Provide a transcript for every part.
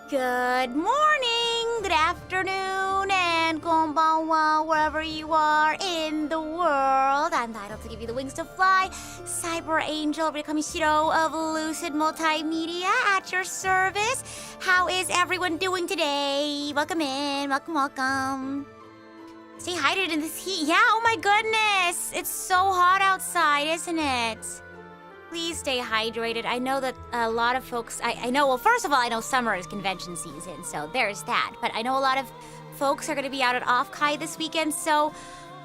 Good morning, good afternoon, and konbanwa, wherever you are in the world. I'm the idol to give you the wings to fly, Cyber Angel Kamishiro of Lucid Multimedia at your service. How is everyone doing today? Welcome in, welcome. Stay hydrated in this heat. Yeah, oh my goodness. It's so hot outside, isn't it? Please stay hydrated. I know that a lot of folks, I know, well, first of all, I know summer is convention season, so there's that. But I know a lot of folks are going to be out at Off-Kai this weekend, so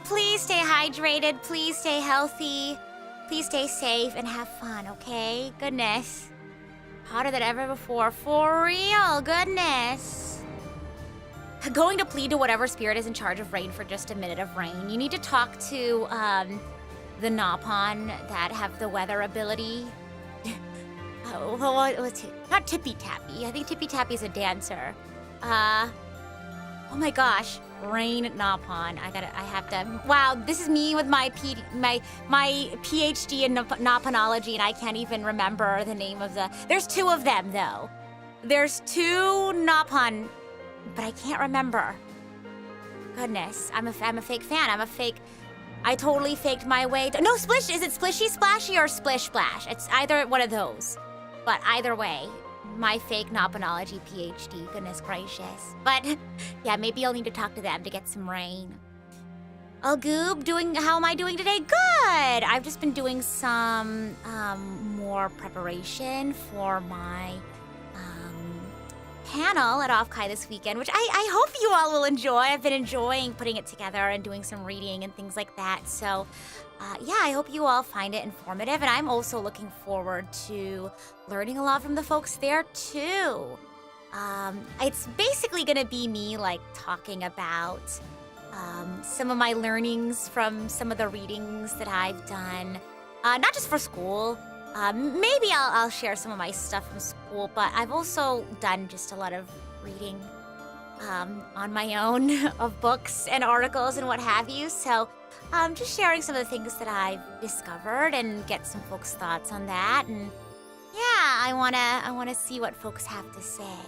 please stay hydrated, please stay healthy, please stay safe, and have fun, okay? Goodness. Hotter than ever before. For real, goodness. Going to plead to whatever spirit is in charge of rain for just a minute of rain. You need to talk to, the Napon that have the weather ability. What's it? Not Tippy Tappy. I think Tippy Tappy's a dancer. Oh my gosh, Rain Napon. I have to. Wow, this is me with my PhD in Naponology, and I can't even remember the name of the. There's two of them though. There's two Napon, but I can't remember. Goodness, I'm a fake fan. I totally faked my way to... No, Splish! Is it Splishy Splashy or Splish Splash? It's either one of those. But either way, my fake Naponology PhD, goodness gracious. But, yeah, maybe I'll need to talk to them to get some rain. Goob, how am I doing today? Good! I've just been doing some more preparation for my panel at Off-Kai this weekend, which I hope you all will enjoy. I've been enjoying putting it together and doing some reading and things like that. So, yeah, I hope you all find it informative. And I'm also looking forward to learning a lot from the folks there, too. It's basically going to be me, like, talking about some of my learnings from some of the readings that I've done, not just for school. Maybe I'll share some of my stuff from school, but I've also done just a lot of reading on my own of books and articles and what have you. So just sharing some of the things that I've discovered and get some folks' thoughts on that. And yeah, I wanna see what folks have to say.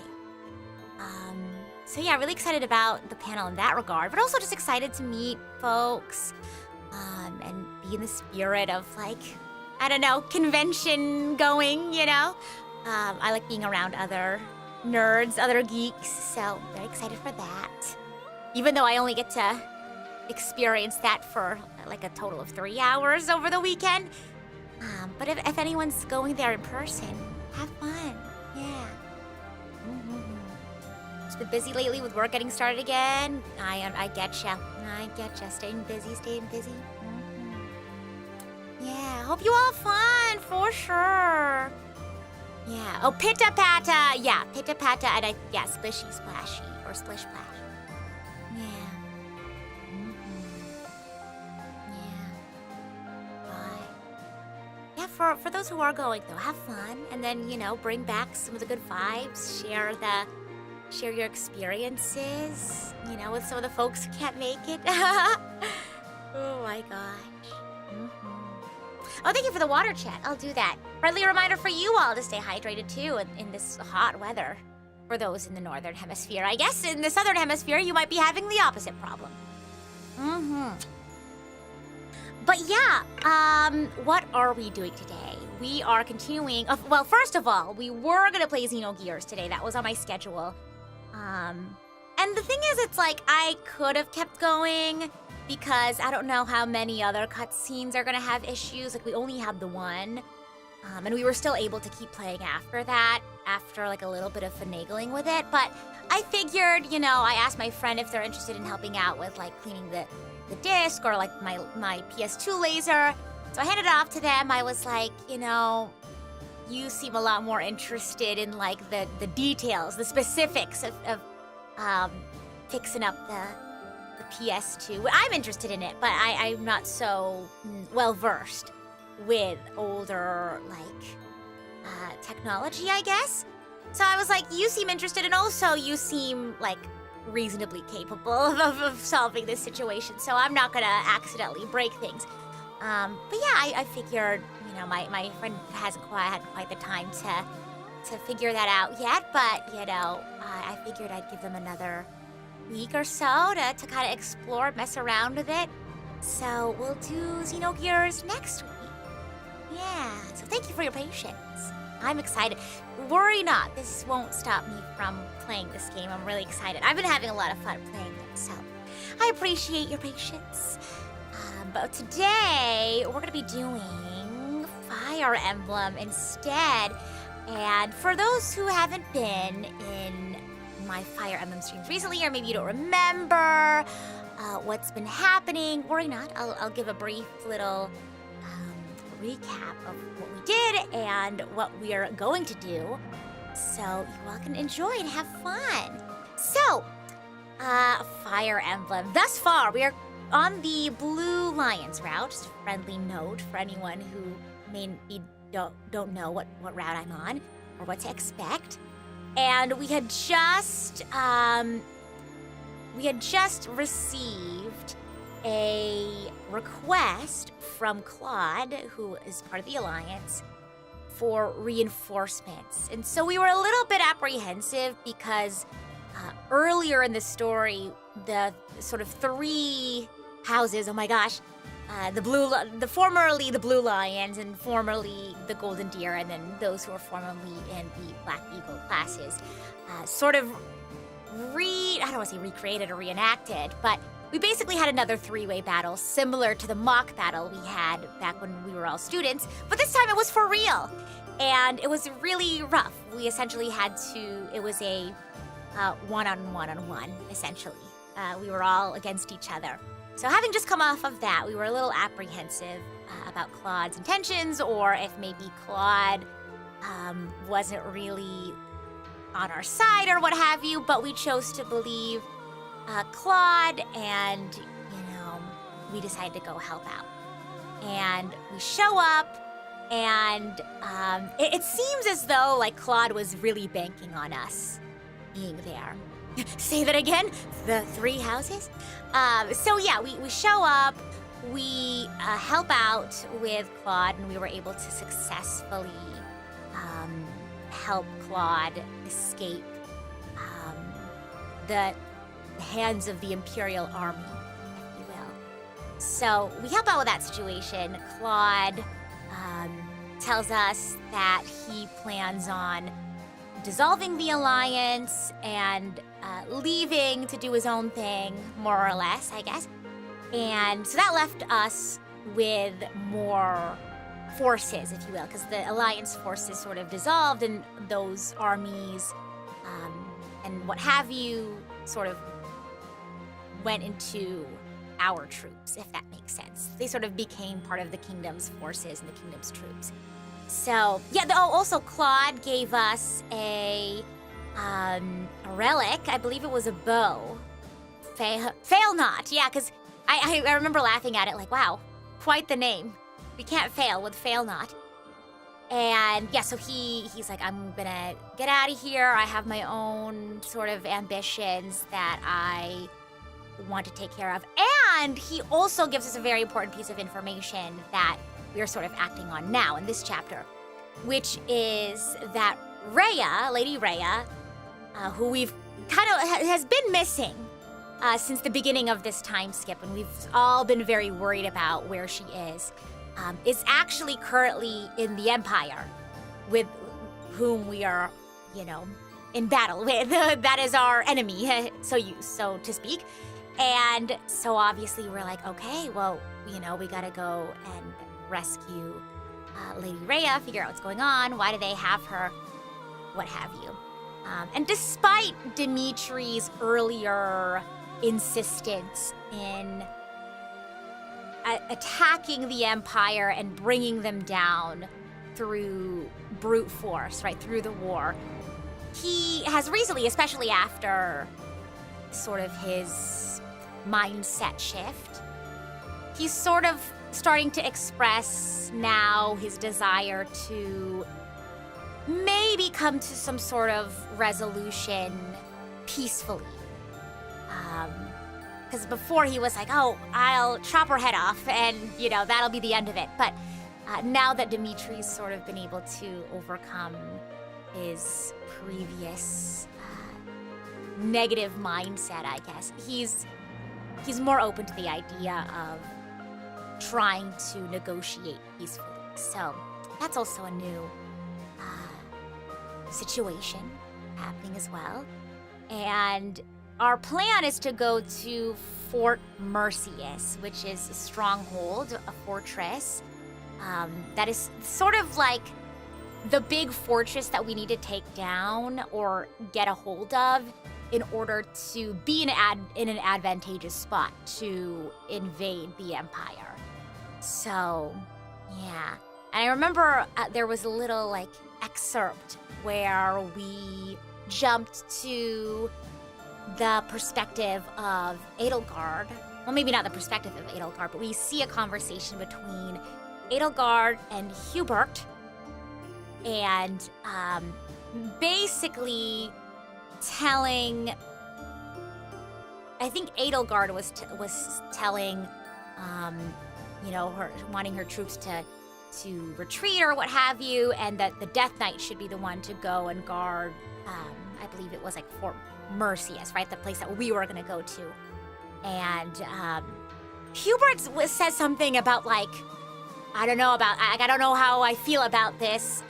So yeah, really excited about the panel in that regard, but also just excited to meet folks and be in the spirit of, like, I don't know, convention going, you know? I like being around other nerds, other geeks, so very excited for that. Even though I only get to experience that for like a total of 3 hours over the weekend. But if anyone's going there in person, have fun, yeah. Just been busy lately with work getting started again. I getcha, staying busy. Yeah, hope you all have fun, for sure. Yeah, oh, Pitta Patta. Yeah, Pitta Patta, and Splishy Splashy, or Splish Splash. Yeah. Yeah. Bye. Yeah, for those who are going, though, have fun, and then, you know, bring back some of the good vibes, share your experiences, you know, with some of the folks who can't make it. Oh my gosh. Oh, thank you for the water chat. I'll do that. Friendly reminder for you all to stay hydrated, too, in this hot weather. For those in the northern hemisphere. I guess in the southern hemisphere, you might be having the opposite problem. But yeah, what are we doing today? We are continuing... well, first of all, we were going to play Xenogears today. That was on my schedule. And the thing is, it's like, I could have kept going... because I don't know how many other cutscenes are gonna have issues. Like, we only had the one. And we were still able to keep playing after that, after like a little bit of finagling with it. But I figured, you know, I asked my friend if they're interested in helping out with like cleaning the disc or like my PS2 laser. So I handed it off to them. I was like, you know, you seem a lot more interested in like the details, the specifics of fixing up the PS2. I'm interested in it, but I'm not so well versed with older, like, technology, I guess. So I was like, you seem interested, and also you seem, like, reasonably capable of solving this situation, so I'm not gonna accidentally break things. But yeah, I figured, you know, my friend hasn't had quite the time to figure that out yet, but, I figured I'd give them another week or so to kind of explore, mess around with it. So we'll do Xenogears next week. Yeah, so thank you for your patience. I'm excited. Worry not, this won't stop me from playing this game. I'm really excited. I've been having a lot of fun playing it, so I appreciate your patience. But today, we're going to be doing Fire Emblem instead. And for those who haven't been in my Fire Emblem streams recently, or maybe you don't remember what's been happening, worry not. I'll give a brief little recap of what we did and what we are going to do. So you all can enjoy and have fun. So, Fire Emblem. Thus far, we are on the Blue Lions route. Just a friendly note for anyone who don't know what route I'm on or what to expect. And we had just received a request from Claude, who is part of the Alliance, for reinforcements. And so we were a little bit apprehensive because earlier in the story, the sort of three houses, the formerly the Blue Lions and formerly the Golden Deer, and then those who were formerly in the Black Eagle classes, I don't want to say recreated or reenacted, but we basically had another three-way battle similar to the mock battle we had back when we were all students, but this time it was for real, and it was really rough. We essentially it was a one-on-one, essentially. We were all against each other. So having just come off of that, we were a little apprehensive about Claude's intentions, or if maybe Claude wasn't really on our side or what have you, but we chose to believe Claude, and, we decided to go help out. And we show up, and it seems as though, Claude was really banking on us being there. Say that again? The three houses? We show up, we help out with Claude, and we were able to successfully help Claude escape the hands of the Imperial Army, if you will. So we help out with that situation. Claude tells us that he plans on dissolving the Alliance and leaving to do his own thing, more or less, I guess. And so that left us with more forces, if you will, because the Alliance forces sort of dissolved, and those armies and what have you sort of went into our troops, if that makes sense. They sort of became part of the kingdom's forces and the kingdom's troops. So, also Claude gave us a relic. I believe it was a bow. Fail not, because I remember laughing at it wow, quite the name. We can't fail with fail not. And so he's like, I'm gonna get out of here. I have my own sort of ambitions that I want to take care of. And he also gives us a very important piece of information that we're sort of acting on now in this chapter, which is that Rhea, Lady Rhea, who we've kind of has been missing since the beginning of this time skip, and we've all been very worried about where she is actually currently in the Empire, with whom we are, in battle with. That is our enemy, so to speak. And so obviously we're like, okay, well, we gotta go and rescue Lady Rhea, figure out what's going on, why do they have her, what have you. And despite Dimitri's earlier insistence in attacking the Empire and bringing them down through brute force, right, through the war, he has recently, especially after sort of his mindset shift, he's sort of starting to express now his desire to maybe come to some sort of resolution peacefully. Because before he was like, oh, I'll chop her head off and, that'll be the end of it. But now that Dimitri's sort of been able to overcome his previous negative mindset, I guess. He's more open to the idea of trying to negotiate peacefully. So that's also a new situation happening as well. And our plan is to go to Fort Mercius, which is a stronghold, a fortress that is sort of like the big fortress that we need to take down or get a hold of in order to be in an advantageous spot to invade the Empire. So, yeah. And I remember there was a little, like, excerpt where we jumped to the perspective of Edelgard. Well, maybe not the perspective of Edelgard, but we see a conversation between Edelgard and Hubert. And basically telling, I think Edelgard was telling, her wanting her troops to retreat or what have you, and that the Death Knight should be the one to go and guard. I believe it was like Fort Mercius, right, the place that we were gonna go to. And Hubert says something about like, I don't know how I feel about this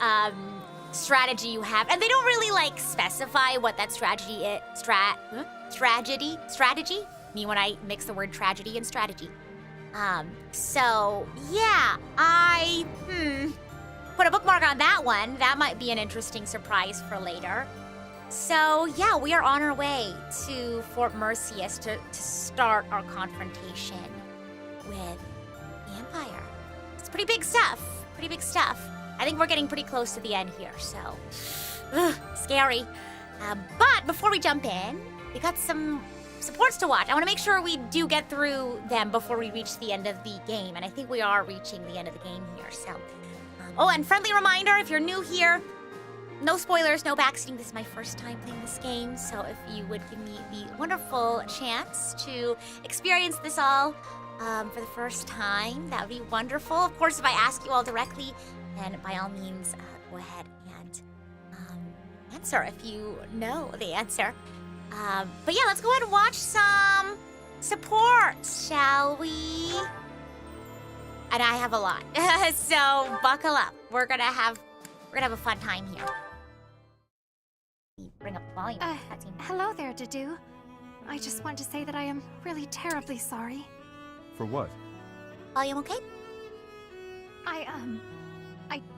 strategy you have. And they don't really like specify what that strategy is. Strategy? Me when I mix the word tragedy and strategy. So yeah, I put a bookmark on that one. That might be an interesting surprise for later. So yeah, we are on our way to Fort Mercius to start our confrontation with the Empire. It's pretty big stuff. I think we're getting pretty close to the end here, so scary. But before we jump in, we got some supports to watch. I want to make sure we do get through them before we reach the end of the game, and I think we are reaching the end of the game here. So, and friendly reminder: if you're new here, no spoilers, no backseating. This is my first time playing this game, so if you would give me the wonderful chance to experience this all for the first time, that would be wonderful. Of course, if I ask you all directly, then by all means, go ahead and answer if you know the answer. But yeah, let's go ahead and watch some support, shall we? And I have a lot, so buckle up. We're gonna have a fun time here. Bring up the volume. Hello there, Dadu. I just want to say that I am really terribly sorry. For what? Volume okay? I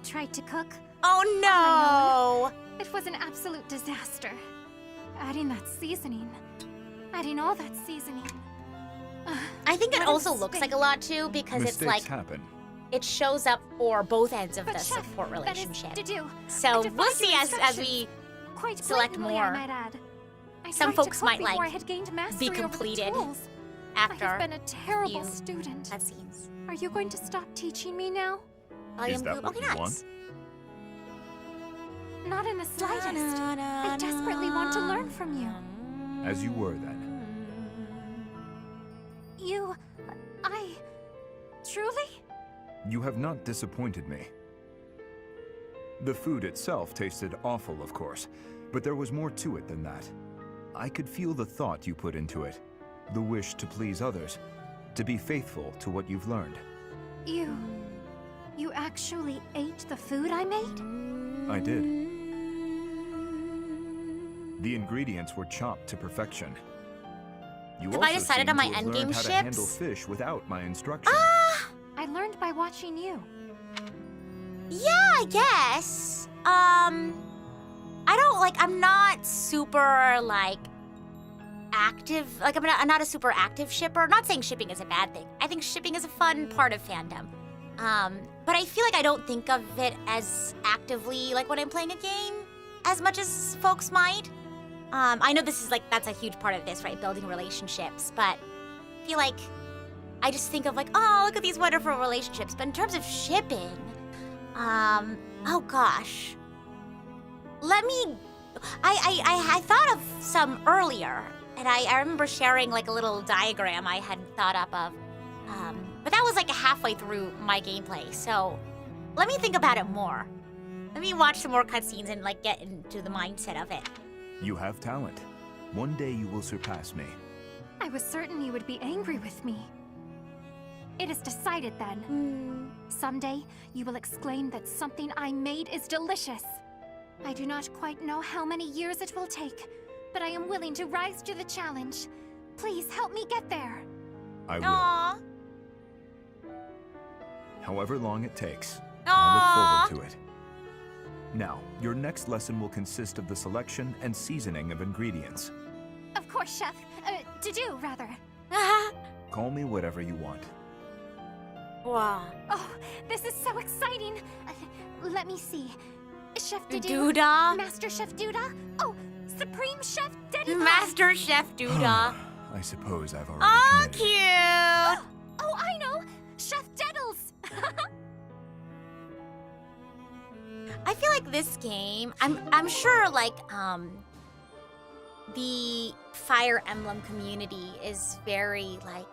tried to cook. Oh no! It was an absolute disaster. Adding all that seasoning. I think it also looks like a lot too, because Mistakes it's like happen. it shows up for both ends of But the chef, support relationship. That is Dadu. So I we'll defied see your as we quite select blatantly, more. I might add. I Some tried to folks cook might before like I had gained be mastery over the completed tools. I after have been a terrible few student. cutscenes. Are you going to stop teaching me now? Volume that group. what Okay, you nice. want? Not in the slightest. I desperately want to learn from you. As you were then. Truly? You have not disappointed me. The food itself tasted awful, of course, but there was more to it than that. I could feel the thought you put into it, the wish to please others, to be faithful to what you've learned. You actually ate the food I made? I did. The ingredients were chopped to perfection. You Have I also decided seem on my to have endgame learned how to handle ships? fish without my instructions. I learned by watching you. Yeah, I guess. I'm not super, active. I'm not a super active shipper. Not saying shipping is a bad thing. I think shipping is a fun part of fandom. But I feel like I don't think of it as actively, when I'm playing a game, as much as folks might. I know this is, that's a huge part of this, right? Building relationships. But I feel like I just think of, oh, look at these wonderful relationships. But in terms of shipping, oh gosh. I thought of some earlier, and I remember sharing a little diagram I had thought up of. But that was halfway through my gameplay, so let me think about it more. Let me watch some more cutscenes and like get into the mindset of it. You have talent. One day you will surpass me. I was certain you would be angry with me. It is decided then. Someday, you will exclaim that something I made is delicious. I do not quite know how many years it will take, but I am willing to rise to the challenge. Please help me get there. I will. Aww. However long it takes. Aww. I look forward to it. Now, your next lesson will consist of the selection and seasoning of ingredients. Of course, Chef. To do, rather. Call me whatever you want. Wow. Oh, this is so exciting. Let me see. Chef Dedu. Duda. Master Chef Duda. Oh, Supreme Chef Deddy. Master Chef Duda. I suppose I've already Oh, committed. cute. Oh, I know. Chef Deddles. I feel like this game, I'm sure like the Fire Emblem community is very like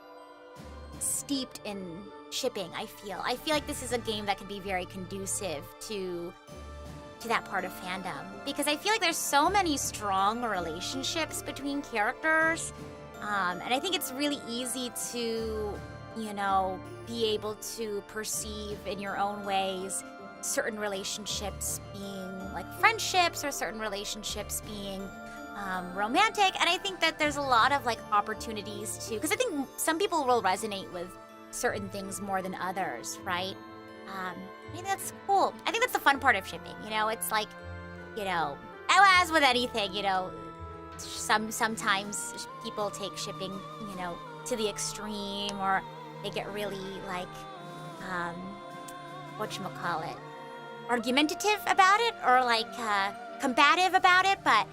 steeped in shipping. I feel like this is a game that can be very conducive to that part of fandom, because I feel like there's so many strong relationships between characters, and I think it's really easy to, you know, be able to perceive in your own ways certain relationships being like friendships or certain relationships being romantic. And I think that there's a lot of like opportunities to, because I think some people will resonate with certain things more than others, right? I think that's cool. I think that's the fun part of shipping, you know? It's like, you know, as with anything, you know, sometimes people take shipping, you know, to the extreme, or they get really like, whatchamacallit, argumentative about it, or like combative about it. But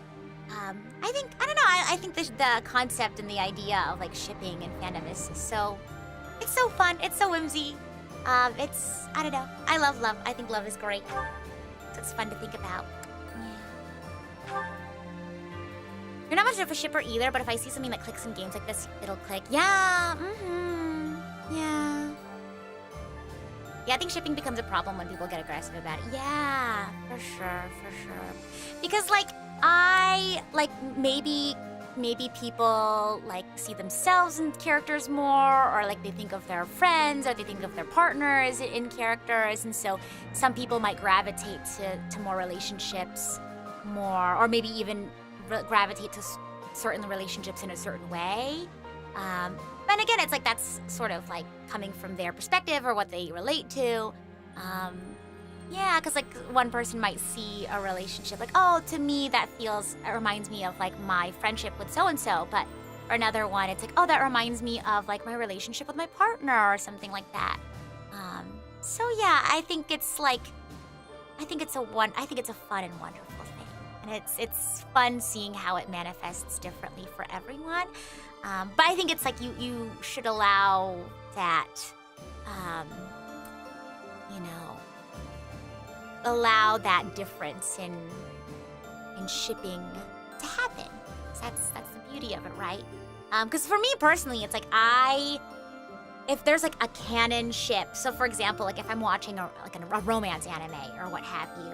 I think, I don't know, I think the concept and the idea of like shipping and fandom is so, it's so fun, it's so whimsy. It's, I don't know, I love love. I think love is great. So it's fun to think about. Yeah. You're not much of a shipper either, but if I see something that clicks in games like this, it'll click. Yeah, yeah. Yeah, I think shipping becomes a problem when people get aggressive about it. Yeah, for sure. Because like, maybe people like see themselves in characters more, or like they think of their friends, or they think of their partners in characters, and so some people might gravitate to more relationships more, or maybe even gravitate to certain relationships in a certain way. And again, it's like that's sort of like coming from their perspective or what they relate to. Yeah, because like one person might see a relationship like, oh, to me that reminds me of like my friendship with so-and-so, but for another one it's like, oh, that reminds me of like my relationship with my partner or something like that. So yeah, I think it's a fun and wonderful thing, and it's fun seeing how it manifests differently for everyone. But I think it's like you should allow that, you know, allow that difference in shipping to happen. That's the beauty of it, right? Because for me personally, it's like if there's like a canon ship, so for example, like if I'm watching a romance anime or what have you,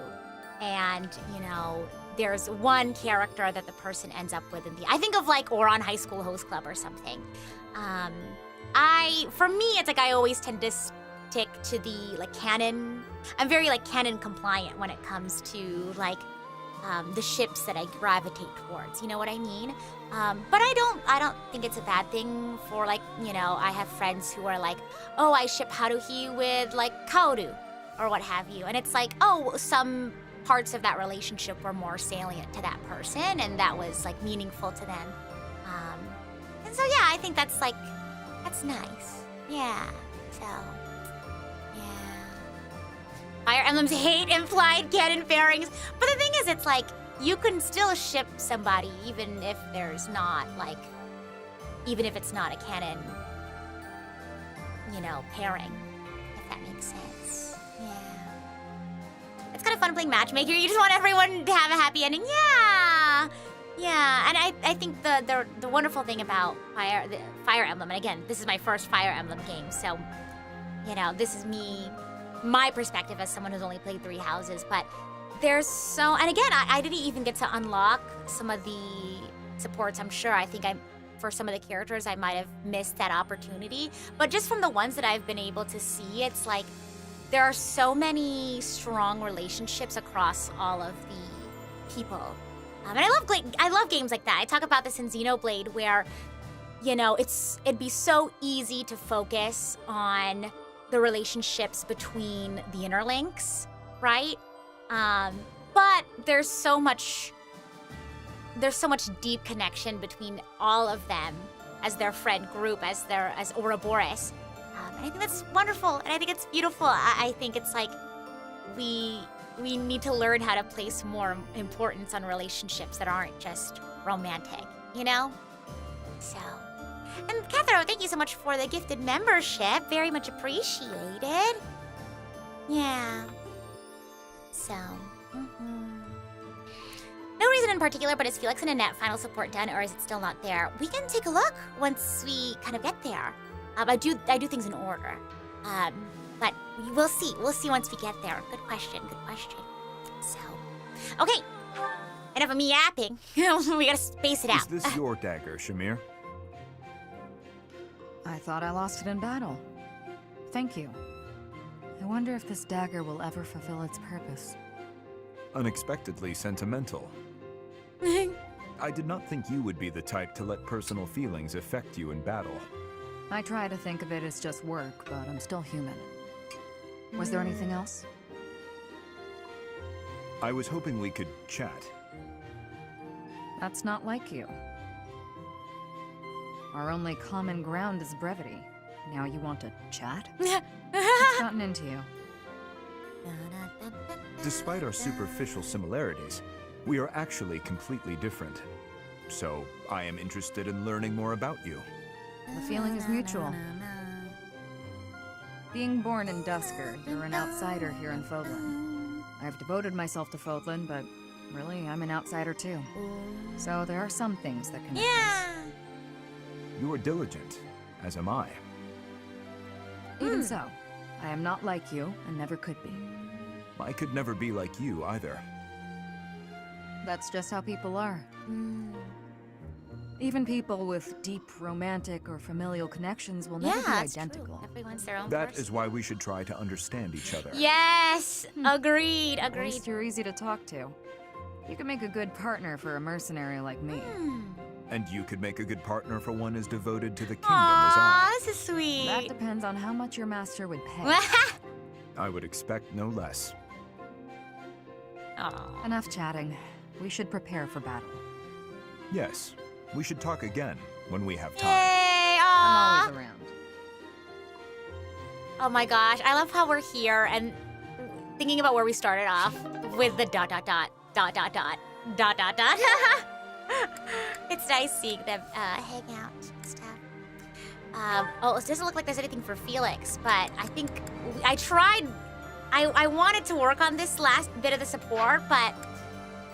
and you know, there's one character that the person ends up with I think of like, or on High School Host Club or something. For me, it's like I always tend to stick to the like canon. I'm very like canon compliant when it comes to like the ships that I gravitate towards. You know what I mean? But I don't think it's a bad thing for like, you know, I have friends who are like, oh, I ship Haruhi with like Kaoru or what have you, and it's like, oh, some parts of that relationship were more salient to that person, and that was like meaningful to them. And so yeah, I think that's nice. Yeah. So yeah. Fire Emblems hate implied canon pairings, but the thing is, it's like you can still ship somebody even if it's not a canon, you know, pairing, if that makes sense. Yeah. It's kind of fun playing matchmaker. You just want everyone to have a happy ending. Yeah, and I think the wonderful thing about Fire Emblem, and again, this is my first Fire Emblem game, so, you know, this is me my perspective as someone who's only played 3 houses, but there's so, and again, I didn't even get to unlock some of the supports. I'm sure, I think for some of the characters, I might have missed that opportunity. But just from the ones that I've been able to see, it's like there are so many strong relationships across all of the people. And I love games like that. I talk about this in Xenoblade, where, you know, it'd be so easy to focus on the relationships between the interlinks, right? But there's so much deep connection between all of them as their friend group, as Ouroboros. And I think that's wonderful, and I think it's beautiful. I think it's like we need to learn how to place more importance on relationships that aren't just romantic, you know? So, and Katharo, thank you so much for the gifted membership. Very much appreciated. Yeah. So, No reason in particular, but is Felix and Annette final support done, or is it still not there? We can take a look once we kind of get there. I do things in order. But we'll see. We'll see once we get there. Good question. So, okay. Enough of me yapping. We gotta space it out. Is this your dagger, Shamir? I thought I lost it in battle. Thank you. I wonder if this dagger will ever fulfill its purpose. Unexpectedly sentimental. I did not think you would be the type to let personal feelings affect you in battle. I try to think of it as just work, but I'm still human. Was there anything else? I was hoping we could chat. That's not like you. Our only common ground is brevity. Now you want to chat? What's gotten into you? Despite our superficial similarities, we are actually completely different. So, I am interested in learning more about you. The feeling is mutual. Being born in Dusker, you're an outsider here in Fodlan. I've devoted myself to Fodlan, but really, I'm an outsider too. So there are some things that connect us. You are diligent, as am I. Even so, I am not like you, and never could be. I could never be like you either. That's just how people are. Even people with deep romantic or familial connections will never be identical. True. Everyone's their own That person. is why we should try to understand each other. Yes! Agreed. At least you're easy to talk to. You could make a good partner for a mercenary like me. And you could make a good partner for one as devoted to the kingdom as I. Aww, this is sweet. That depends on how much your master would pay. I would expect no less. Aww. Enough chatting. We should prepare for battle. Yes, we should talk again when we have time. Yay! I'm Aww. always around. Oh my gosh, I love how we're here and thinking about where we started off with the ... It's nice seeing them hang out and stuff. Oh, it doesn't look like there's anything for Felix, but I think I tried. I wanted to work on this last bit of the support, but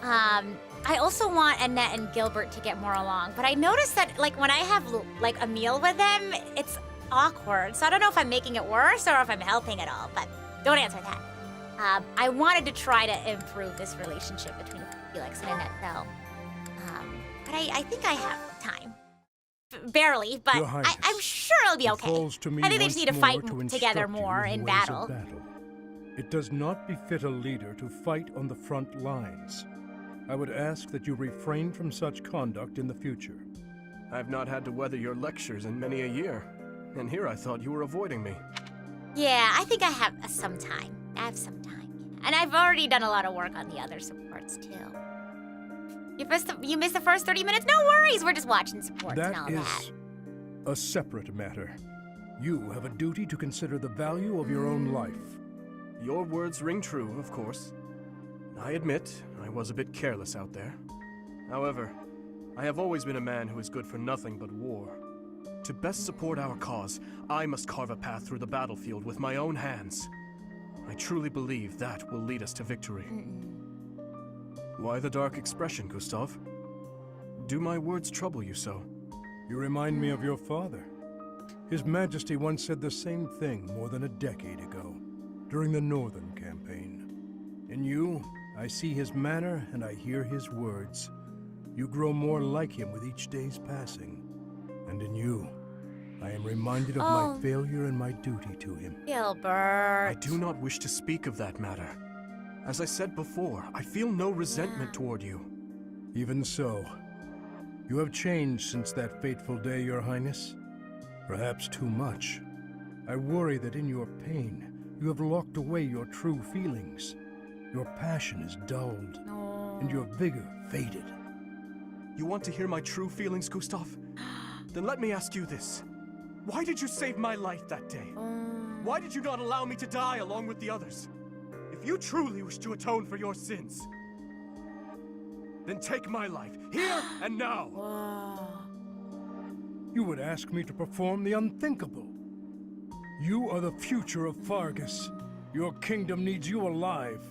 I also want Annette and Gilbert to get more along. But I noticed that like when I have like a meal with them, it's awkward. So I don't know if I'm making it worse or if I'm helping at all. But don't answer that. I wanted to try to improve this relationship between Felix and Annette, though. But I think I have time. Barely, but Your Highness, I'm sure it'll be it okay. falls to me I think they just need to fight once more to together instruct you more in in ways battle. of battle. It does not befit a leader to fight on the front lines. I would ask that you refrain from such conduct in the future. I've not had to weather your lectures in many a year, and here I thought you were avoiding me. Yeah, I think I have some time. I have some time. And I've already done a lot of work on the other supports, too. You missed the first 30 minutes? No worries, we're just watching supports and all That that. is a separate matter. You have a duty to consider the value of your own life. Your words ring true, of course. I admit, I was a bit careless out there. However, I have always been a man who is good for nothing but war. To best support our cause, I must carve a path through the battlefield with my own hands. I truly believe that will lead us to victory. Why the dark expression, Gustav? Do my words trouble you so? You remind me of your father. His Majesty once said the same thing more than a decade ago. during the Northern campaign. In you, I see his manner and I hear his words. You grow more like him with each day's passing. And in you, I am reminded of my failure and my duty to him. Gilbert. I do not wish to speak of that matter. As I said before, I feel no resentment toward you. Even so, you have changed since that fateful day, Your Highness. Perhaps too much. I worry that in your pain, you have locked away your true feelings. Your passion is dulled, and your vigor faded. You want to hear my true feelings, Gustav? Then let me ask you this. Why did you save my life that day? Why did you not allow me to die along with the others? If you truly wish to atone for your sins, then take my life, here and now! You would ask me to perform the unthinkable. You are the future of Fargus. Your kingdom needs you alive.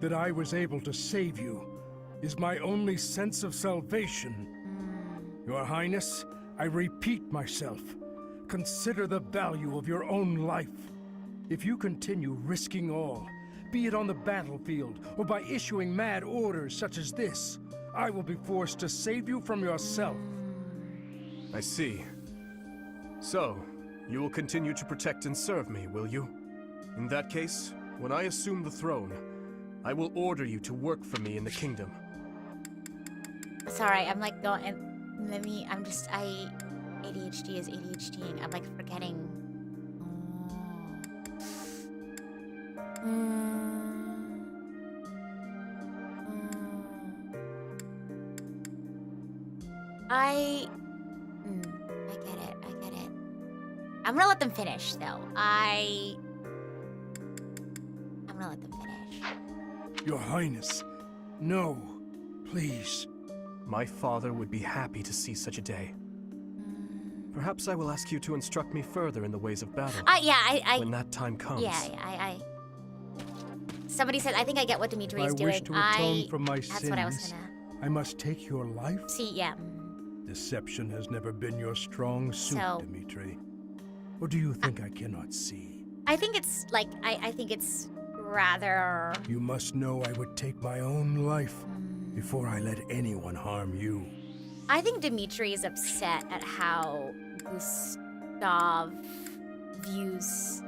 That I was able to save you is my only sense of salvation. Your Highness, I repeat myself. Consider the value of your own life. If you continue risking all, be it on the battlefield or by issuing mad orders such as this, I will be forced to save you from yourself. I see. So, you will continue to protect and serve me, will you? In that case, when I assume the throne, I will order you to work for me in the kingdom. Sorry, I'm like going. ADHD is ADHDing. I'm like forgetting. I get it. I'm gonna let them finish, though. I'm gonna let them finish. Your Highness, no, please. My father would be happy to see such a day. Perhaps I will ask you to instruct me further in the ways of battle. When that time comes. Yeah. Somebody said, I think I get what Dimitri is If I doing. wish to atone from my That's what I was sins, gonna... I must take your life? See, yeah. Deception has never been your strong suit, So- Dimitri. Or do you think I cannot see? I think it's, like, I think it's rather... You must know I would take my own life before I let anyone harm you. I think Dimitri is upset at how Gustav views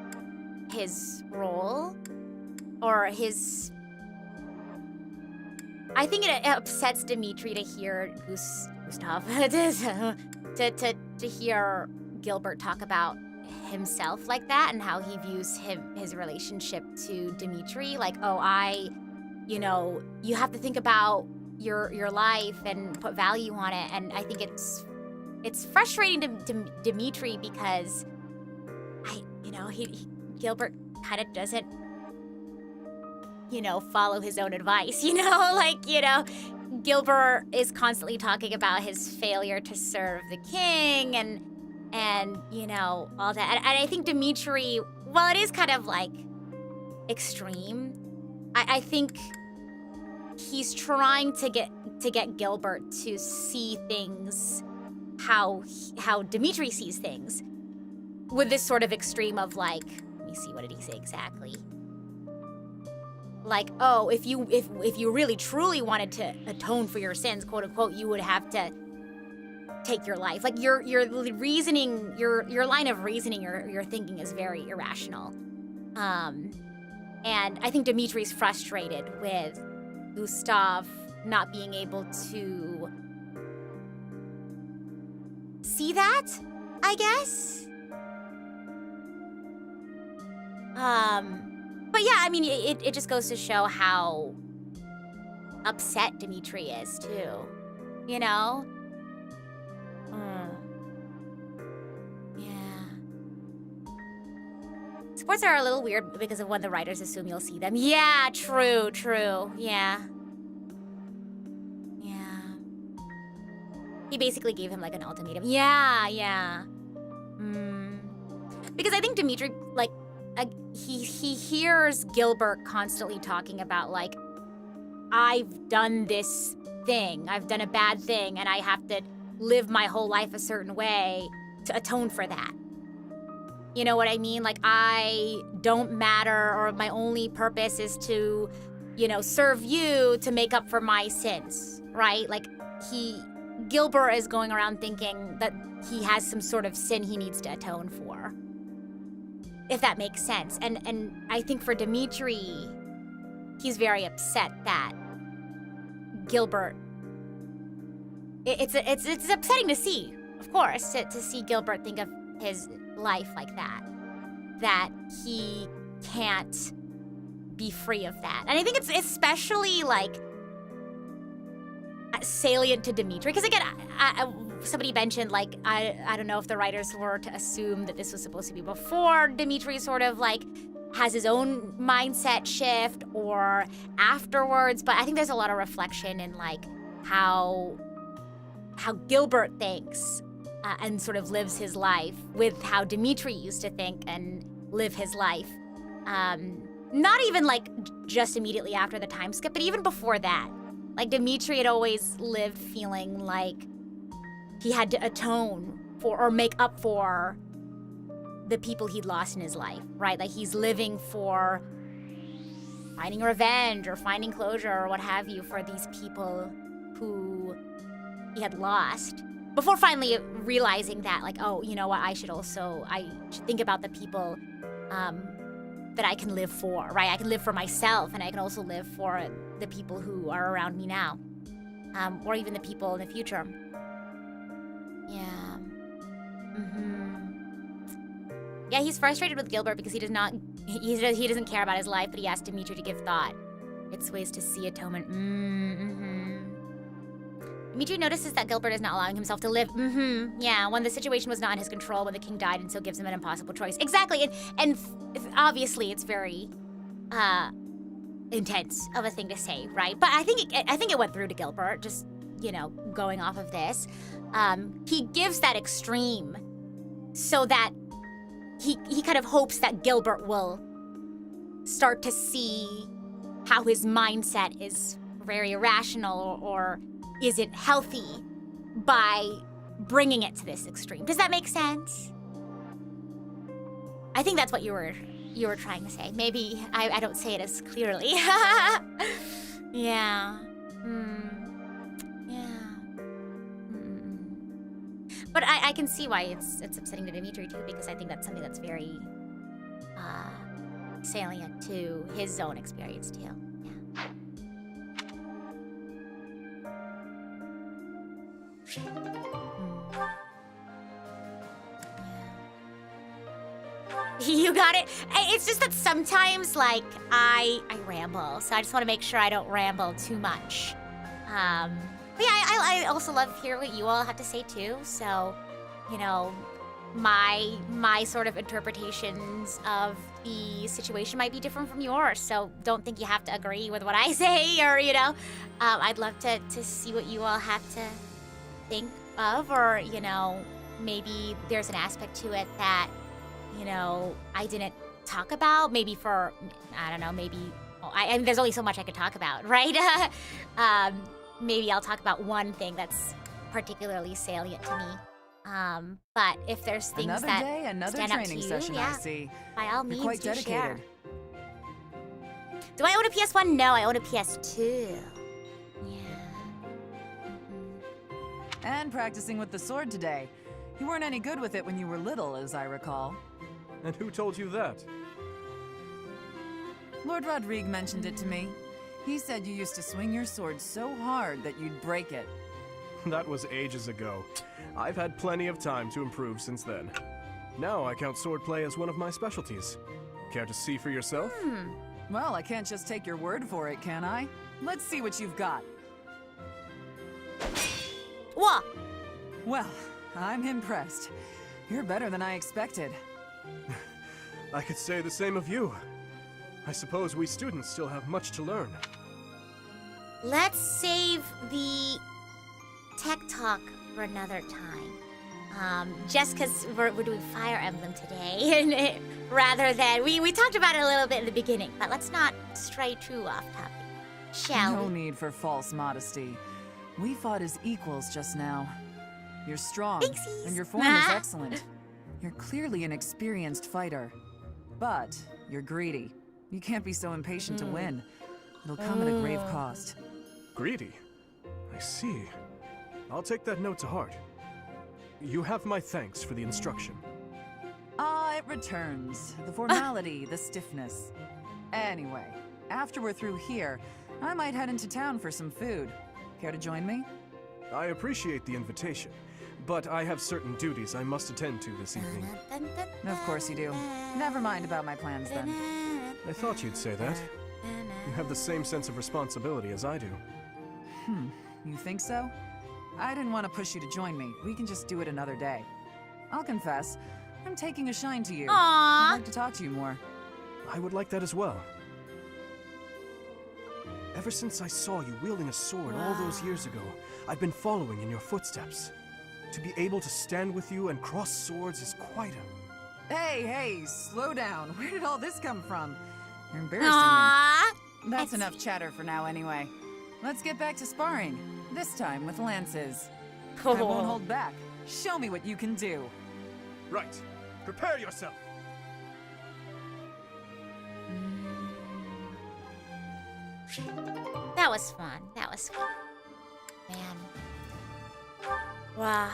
his role. Or his... I think it upsets Dimitri to hear Gustav... to hear Gilbert talk about himself like that and how he views his relationship to Dimitri. Like, you have to think about your life and put value on it. And I think it's frustrating to Dimitri because Gilbert kind of doesn't follow his own advice, Gilbert is constantly talking about his failure to serve the king and all that. And I think Dimitri, while it is kind of like extreme, I think he's trying to get Gilbert to see things how Dimitri sees things with this sort of extreme of like, let me see, what did he say exactly? Like, if you really truly wanted to atone for your sins, quote unquote, you would have to take your life. Like your reasoning, your line of reasoning, your thinking is very irrational. And I think Dimitri's frustrated with Gustav not being able to see that, I guess. But yeah, I mean, it just goes to show how upset Dimitri is, too. Yeah. Sports are a little weird because of when the writers assume you'll see them. Yeah, true. Yeah. He basically gave him, like, an ultimatum. Yeah. Because I think Dimitri, like, he hears Gilbert constantly talking about, like, I've done this thing. I've done a bad thing, and I have to live my whole life a certain way to atone for that. You know what I mean? Like, I don't matter, or my only purpose is to, serve you to make up for my sins, right? Like, Gilbert is going around thinking that he has some sort of sin he needs to atone for. If that makes sense. And I think for Dimitri, he's very upset that Gilbert... It's upsetting to see, of course, to see Gilbert think of his life like that. That he can't be free of that. And I think it's especially, like, salient to Dimitri. Because, again, somebody mentioned, like, I don't know if the writers were to assume that this was supposed to be before Dimitri sort of, like, has his own mindset shift or afterwards. But I think there's a lot of reflection in, like, how Gilbert thinks and sort of lives his life with how Dimitri used to think and live his life. Not even, like, just immediately after the time skip, but even before that. Like, Dimitri had always lived feeling like he had to atone for or make up for the people he'd lost in his life, right? Like, he's living for finding revenge or finding closure or what have you for these people who he had lost. Before finally realizing that, like, oh, you know what, I should think about the people that I can live for, right? I can live for myself, and I can also live for the people who are around me now, or even the people in the future. Yeah. Yeah, he's frustrated with Gilbert because he doesn't care about his life, but he asked Dimitri to give thought. It's ways to see atonement. Dimitri notices that Gilbert is not allowing himself to live. Yeah, when the situation was not in his control, when the king died, and so gives him an impossible choice. Exactly, and obviously it's very intense of a thing to say, right? But I think it went through to Gilbert, just, going off of this. He gives that extreme so that he kind of hopes that Gilbert will start to see how his mindset is very irrational or isn't healthy by bringing it to this extreme. Does that make sense? I think that's what you were trying to say. Maybe I don't say it as clearly. Yeah. Yeah. But I can see why it's upsetting to Dimitri too, because I think that's something that's very salient to his own experience too. Yeah. You got it. It's just that sometimes, like, I ramble, so I just want to make sure I don't ramble too much. But yeah, I also love to hear what you all have to say too. So, my sort of interpretations of the situation might be different from yours. So don't think you have to agree with what I say, or I'd love to see what you all have to think of, or maybe there's an aspect to it that I didn't talk about, maybe for, I don't know, maybe I mean, there's only so much I could talk about, right? Maybe I'll talk about one thing that's particularly salient to me. But if there's things another that day, another stand out to training you, session, yeah, I see. by all means, You're quite do dedicated. share. Do I own a PS1? No, I own a PS2. Yeah. And practicing with the sword today. You weren't any good with it when you were little, as I recall. And who told you that? Lord Rodrigue mentioned it to me. He said you used to swing your sword so hard that you'd break it. That was ages ago. I've had plenty of time to improve since then. Now I count swordplay as one of my specialties. Care to see for yourself? Well, I can't just take your word for it, can I? Let's see what you've got. What? Well, I'm impressed. You're better than I expected. I could say the same of you. I suppose we students still have much to learn. Let's save the tech talk for another time. Just because we're doing Fire Emblem today, and rather than we talked about it a little bit in the beginning, but let's not stray too off topic, shall No we? need for false modesty. We fought as equals just now. You're strong, Thanksies. and your form is excellent. You're clearly an experienced fighter. But you're greedy. You can't be so impatient to win. It'll come at a grave cost. Greedy? I see. I'll take that note to heart. You have my thanks for the instruction. Ah, it returns. The formality, the stiffness. Anyway, after we're through here, I might head into town for some food. Care to join me? I appreciate the invitation, but I have certain duties I must attend to this evening. Of course you do. Never mind about my plans then. I thought you'd say that. You have the same sense of responsibility as I do. You think so? I didn't want to push you to join me. We can just do it another day. I'll confess, I'm taking a shine to you. I'd Aww. like to talk to you more. I would like that as well. Ever since I saw you wielding a sword all those years ago, I've been following in your footsteps. To be able to stand with you and cross swords is quite a... Hey, slow down. Where did all this come from? You're embarrassing Aww. me. That's enough chatter for now anyway. Let's get back to sparring. This time with lances. I won't hold back. Show me what you can do. Right. Prepare yourself. That was fun. That was fun. Man. Wow.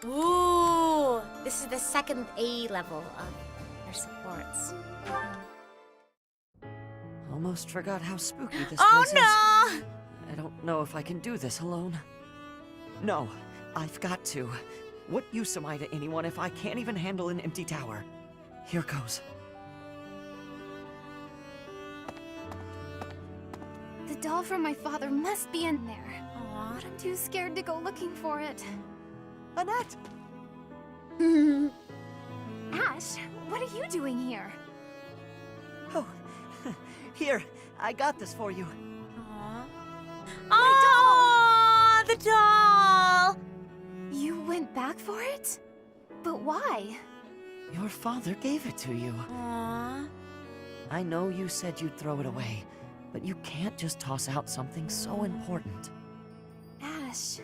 Ooh. This is the second A level of their supports. Almost forgot how spooky this Oh place is. no! I don't know if I can do this alone. No, I've got to. What use am I to anyone if I can't even handle an empty tower? Here goes. The doll from my father must be in there. Aw. But I'm too scared to go looking for it. Annette! Ash, what are you doing here? Oh, here, I got this for you. Aww. The doll! You went back for it? But why? Your father gave it to you. Aww. I know you said you'd throw it away, but you can't just toss out something so important. Ash,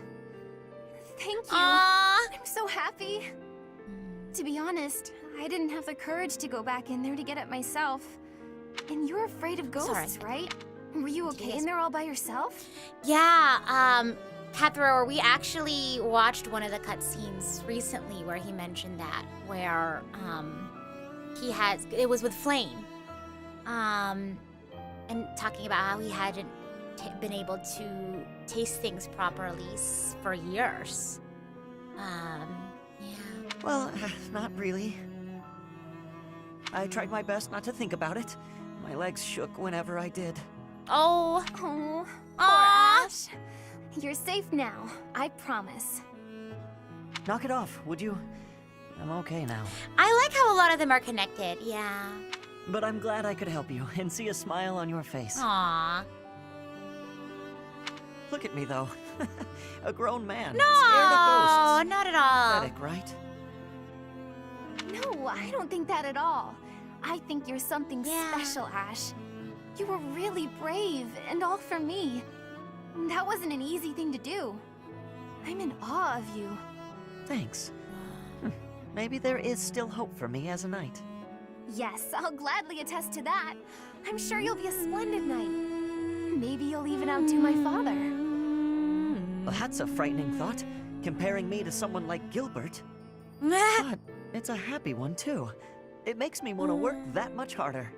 thank you. Aww. I'm so happy. To be honest, I didn't have the courage to go back in there to get it myself. And you're afraid of ghosts, right? Were you okay in there all by yourself? Yeah, Cathro, we actually watched one of the cutscenes recently where he mentioned that, where, it was with Flame. And talking about how he hadn't been able to taste things properly for years. Yeah. Well, not really. I tried my best not to think about it. My legs shook whenever I did. Oh. Oh, poor Aw. Ash. You're safe now, I promise. Knock it off, would you? I'm okay now. I like how a lot of them are connected, yeah. But I'm glad I could help you and see a smile on your face. Aww. Look at me, though. A grown man, No, scared of ghosts. not at all. Pathetic, right? No, I don't think that at all. I think you're something Yeah. special, Ash. You were really brave, and all for me. That wasn't an easy thing to do. I'm in awe of you. Thanks. Maybe there is still hope for me as a knight. Yes, I'll gladly attest to that. I'm sure you'll be a splendid knight. Maybe you'll even outdo my father. Well, that's a frightening thought, comparing me to someone like Gilbert. But it's a happy one, too. It makes me want to work that much harder.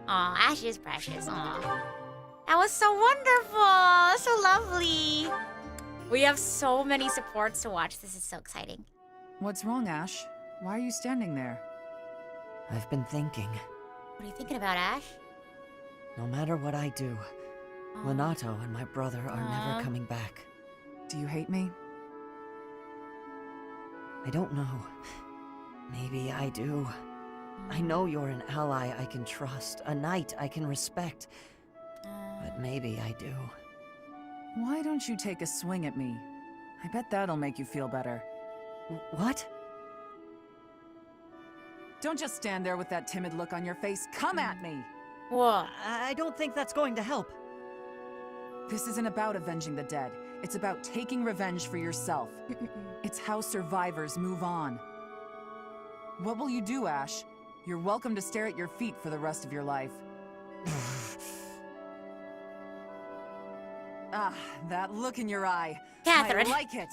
Aw, Ash is precious. Aw. That was so wonderful. So lovely. We have so many supports to watch. This is so exciting. What's wrong, Ash? Why are you standing there? I've been thinking, What are you thinking about, Ash? no matter what I do, Lenato and my brother are never coming back. Do you hate me? I don't know. Maybe I do. I know you're an ally I can trust, a knight I can respect. But maybe I do. Why don't you take a swing at me? I bet that'll make you feel better. What? Don't just stand there with that timid look on your face. Come at me! Whoa. I don't think that's going to help. This isn't about avenging the dead. It's about taking revenge for yourself. It's how survivors move on. What will you do, Ash? You're welcome to stare at your feet for the rest of your life. Ah, that look in your eye. Catherine. I like it.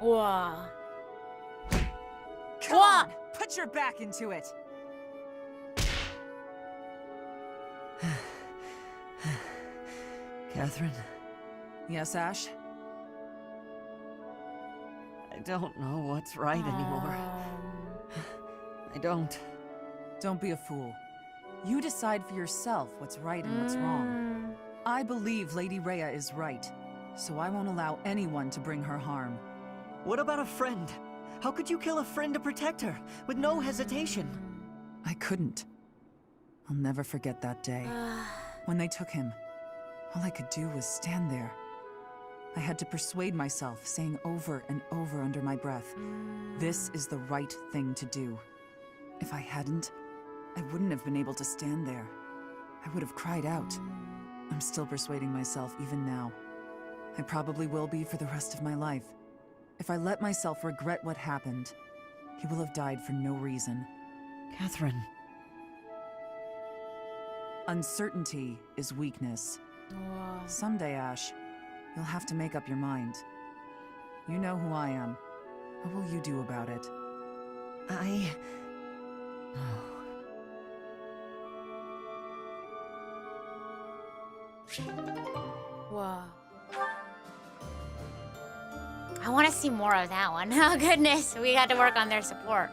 Whoa. Come on, put your back into it. Catherine, Yes, Ash? I don't know what's right anymore. I don't. Don't be a fool. You decide for yourself what's right and what's wrong. I believe Lady Rhea is right, so I won't allow anyone to bring her harm. What about a friend? How could you kill a friend to protect her, with no hesitation? I couldn't. I'll never forget that day. When they took him, all I could do was stand there. I had to persuade myself, saying over and over under my breath, this is the right thing to do. If I hadn't, I wouldn't have been able to stand there. I would have cried out. I'm still persuading myself even now. I probably will be for the rest of my life. If I let myself regret what happened, he will have died for no reason. Catherine. Uncertainty is weakness. Someday, Ash, you'll have to make up your mind. You know who I am. What will you do about it? Whoa. I want to see more of that one. Oh, goodness. We got to work on their support.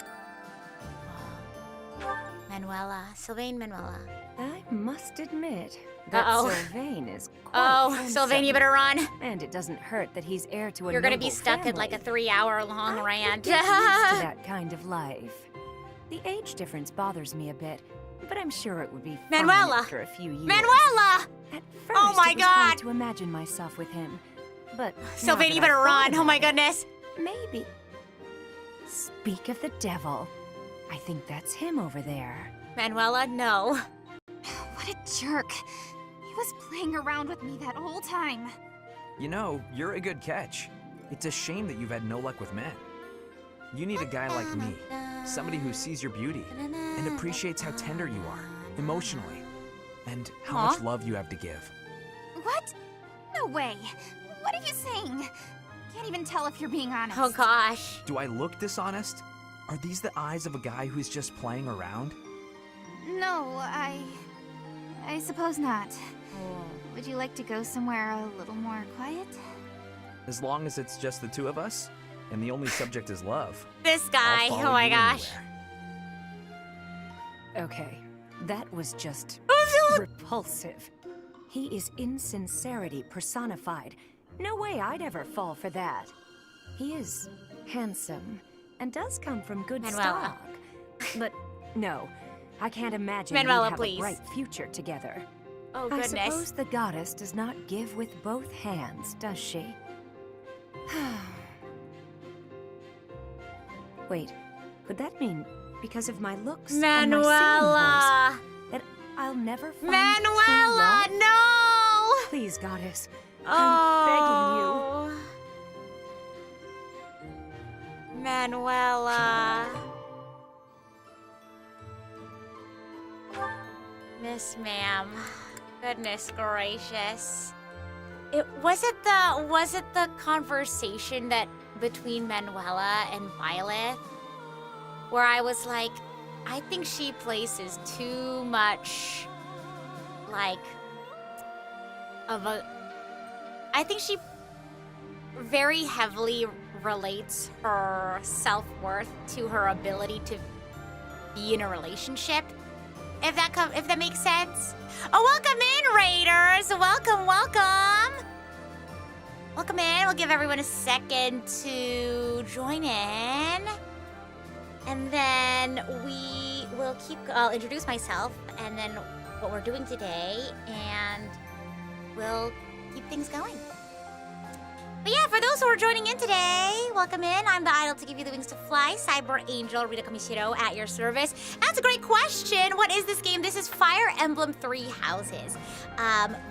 Manuela. Sylvain Manuela. I must admit that Sylvain is quite handsome. Sylvain, you better run. And it doesn't hurt that he's heir to a You're gonna noble be stuck in like a family. 3-hour-long I rant. could get used to that kind of life. The age difference bothers me a bit, but I'm sure it would be fine Manuela! after a few years. Manuela! At first, Oh my it was hard God! to imagine myself with him, but Sylvain, now you that better I've thought run. Oh about my it, goodness. Maybe. Speak of the devil. I think that's him over there. Manuela, no. What a jerk. He was playing around with me that whole time. You know, you're a good catch. It's a shame that you've had no luck with men. You need a guy like me, somebody who sees your beauty and appreciates how tender you are, emotionally, and how much love you have to give. What? No way. What are you saying? Can't even tell if you're being honest. Oh gosh. Do I look dishonest? Are these the eyes of a guy who's just playing around? No, I suppose not. Would you like to go somewhere a little more quiet? As long as it's just the two of us, and the only subject is love. This guy. I'll follow Oh my you gosh. anywhere. Okay, that was just repulsive. He is insincerity personified. No way I'd ever fall for that. He is handsome and does come from good Manuela. stock. But no, I can't imagine Manuela, we'd have please. a bright future together. Oh I goodness. suppose the goddess does not give with both hands, does she? Wait, could that mean because of my looks and my singing Manuela. voice that I'll never find true Manuela, love? no. Please, goddess, Oh. I'm begging you. Manuela. Miss Ma'am. Goodness gracious. Was it the conversation that between Manuela and Violet where I was like, I think she places too much like of a I think she very heavily relates her self-worth to her ability to be in a relationship. If that makes sense. Oh, welcome in, Raiders. Welcome. Welcome in. We'll give everyone a second to join in. And then I'll introduce myself and then what we're doing today, and we'll keep things going. But yeah, for those who are joining in today, welcome in. I'm the idol to give you the wings to fly, Cyber Angel Rita Kamishiro at your service. That's a great question. What is this game? This is Fire Emblem Three Houses.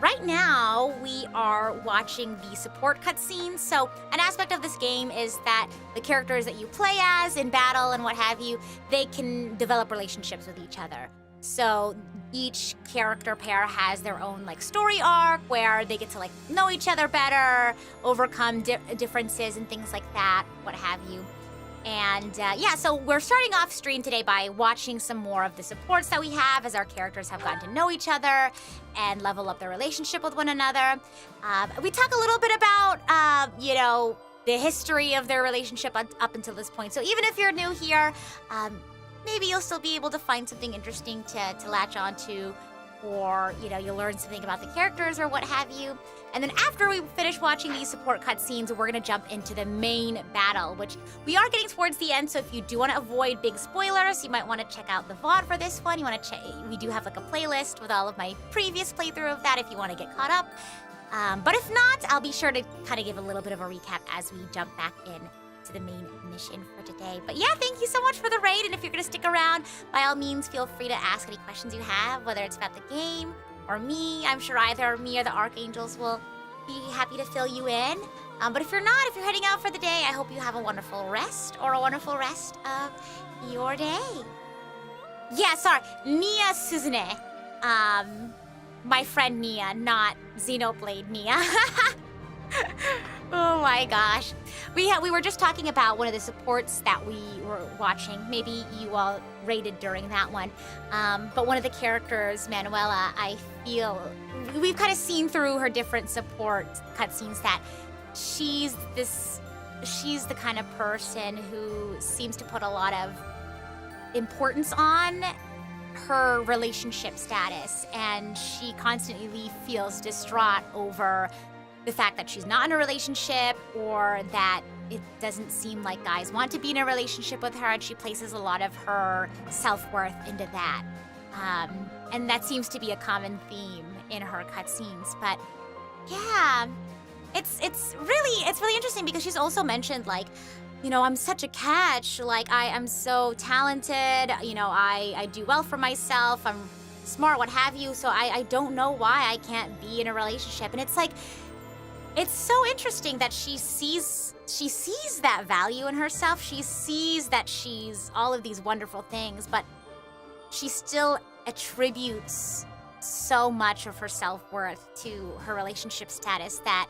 Right now, we are watching the support cutscenes. So an aspect of this game is that the characters that you play as in battle and what have you, they can develop relationships with each other. So each character pair has their own like story arc where they get to like know each other better, overcome differences and things like that, what have you. And yeah, so we're starting off stream today by watching some more of the supports that we have as our characters have gotten to know each other and level up their relationship with one another. We talk a little bit about, you know, the history of their relationship up until this point. So even if you're new here, maybe you'll still be able to find something interesting to latch onto, or, you know, you'll learn something about the characters or what have you. And then after we finish watching these support cutscenes, we're gonna jump into the main battle, which we are getting towards the end, so if you do want to avoid big spoilers, you might want to check out the VOD for this one. You want to check, we do have like a playlist with all of my previous playthrough of that if you want to get caught up. But if not, I'll be sure to kind of give a little bit of a recap as we jump back in to the main mission for today. But yeah, thank you so much for the raid, and if you're gonna stick around, by all means feel free to ask any questions you have, whether it's about the game or me. I'm sure either me or the Archangels will be happy to fill you in. But if you're not, if you're heading out for the day, I hope you have a wonderful rest or a wonderful rest of your day. Yeah, sorry, Nia Suzune. My friend Nia, not Xenoblade Nia. Oh my gosh. We were just talking about one of the supports that we were watching. Maybe you all rated during that one. But one of the characters, Manuela, I feel we've kind of seen through her different support cutscenes that she's the kind of person who seems to put a lot of importance on her relationship status, and she constantly feels distraught over the fact that she's not in a relationship, or that it doesn't seem like guys want to be in a relationship with her, and she places a lot of her self-worth into that. And that seems to be a common theme in her cutscenes. But yeah, it's really interesting because she's also mentioned, like, you know, I'm such a catch, like I am so talented, you know, I do well for myself, I'm smart, what have you, so I don't know why I can't be in a relationship. And it's like, it's so interesting that she sees that value in herself. She sees that she's all of these wonderful things, but she still attributes so much of her self-worth to her relationship status that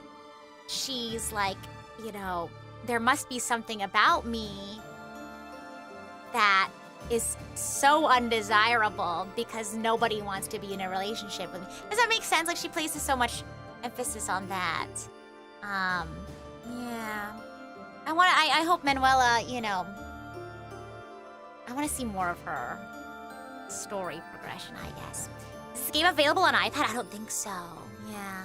she's like, you know, there must be something about me that is so undesirable because nobody wants to be in a relationship with me. Does that make sense? Like, she places so much emphasis on that. Yeah. I hope Manuela, you know, I want to see more of her story progression, I guess. Is this game available on iPad? I don't think so. Yeah.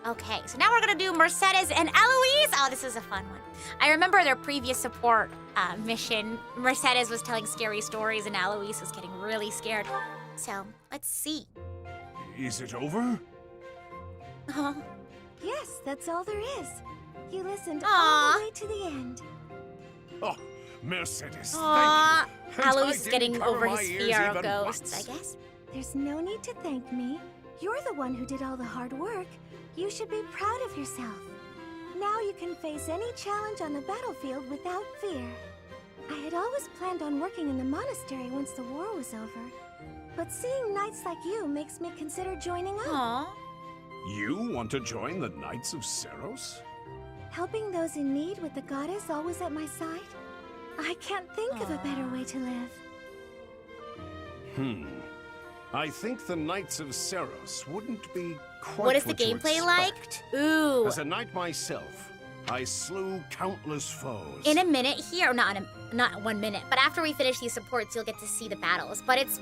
Okay, so now we're gonna do Mercedes and Eloise. Oh, this is a fun one. I remember their previous support mission. Mercedes was telling scary stories and Eloise was getting really scared. So, let's see. Is it over? Yes, that's all there is. You listened Aww. all the way to the end. Oh, Mercedes, Aww. thank you. And I Eloise didn't getting cover over my his ears fear of even ghosts, once. I guess. There's no need to thank me. You're the one who did all the hard work. You should be proud of yourself. Now you can face any challenge on the battlefield without fear. I had always planned on working in the monastery once the war was over. But seeing knights like you makes me consider joining up. Aww. You want to join the Knights of Seros? Helping those in need with the goddess always at my side? I can't think of a better way to live. I think the Knights of Seros wouldn't be quite What is the you gameplay like? expect. Ooh. As a knight myself, I slew countless foes. In a minute here, not 1 minute, but after we finish these supports, you'll get to see the battles. But it's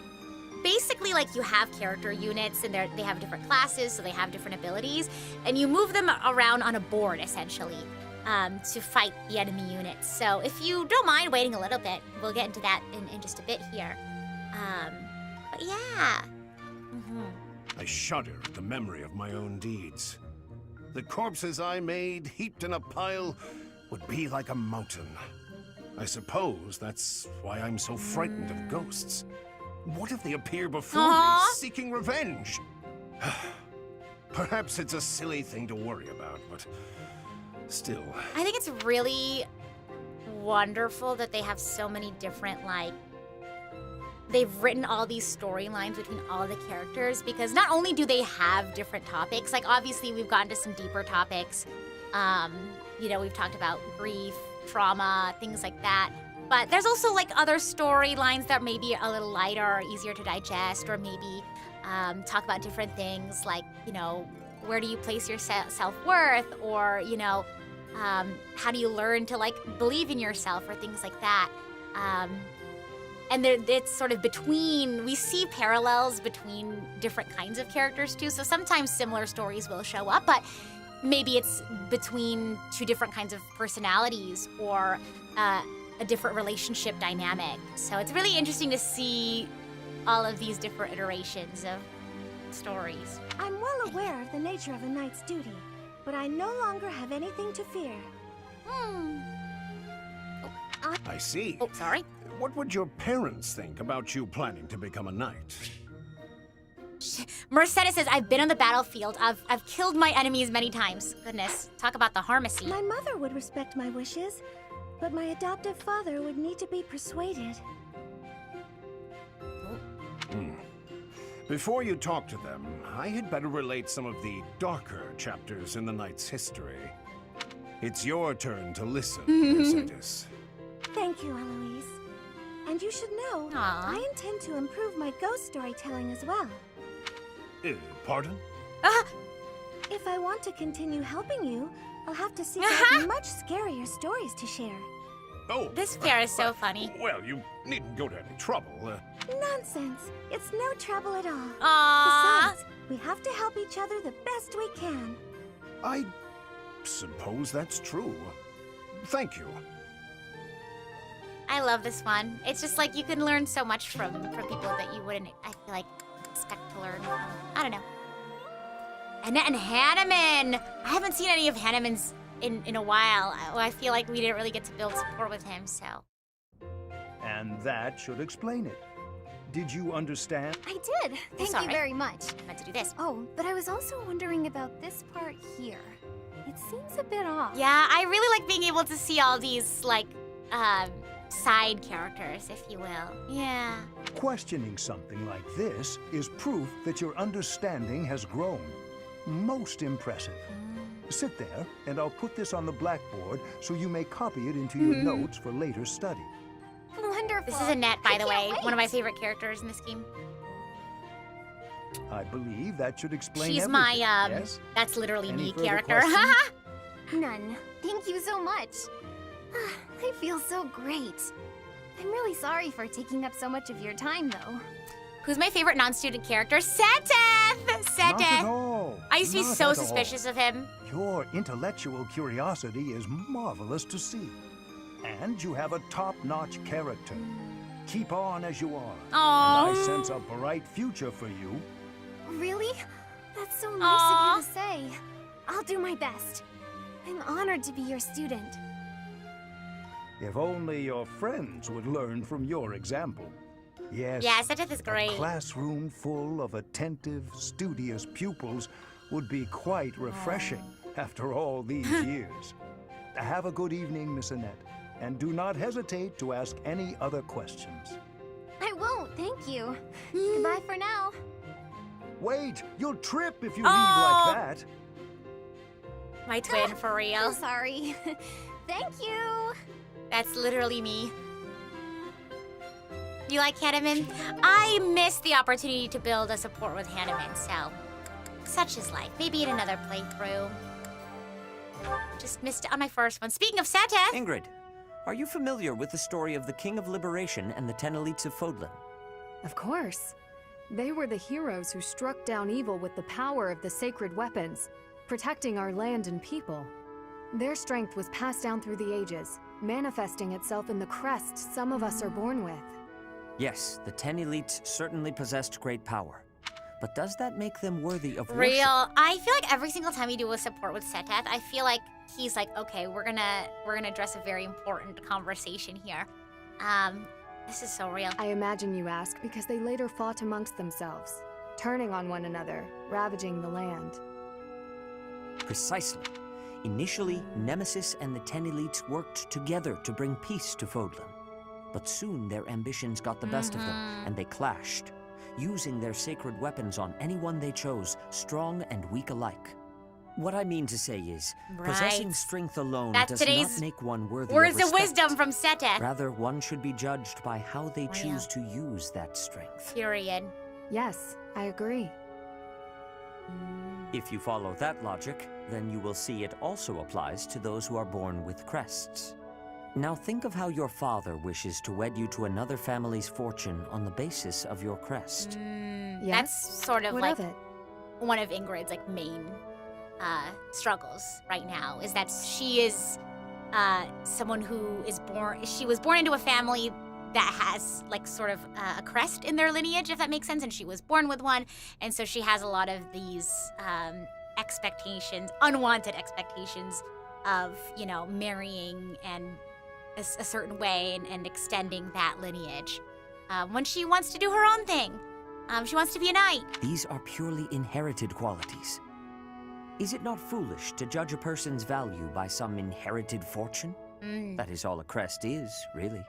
basically like you have character units, and they have different classes, so they have different abilities, and you move them around on a board, essentially, to fight the enemy units. So if you don't mind waiting a little bit, we'll get into that in just a bit here. But yeah. I shudder at the memory of my own deeds. The corpses I made, heaped in a pile, would be like a mountain. I suppose that's why I'm so frightened of ghosts. What if they appear before me, seeking revenge? Perhaps it's a silly thing to worry about, but still. I think it's really wonderful that they have so many different, like, they've written all these storylines between all the characters, because not only do they have different topics, like obviously we've gotten to some deeper topics. You know, we've talked about grief, trauma, things like that. But there's also like other storylines that may be a little lighter or easier to digest, or maybe talk about different things like, you know, where do you place your self-worth, or, you know, how do you learn to like believe in yourself, or things like that. And it's sort of between, we see parallels between different kinds of characters too. So sometimes similar stories will show up, but maybe it's between two different kinds of personalities, or a different relationship dynamic. So it's really interesting to see all of these different iterations of stories. I'm well aware of the nature of a knight's duty, but I no longer have anything to fear. I see. Oh, sorry. What would your parents think about you planning to become a knight? Mercedes says, I've been on the battlefield. I've killed my enemies many times. Goodness, talk about the harmacy. My mother would respect my wishes, but my adoptive father would need to be persuaded. Before you talk to them, I had better relate some of the darker chapters in the knight's history. It's your turn to listen, Mercedes. Thank you, Eloise. And you should know, I intend to improve my ghost storytelling as well. Pardon? If I want to continue helping you, I'll have to seek out much scarier stories to share. Oh, this pair is so funny. Well, you needn't go to any trouble. Nonsense. It's no trouble at all. Aww. Besides, we have to help each other the best we can. I suppose that's true. Thank you. I love this one. It's just like you can learn so much from people that you wouldn't, I feel like, expect to learn. I don't know. Annette and Hanneman! I haven't seen any of Hanneman's in a while. I feel like we didn't really get to build support with him, so. And that should explain it. Did you understand? I did. Thank you very much. I meant to do this. Oh, but I was also wondering about this part here. It seems a bit off. Yeah, I really like being able to see all these, like, side characters, if you will. Yeah. Questioning something like this is proof that your understanding has grown. Most impressive. Sit there, and I'll put this on the blackboard so you may copy it into your notes for later study. Wonderful. This is Annette, by the way, one of my favorite characters in this game. I believe that should explain She's everything. my, yes? that's literally Any me further character. None. Thank you so much. I feel so great. I'm really sorry for taking up so much of your time, though. Who's my favorite non-student character? Seteth! Not at all. I used to be Not so at suspicious all. of him. Your intellectual curiosity is marvelous to see. And you have a top-notch character. Keep on as you are. Aww. And I sense a bright future for you. Really? That's so nice of you to say. I'll do my best. I'm honored to be your student. If only your friends would learn from your example. Yes, Yeah, Seteth is a great. classroom full of attentive, studious pupils would be quite refreshing after all these years. Have a good evening, Miss Annette, and do not hesitate to ask any other questions. I won't, thank you. Goodbye for now. Wait, you'll trip if you leave like that. My twin, for real. I'm sorry. Thank you. That's literally me. You like Hanneman? I missed the opportunity to build a support with Hanneman, so such is life. Maybe in another playthrough. Just missed it on my first one. Speaking of Seteth! Ingrid, are you familiar with the story of the King of Liberation and the 10 elites of Fodlan? Of course. They were the heroes who struck down evil with the power of the sacred weapons, protecting our land and people. Their strength was passed down through the ages, manifesting itself in the crest some of us are born with. Yes, the 10 elites certainly possessed great power. but does that make them worthy of worship? Real. I feel like every single time you do a support with Seteth, I feel like he's like, okay, we're gonna address a very important conversation here. This is so real. I imagine you ask because they later fought amongst themselves, turning on one another, ravaging the land. Precisely. Initially, Nemesis and the Ten Elites worked together to bring peace to Fodlan. But soon their ambitions got the best of them, and they clashed, using their sacred weapons on anyone they chose, strong and weak alike. What I mean to say is, possessing strength alone does not make one worthy of respect. Words of wisdom from Seteth. Rather, one should be judged by how they choose to use that strength. Period. Yes, I agree. If you follow that logic, then you will see it also applies to those who are born with crests. Now think of how your father wishes to wed you to another family's fortune on the basis of your crest. Yes? That's sort of What like of it? one of Ingrid's like main struggles right now, is that she is someone who is she was born into a family that has like sort of a crest in their lineage, if that makes sense, and she was born with one, and so she has a lot of these expectations, unwanted expectations of, you know, marrying and a certain way and extending that lineage when she wants to do her own thing. She wants to be a knight. These are purely inherited qualities. Is it not foolish to judge a person's value by some inherited fortune? That is all a crest is, really.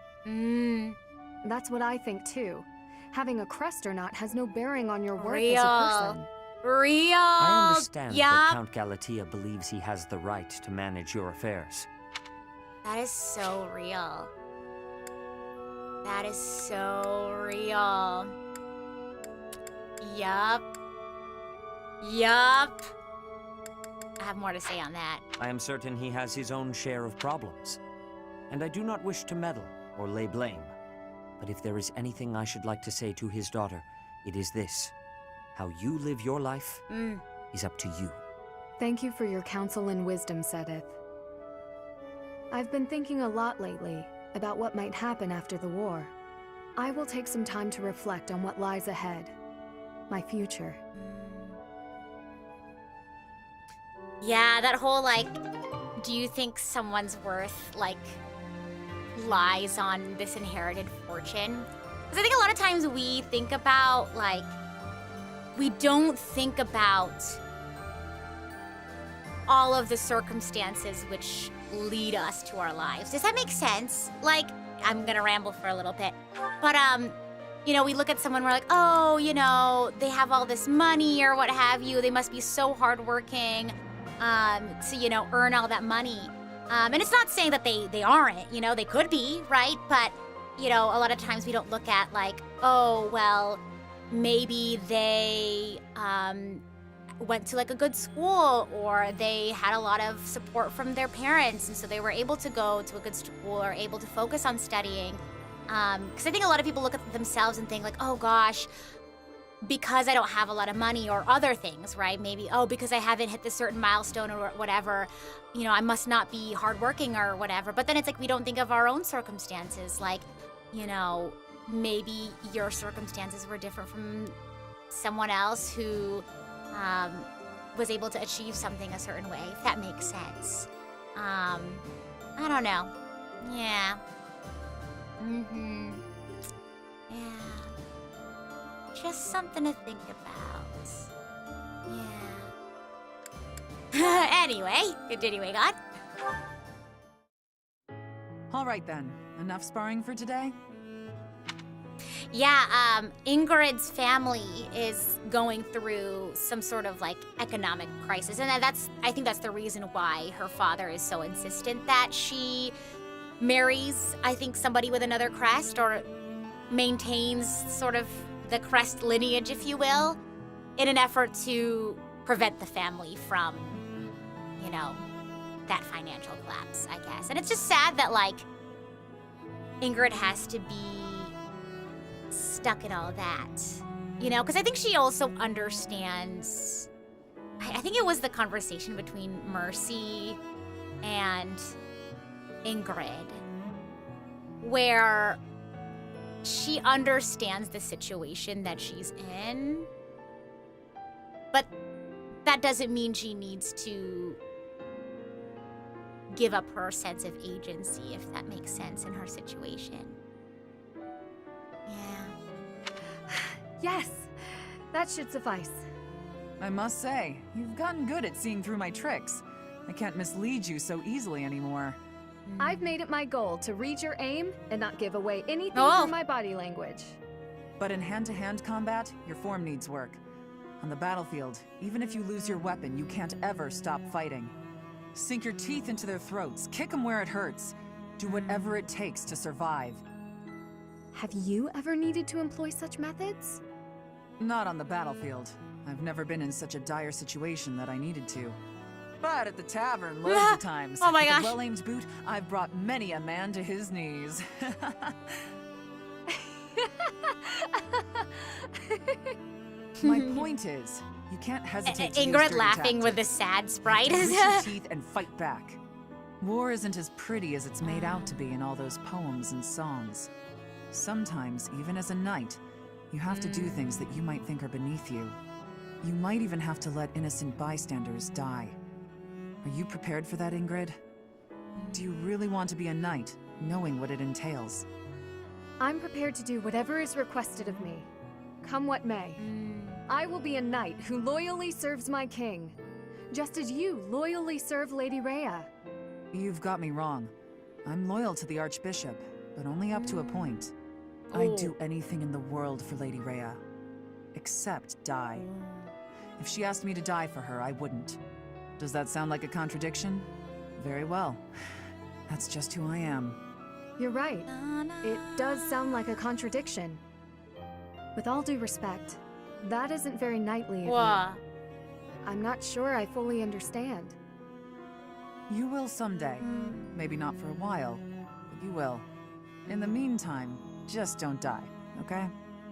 That's what I think too. Having a crest or not has no bearing on your worth Real. as a person. Real. I understand that Count Galatea believes he has the right to manage your affairs. That is so real. That is so real. Yup. Yup. I have more to say on that. I am certain he has his own share of problems. And I do not wish to meddle or lay blame. But if there is anything I should like to say to his daughter, it is this. How you live your life is up to you. Thank you for your counsel and wisdom, Seteth. I've been thinking a lot lately about what might happen after the war. I will take some time to reflect on what lies ahead. My future. Yeah, that whole, like, do you think someone's worth, like, lies on this inherited fortune? Because I think a lot of times we think about, like, we don't think about all of the circumstances which lead us to our lives. Does that make sense? Like, I'm gonna ramble for a little bit, but, you know, we look at someone, we're like, oh, you know, they have all this money or what have you, they must be so hardworking, to, you know, earn all that money. And it's not saying that they aren't, you know, they could be, right? But, you know, a lot of times we don't look at like, oh, well, maybe they went to like a good school, or they had a lot of support from their parents, and so they were able to go to a good school or able to focus on studying. Because I think a lot of people look at themselves and think like, oh gosh, because I don't have a lot of money or other things, right? Maybe, oh, because I haven't hit this certain milestone or whatever, you know, I must not be hardworking or whatever. But then it's like we don't think of our own circumstances. Like, you know, maybe your circumstances were different from someone else who was able to achieve something a certain way, if that makes sense. I don't know. Yeah. Yeah. Just something to think about. Yeah. Anyway, continuing on. All right then, enough sparring for today? Yeah, Ingrid's family is going through some sort of like economic crisis, and I think that's the reason why her father is so insistent that she marries, I think, somebody with another crest, or maintains sort of the crest lineage, if you will, in an effort to prevent the family from, you know, that financial collapse, I guess. And it's just sad that, like, Ingrid has to be stuck in all that, you know? Because I think she also understands, I think it was the conversation between Mercy and Ingrid, where she understands the situation that she's in, But that doesn't mean she needs to give up her sense of agency, if that makes sense in her situation. Yeah. Yes, that should suffice. I must say, you've gotten good at seeing through my tricks. I can't mislead you so easily anymore. I've made it my goal to read your aim and not give away anything Oh. through my body language. But in hand-to-hand combat, your form needs work. On the battlefield, even if you lose your weapon, you can't ever stop fighting. Sink your teeth into their throats, kick them where it hurts. Do whatever it takes to survive. Have you ever needed to employ such methods? Not on the battlefield. I've never been in such a dire situation that I needed to. But at the tavern, loads of times. Oh my With gosh. a well-aimed boot, I've brought many a man to his knees. My point is, you can't hesitate to use Ingrid dirty laughing with the tactics. sad sprite. You have to grit your teeth and fight back. War isn't as pretty as it's made out to be in all those poems and songs. Sometimes, even as a knight, you have to do things that you might think are beneath you. You might even have to let innocent bystanders die. Are you prepared for that, Ingrid? Do you really want to be a knight, knowing what it entails? I'm prepared to do whatever is requested of me. Come what may. I will be a knight who loyally serves my king, just as you loyally serve Lady Rhea. You've got me wrong. I'm loyal to the Archbishop, but only up to a point. I'd do anything in the world for Lady Rhea, except die. If she asked me to die for her, I wouldn't. Does that sound like a contradiction? Very well. That's just who I am. You're right. It does sound like a contradiction. With all due respect, that isn't very knightly of you. Whoa. I'm not sure I fully understand. You will someday. Maybe not for a while, but you will. In the meantime, just don't die, okay?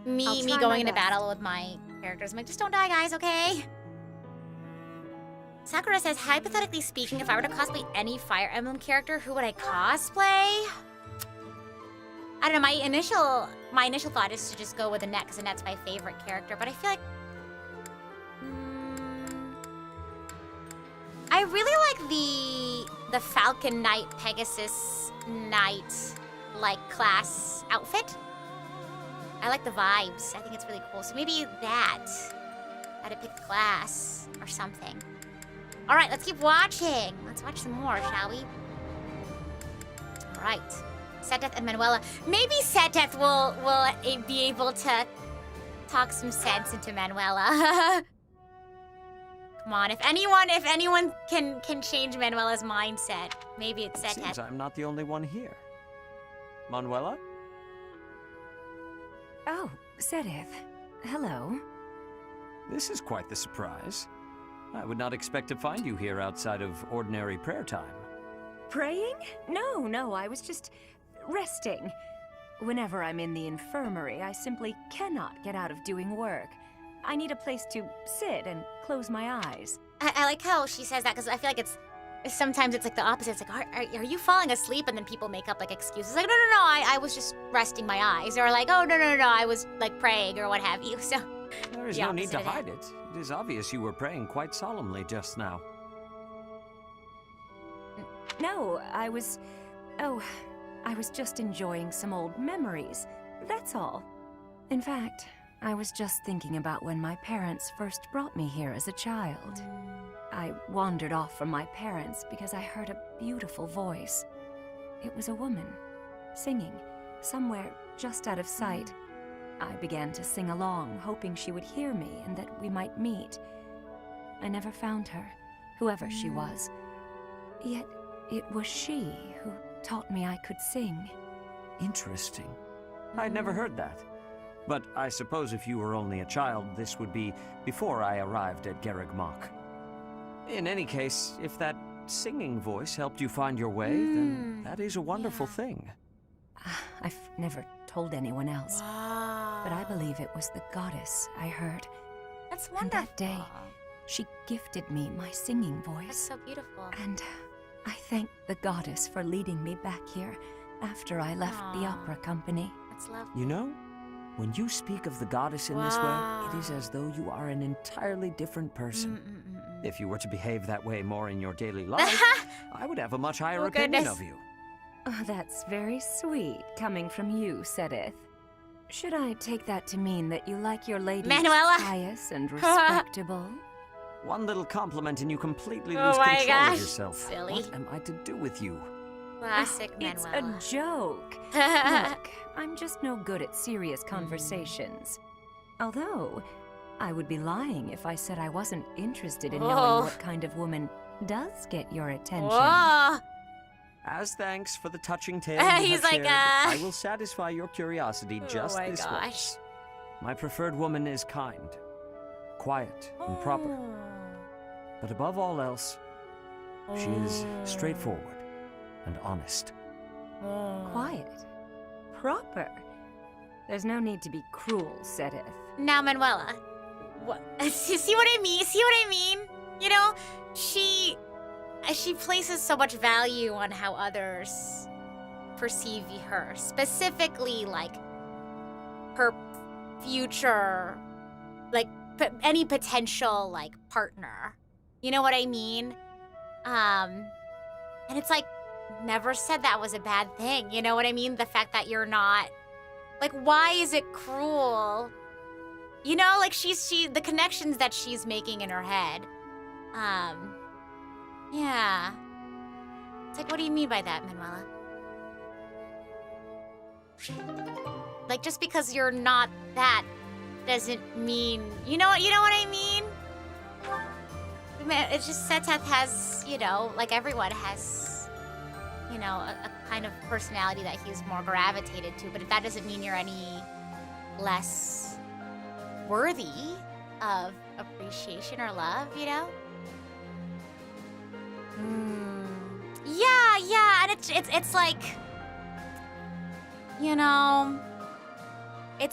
I'll Me try going my into best. battle with my characters. I'm like, just don't die, guys, okay? Sakura says, hypothetically speaking, if I were to cosplay any Fire Emblem character, who would I cosplay? I don't know, my initial thought is to just go with Annette, because Annette's my favorite character, but I feel like... I really like the Falcon Knight, Pegasus Knight, like, class outfit. I like the vibes. I think it's really cool. So maybe that. I had to pick a class or something. All right, let's keep watching. Let's watch some more, shall we? All right. Seteth and Manuela. Maybe Seteth will be able to talk some sense into Manuela. Come on, if anyone can change Manuela's mindset, maybe it's Seteth. Seems I'm not the only one here. Manuela? Oh, Sedith. Hello. This is quite the surprise. I would not expect to find you here outside of ordinary prayer time. Praying? No, I was just resting. Whenever I'm in the infirmary, I simply cannot get out of doing work. I need a place to sit and close my eyes. I like how she says that, because I feel like sometimes it's like the opposite. It's like, are you falling asleep? And then people make up like excuses. Like, no, I was just resting my eyes. Or like, oh, no, I was like praying or what have you. So There is the no need opposite to of that. hide it. It is obvious you were praying quite solemnly just now. No, I was just enjoying some old memories. That's all. In fact, I was just thinking about when my parents first brought me here as a child. I wandered off from my parents because I heard a beautiful voice. It was a woman, singing, somewhere just out of sight. I began to sing along, hoping she would hear me and that we might meet. I never found her, whoever she was. Yet it was she who taught me I could sing. Interesting. I'd never heard that. But I suppose if you were only a child, this would be before I arrived at Garreg Mach. In any case, if that singing voice helped you find your way, then that is a wonderful thing. I've never told anyone else, but I believe it was the goddess I heard. That's And that day, she gifted me my singing voice. That's so beautiful. And I thank the goddess for leading me back here after I left the opera company. That's lovely. You know, When you speak of the goddess in this way, it is as though you are an entirely different person. If you were to behave that way more in your daily life, I would have a much higher opinion of you. Oh, that's very sweet, coming from you, Sedith. Should I take that to mean that you like your ladies pious and respectable? One little compliment and you completely Oh lose my control gosh, of yourself. silly. What am I to do with you? Classic It's Manuela. a joke. Look, I'm just no good at serious conversations. Although, I would be lying if I said I wasn't interested in knowing what kind of woman does get your attention. Whoa. As thanks for the touching tale you He's have like, shared, I will satisfy your curiosity just my this gosh. once. My preferred woman is kind, quiet, and proper. But above all else, she is straightforward and honest. Quiet. Proper. There's no need to be cruel, Sedith. Now, Manuela, what? See what I mean? See what I mean? You know, she places so much value on how others perceive her, specifically like her future, like any potential like partner. You know what I mean? And it's like never said that was a bad thing. You know what I mean? The fact that you're not like, why is it cruel? You know, like the connections that she's making in her head. Yeah. It's like, what do you mean by that, Manuela? Like, just because you're not that doesn't mean, you know what I mean? It's just Seteth has, you know, like everyone has, you know, a kind of personality that he's more gravitated to, but that doesn't mean you're any less worthy of appreciation or love, you know? Yeah, and it's like, you know, it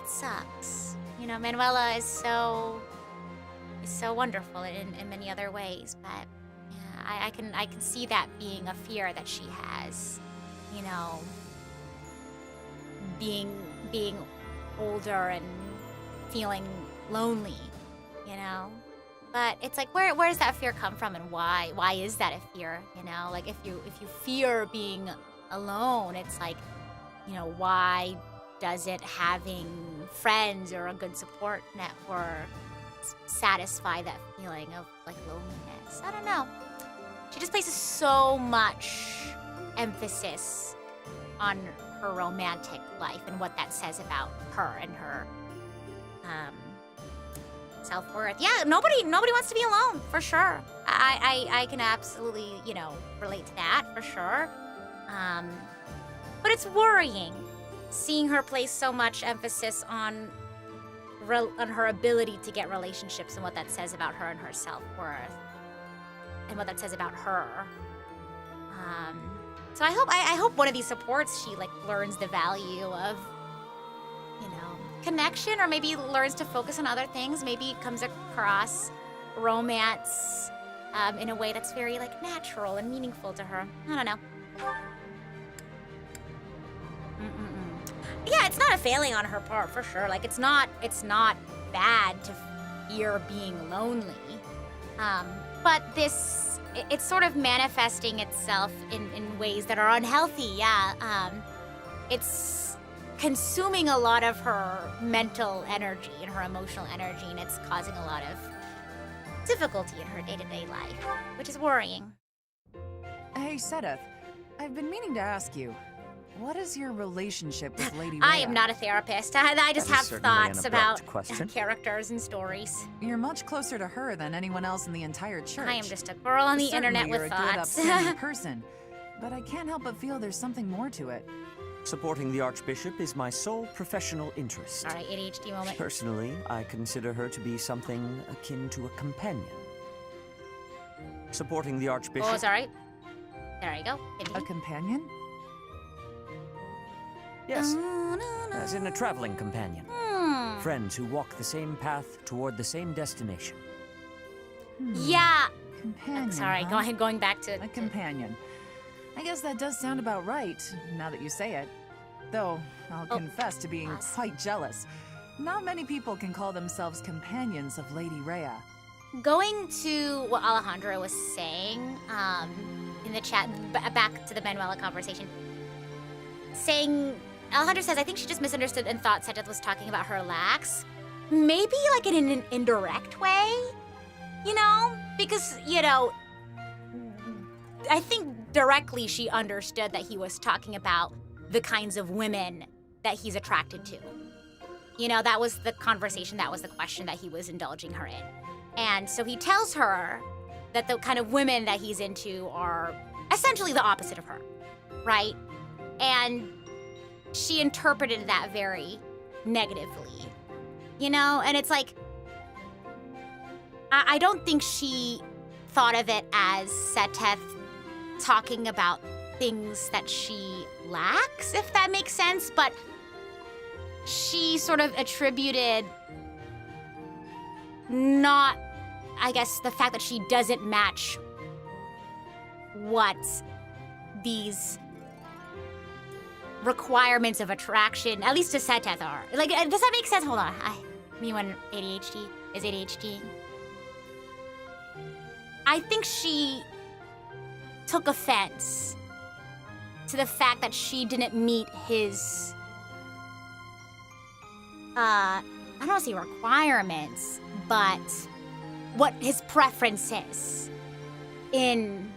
sucks. You know, Manuela is so wonderful in many other ways, but yeah, I can see that being a fear that she has, you know, being older and feeling lonely, you know. But it's like, where does that fear come from, and why is that a fear? You know, like if you fear being alone, it's like, you know, why doesn't having friends or a good support network satisfy that feeling of like loneliness? I don't know. She just places so much emphasis on her romantic life and what that says about her and her self-worth. Yeah, nobody wants to be alone, for sure. I can absolutely, you know, relate to that, for sure. But it's worrying seeing her place so much emphasis on her ability to get relationships and what that says about her and her self-worth and what that says about her. So I hope one of these supports she like learns the value of, you know, connection, or maybe learns to focus on other things. Maybe comes across romance in a way that's very like natural and meaningful to her. I don't know. Yeah, it's not a failing on her part, for sure. Like, it's not bad to fear being lonely. But it's sort of manifesting itself in ways that are unhealthy, yeah. It's consuming a lot of her mental energy and her emotional energy, and it's causing a lot of difficulty in her day-to-day life, which is worrying. Hey, Sedith, I've been meaning to ask you, what is your relationship with Lady Rhea? I am not a therapist. I just have thoughts about question. characters and stories. You're much closer to her than anyone else in the entire church. I am just a girl on the internet Certainly with you're a good, thoughts. upstanding person, but I can't help but feel there's something more to it. Supporting the Archbishop is my sole professional interest. All right, ADHD moment. Personally, I consider her to be something akin to a companion. Supporting the Archbishop... Oh, it's all right. There you go. A companion? Yes, as in a traveling companion. Friends who walk the same path toward the same destination. Yeah. Companion, Sorry, huh? going back to... A companion. I guess that does sound about right, now that you say it. Though, I'll confess to being quite jealous. Not many people can call themselves companions of Lady Rhea. Going to what Alejandra was saying in the chat, back to the Manuela conversation, Alejandra says, I think she just misunderstood and thought Seteth was talking about her lax. Maybe like in an indirect way, you know? Because, you know, I think directly she understood that he was talking about the kinds of women that he's attracted to. You know, that was the conversation, that was the question that he was indulging her in. And so he tells her that the kind of women that he's into are essentially the opposite of her, right? And she interpreted that very negatively, you know? And it's like, I don't think she thought of it as Seteth talking about things that she lacks, if that makes sense, but she sort of attributed not, I guess, the fact that she doesn't match what these requirements of attraction, at least to Seteth, are. Like, does that make sense? Hold on. Me when ADHD is ADHD. I think she took offense to the fact that she didn't meet his, I don't want to say requirements, but what his preference is in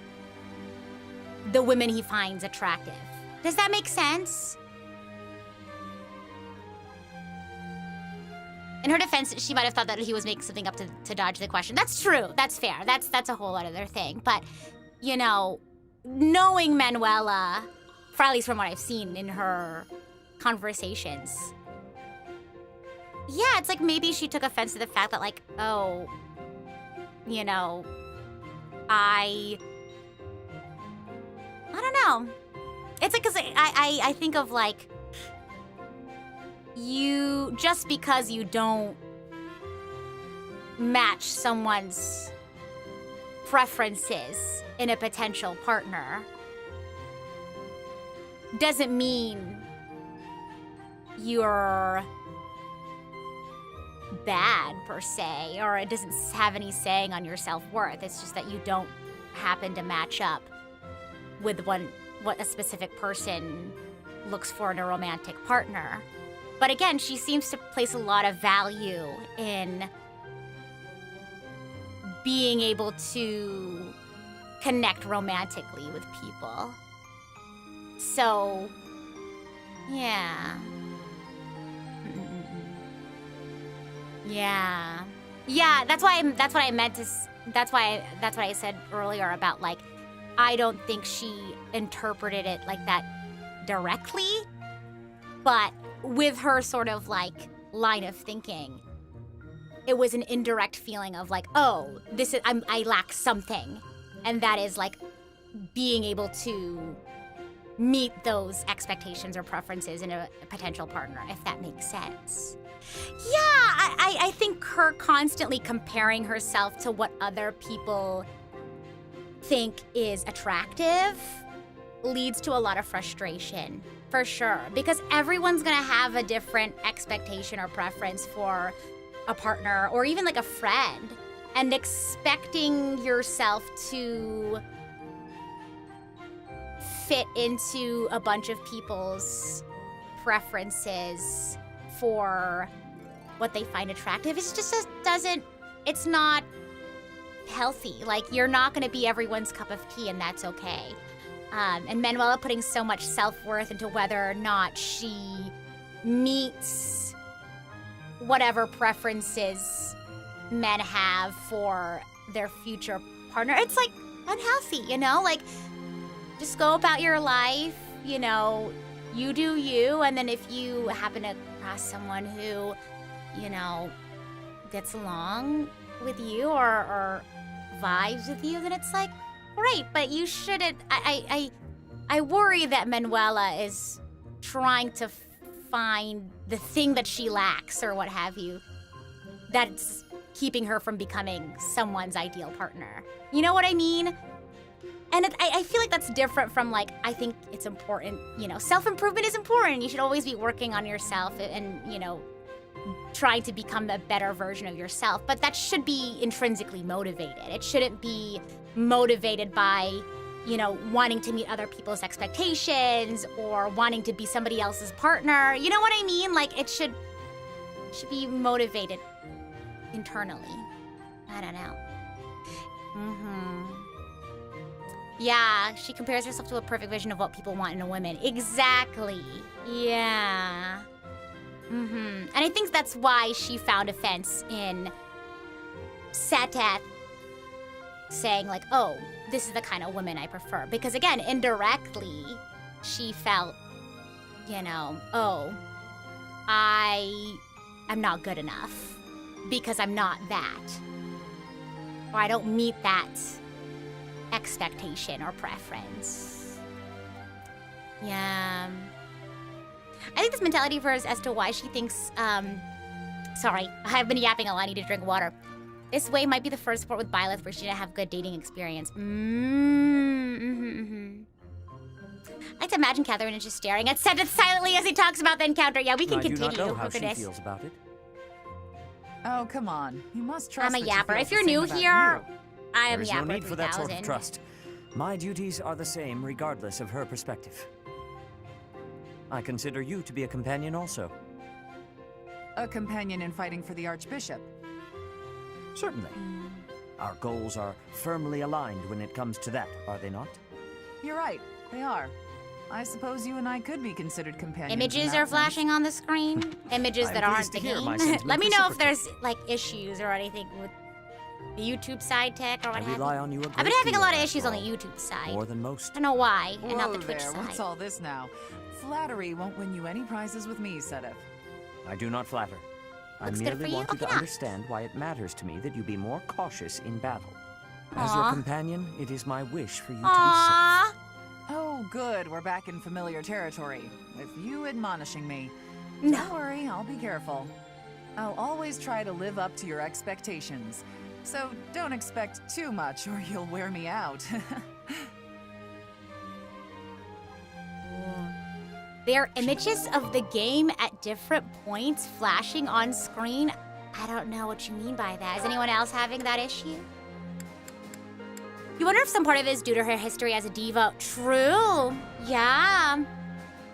the women he finds attractive. Does that make sense? In her defense, she might have thought that he was making something up to dodge the question. That's true. That's fair. That's a whole other thing. But, you know, knowing Manuela, for at least from what I've seen in her conversations, yeah, it's like maybe she took offense to the fact that, like, oh, you know, I don't know. It's like, 'cause I think of, like, you, just because you don't match someone's preferences in a potential partner doesn't mean you're bad, per se, or it doesn't have any saying on your self-worth. It's just that you don't happen to match up with what a specific person looks for in a romantic partner. But again, she seems to place a lot of value in being able to connect romantically with people. So, yeah. Yeah. Yeah, that's what I said earlier about, like, I don't think she interpreted it like that directly, but with her sort of, like, line of thinking, it was an indirect feeling of, like, oh, I lack something, and that is, like, being able to meet those expectations or preferences in a potential partner, if that makes sense. Yeah, I think her constantly comparing herself to what other people think is attractive leads to a lot of frustration, for sure, because everyone's gonna have a different expectation or preference for a partner or even like a friend, and expecting yourself to fit into a bunch of people's preferences for what they find attractive, it's not healthy. Like, you're not gonna be everyone's cup of tea, and that's okay. And Manuela putting so much self-worth into whether or not she meets whatever preferences men have for their future partner, it's, like, unhealthy, you know? Like, just go about your life, you know, you do you, and then if you happen to cross someone who, you know, gets along with you or vibes with you, then it's like, great, but you shouldn't. I worry that Manuela is trying to find the thing that she lacks or what have you, that's keeping her from becoming someone's ideal partner. You know what I mean? And I feel like that's different from like, I think it's important, you know, self-improvement is important. You should always be working on yourself and, you know, trying to become a better version of yourself. But that should be intrinsically motivated. It shouldn't be motivated by, you know, wanting to meet other people's expectations or wanting to be somebody else's partner. You know what I mean? Like, it should be motivated internally. I don't know. Yeah, she compares herself to a perfect vision of what people want in a woman. Exactly. Yeah. And I think that's why she found offense in Seteth saying like, oh, this is the kind of woman I prefer. Because again, indirectly, she felt, you know, oh, I'm not good enough because I'm not that. Or I don't meet that expectation or preference. Yeah. I think this mentality of hers as to why she thinks, sorry, I've been yapping a lot, I need to drink water. This way might be the first sport with Byleth where she didn't have good dating experience. I like to imagine Catherine is just staring at Seteth silently as he talks about the encounter. Yeah, we can continue. I do not know how she feels about it. Oh, come on. You must trust I'm a that she yapper. feels If you're the same new about here, you. I am There is yapper no need for that sort of 3000. trust. My duties are the same regardless of her perspective. I consider you to be a companion also. A companion in fighting for the Archbishop. Certainly. Our goals are firmly aligned when it comes to that, are they not? You're right, they are. I suppose you and I could be considered companions. Images are flashing on the screen. Images I am that aren't pleased the to hear game. my sentiments Let me know if reciprocate. there's like issues or anything with the YouTube side tech or what I have you. rely on you a I've been great having a deal, lot of after issues on the all. YouTube side. More than most. I don't know why, and not the Whoa Twitch there, side. what's all this now? Flattery won't win you any prizes with me, Seteth. I do not flatter. Looks I good for merely you? want you Okay, to not. understand why it matters to me that you be more cautious in battle. As your Aw. companion, it is my wish for you to be Aww. Oh, good, we're back in familiar territory. With you admonishing me. No. Don't worry, I'll be careful. I'll always try to live up to your expectations. So don't expect too much or you'll wear me out. There are images of the game at different points flashing on screen. I don't know what you mean by that. Is anyone else having that issue? You wonder if some part of it is due to her history as a diva. True. Yeah.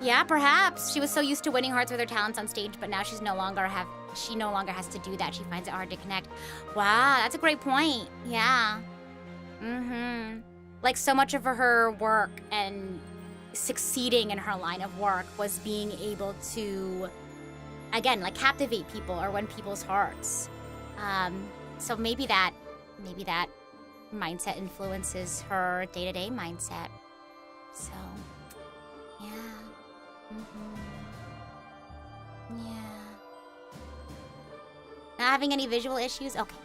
Yeah, perhaps. She was so used to winning hearts with her talents on stage, but now she no longer has to do that. She finds it hard to connect. Wow, that's a great point. Yeah. Like so much of her work and succeeding in her line of work was being able to, again, like captivate people or win people's hearts. So maybe that mindset influences her day-to-day mindset. So, yeah. Yeah. Not having any visual issues? Okay.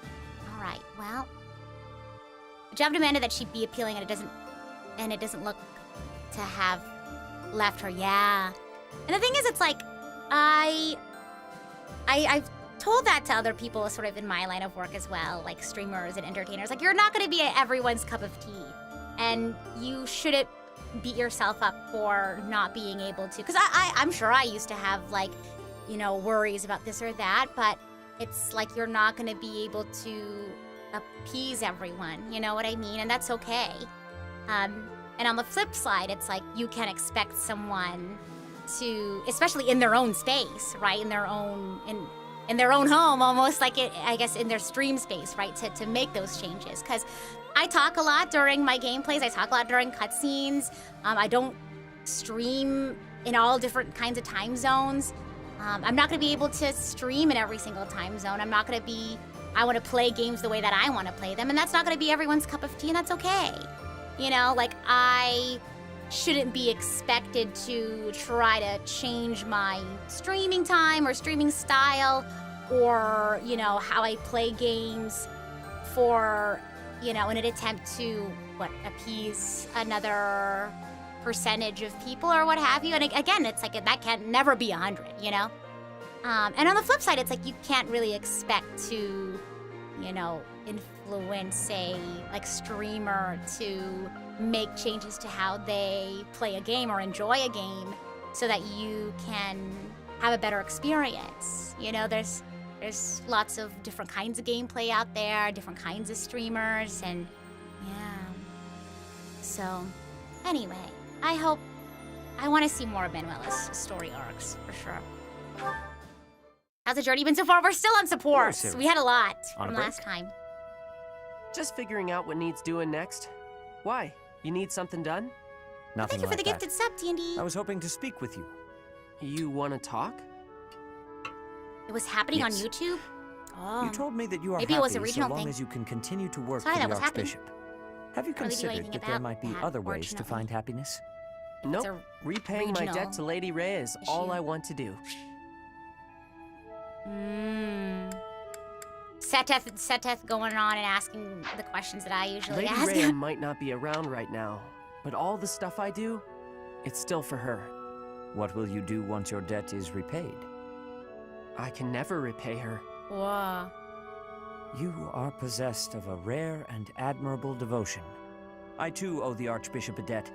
All right. Well, the job demanded that she be appealing, and it doesn't look to have left her. Yeah. And the thing is, it's like I've told that to other people sort of in my line of work as well, like streamers and entertainers. Like, you're not going to be everyone's cup of tea, and you shouldn't beat yourself up for not being able to. Because I'm sure I used to have, like, you know, worries about this or that, but it's like you're not going to be able to appease everyone. You know what I mean? And that's okay. And on the flip side, it's like you can expect someone to, especially in their own space, right? In their own home, almost like it, I guess, in their stream space, right? To make those changes. Because I talk a lot during my gameplays. I talk a lot during cutscenes. I don't stream in all different kinds of time zones. I'm not going to be able to stream in every single time zone. I want to play games the way that I want to play them. And that's not going to be everyone's cup of tea, and that's okay. You know, like, I shouldn't be expected to try to change my streaming time or streaming style or, you know, how I play games for, you know, in an attempt to, appease another percentage of people or what have you. And again, it's like that can never be 100, you know? And on the flip side, it's like you can't really expect to, you know, influence a, like, streamer to make changes to how they play a game or enjoy a game so that you can have a better experience. You know, there's lots of different kinds of gameplay out there, different kinds of streamers, and yeah. So, anyway, I want to see more of Manuela's story arcs, for sure. How's the journey been so far? We're still on support. We had a lot from last time. Just figuring out what needs doing next. Why? You need something done? Nothing Thank you for the like gifted sub, D&D. I was hoping to speak with you. You want to talk? It was happening on Yes. YouTube? Oh. You told me that you are Maybe happy it was a regional so long thing. as you can continue to work Sorry, for that the was happening. Archbishop. Have you I don't really do considered anything that there about might be that, other ways to fortunately. find happiness? Nope. a Repaying my regional debt to Lady Ray is all issue. I want to do. Seteth going on and asking the questions that I usually Lady ask. Ray might not be around right now, but all the stuff I do, it's still for her. What will you do once your debt is repaid? I can never repay her. Whoa. You are possessed of a rare and admirable devotion. I too owe the Archbishop a debt,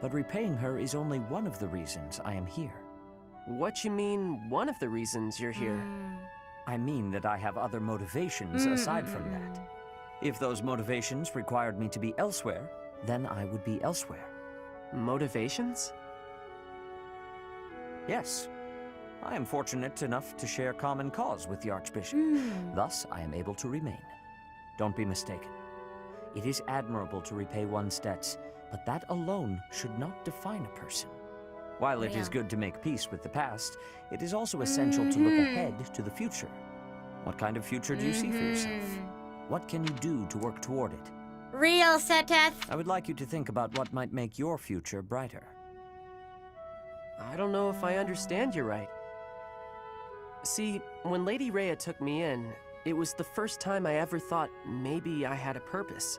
but repaying her is only one of the reasons I am here. What you mean, one of the reasons you're here? I mean that I have other motivations aside from that. If those motivations required me to be elsewhere, then I would be elsewhere. Motivations? Yes. I am fortunate enough to share common cause with the Archbishop. Thus, I am able to remain. Don't be mistaken. It is admirable to repay one's debts, but that alone should not define a person. While it is good to make peace with the past, it is also essential to look ahead to the future. What kind of future do you see for yourself? What can you do to work toward it? Real, Seteth. I would like you to think about what might make your future brighter. I don't know if I understand you right. See, when Lady Rhea took me in, it was the first time I ever thought maybe I had a purpose.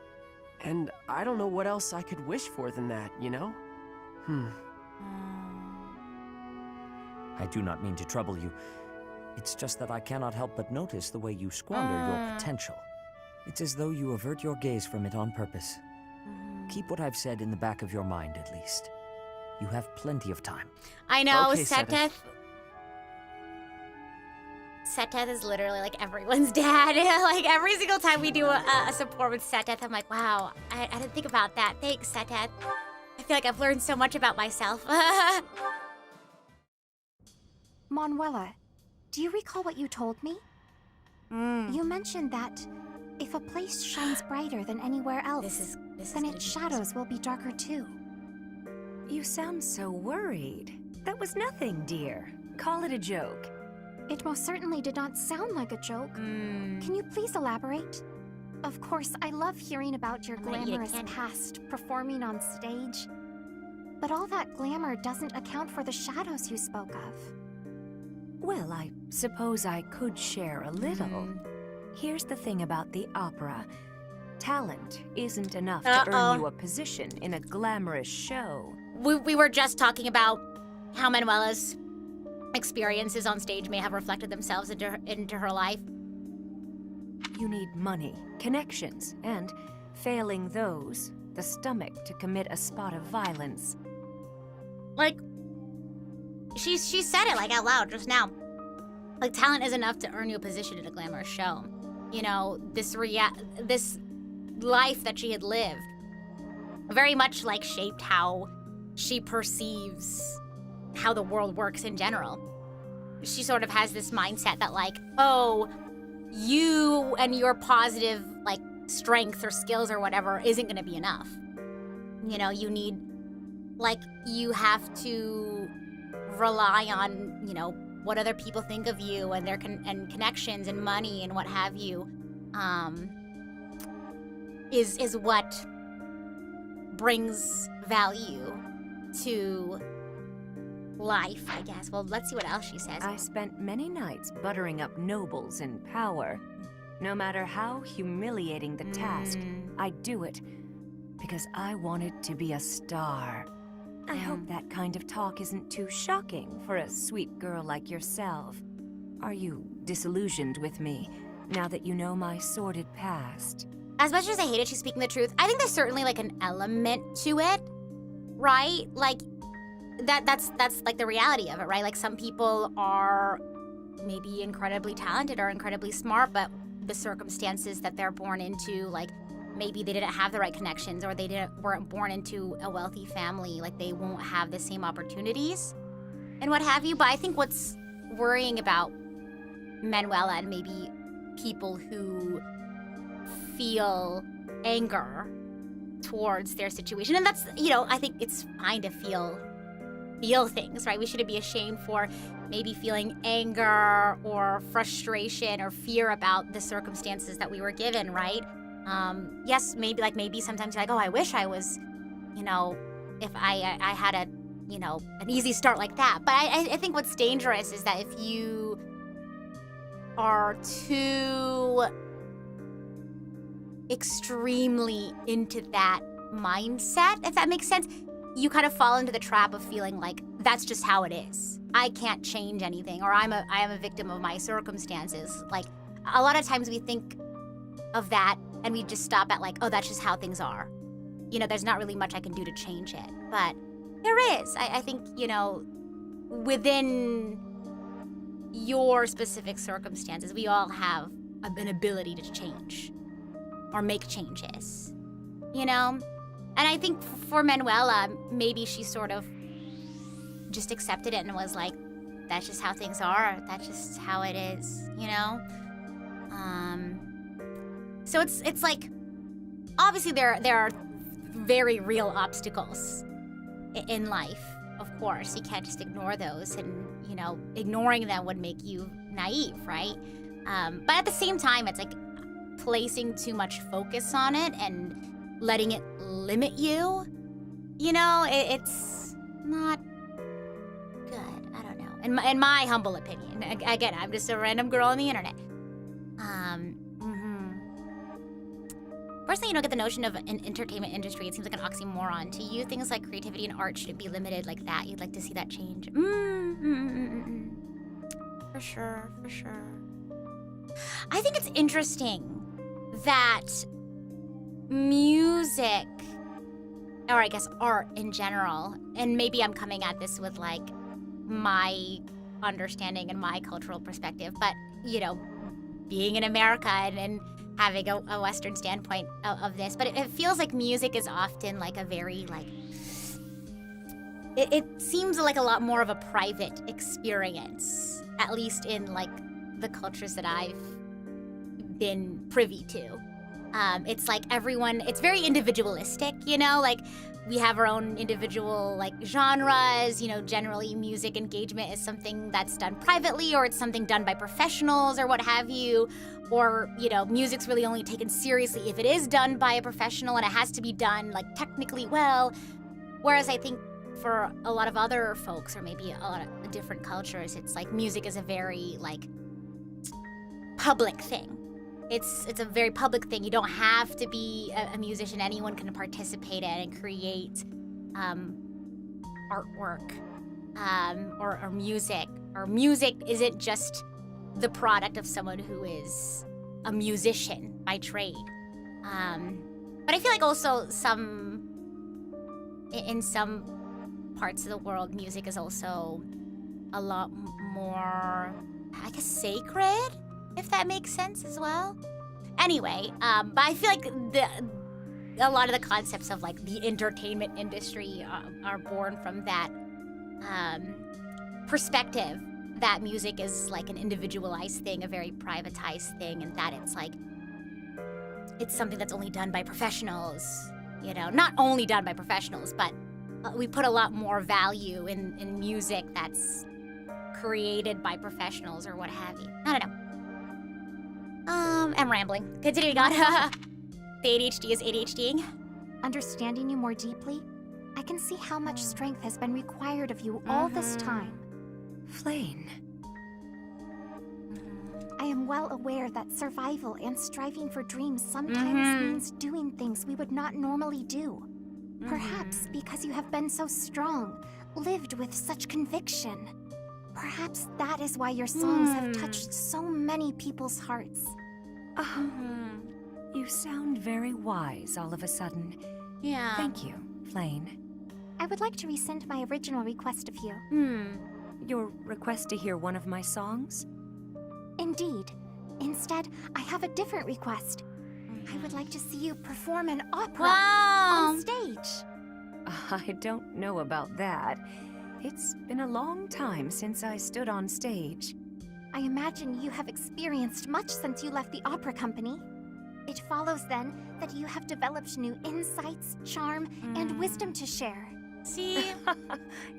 And I don't know what else I could wish for than that, you know? I do not mean to trouble you. It's just that I cannot help but notice the way you squander your potential. It's as though you avert your gaze from it on purpose. Keep what I've said in the back of your mind, at least. You have plenty of time. I know, Okay, Seteth. Seteth is literally like everyone's dad. Like every single time we do a support with Seteth, I'm like, wow, I didn't think about that. Thanks, Seteth. I feel like I've learned so much about myself. Manuela, do you recall what you told me? You mentioned that if a place shines brighter than anywhere else, then its shadows will be darker too. You sound so worried. That was nothing, dear. Call it a joke. It most certainly did not sound like a joke. Can you please elaborate? Of course, I love hearing about your glamorous past performing on stage. But all that glamour doesn't account for the shadows you spoke of. Well, I suppose I could share a little. Here's the thing about the opera. Talent isn't enough to earn you a position in a glamorous show. We were just talking about how Manuela's experiences on stage may have reflected themselves into her life. You need money, connections, and, failing those, the stomach to commit a spot of violence. Like, she said it like out loud just now. Like, talent is enough to earn you a position in a glamorous show. You know, this life that she had lived very much like shaped how she perceives how the world works in general. She sort of has this mindset that like, oh, you and your positive like strength or skills or whatever isn't gonna be enough. You know, you need, like, you have to rely on, you know, what other people think of you and their connections and money and what have you, is what brings value to life, I guess. Well, let's see what else she says. I spent many nights buttering up nobles in power. No matter how humiliating the task, I'd do it because I wanted to be a star. I hope that kind of talk isn't too shocking for a sweet girl like yourself. Are you disillusioned with me now that you know my sordid past? as much as I hate it, she's speaking the truth. I think there's certainly like an element to it, right? Like that's like the reality of it, right? Like some people are maybe incredibly talented or incredibly smart, but the circumstances that they're born into, like maybe they didn't have the right connections or they weren't born into a wealthy family, like they won't have the same opportunities and what have you. But I think what's worrying about Manuela and maybe people who feel anger towards their situation, and that's, you know, I think it's fine to feel things, right? We shouldn't be ashamed for maybe feeling anger or frustration or fear about the circumstances that we were given, right? Yes, maybe sometimes you're like, oh, I wish I was, you know, if I had a, you know, an easy start like that. But I think what's dangerous is that if you are too extremely into that mindset, if that makes sense, you kind of fall into the trap of feeling like that's just how it is. I can't change anything, or I am a victim of my circumstances. Like a lot of times we think of that and we just stop at like, oh, that's just how things are. You know, there's not really much I can do to change it. But there is. I think, you know, within your specific circumstances, we all have an ability to change or make changes, you know? And I think for Manuela, maybe she sort of just accepted it and was like, that's just how things are. That's just how it is, you know? So it's like, obviously there are very real obstacles in life, of course. You can't just ignore those, and, you know, ignoring them would make you naive, right? But at the same time, it's like placing too much focus on it and letting it limit you, you know, it's not good. I don't know. In my humble opinion. Again, I'm just a random girl on the internet. Personally, you don't get the notion of an entertainment industry. It seems like an oxymoron. To you, things like creativity and art shouldn't be limited like that. You'd like to see that change. For sure, for sure. I think it's interesting that music, or I guess art in general, and maybe I'm coming at this with like my understanding and my cultural perspective, but, you know, being in America and having a Western standpoint of this, but it feels like music is often like a very like, it seems like a lot more of a private experience, at least in like the cultures that I've been privy to. It's like everyone, it's very individualistic, you know, like we have our own individual like genres, you know, generally music engagement is something that's done privately, or it's something done by professionals or what have you, or, you know, music's really only taken seriously if it is done by a professional and it has to be done like technically well. Whereas I think for a lot of other folks, or maybe a lot of different cultures, it's like music is a very like public thing. It's a very public thing. You don't have to be a musician. Anyone can participate in and create artwork or music. Or music isn't just the product of someone who is a musician by trade. But I feel like also in some parts of the world, music is also a lot more, I guess, sacred, if that makes sense as well. Anyway, but I feel like a lot of the concepts of like the entertainment industry are born from that perspective that music is like an individualized thing, a very privatized thing, and that it's like, it's something that's only done by professionals, you know, not only done by professionals, but we put a lot more value in music that's created by professionals or what have you. I don't know. I'm rambling. Continuing on. The ADHD is ADHDing. Understanding you more deeply, I can see how much strength has been required of you all this time. Flayn. I am well aware that survival and striving for dreams sometimes means doing things we would not normally do. Perhaps because you have been so strong, lived with such conviction. Perhaps that is why your songs have touched so many people's hearts. You sound very wise all of a sudden. Yeah. Thank you, Flane. I would like to rescind my original request of you. Your request to hear one of my songs? Indeed. Instead, I have a different request. I would like to see you perform an opera on stage. I don't know about that. It's been a long time since I stood on stage. I imagine you have experienced much since you left the opera company. It follows then that you have developed new insights, charm, and wisdom to share. See?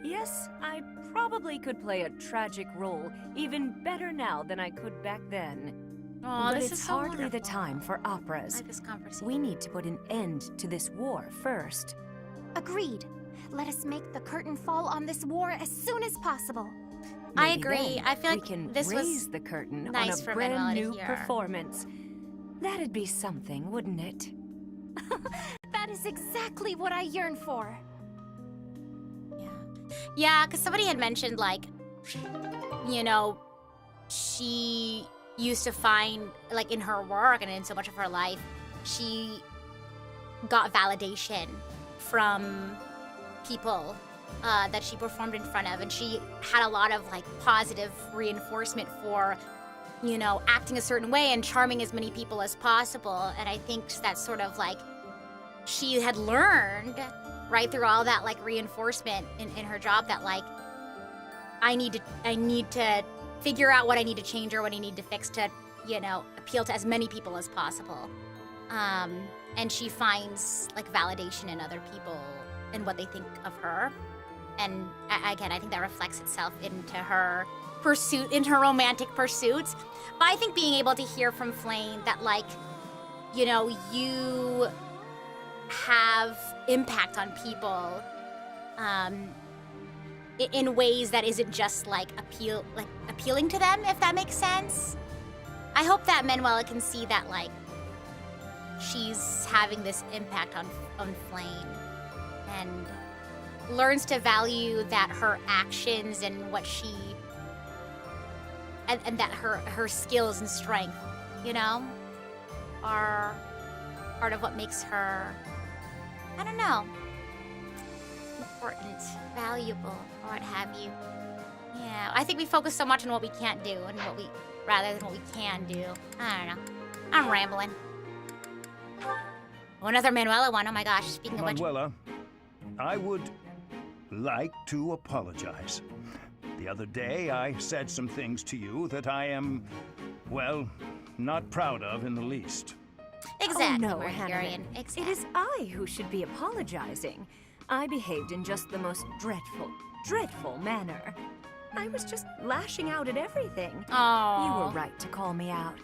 Yes, I probably could play a tragic role even better now than I could back then. Oh, but this it's is so hardly the wonderful. time for operas. I like this conversation. We need to put an end to this war first. Agreed. Let us make the curtain fall on this war as soon as possible. I Maybe agree. then I feel like we can this was raise the curtain nice on for a brand Manuela to new hear. performance. That'd be something, wouldn't it? That is exactly what I yearn for. Yeah, because somebody had mentioned, like, you know, she used to find, like, in her work and in so much of her life, she got validation from people that she performed in front of, and she had a lot of, like, positive reinforcement for, you know, acting a certain way and charming as many people as possible. And I think that's sort of like she had learned right through all that, like, reinforcement in her job that, like, I need to figure out what I need to change or what I need to fix to, you know, appeal to as many people as possible. And she finds, like, validation in other people and what they think of her. And again, I think that reflects itself into her pursuit, in her romantic pursuits. But I think being able to hear from Flane that, like, you know, you have impact on people in ways that isn't just, like, appealing to them, if that makes sense. I hope that Manuela can see that, like, she's having this impact on Flane and learns to value that her actions and what she and that her skills and strength, you know, are part of what makes her, I don't know, important, valuable, or what have you. Yeah, I think we focus so much on what we can't do and rather than what we can do. I don't know. I'm rambling. Oh, another Manuela one. Oh my gosh, speaking of which. Manuela, I would like to apologize. The other day, I said some things to you that I am, well, not proud of in the least. Exactly, Oh no, Mercurian. Hannah. Exactly. It is I who should be apologizing. I behaved in just the most dreadful manner. I was just lashing out at everything. Oh. You were right to call me out.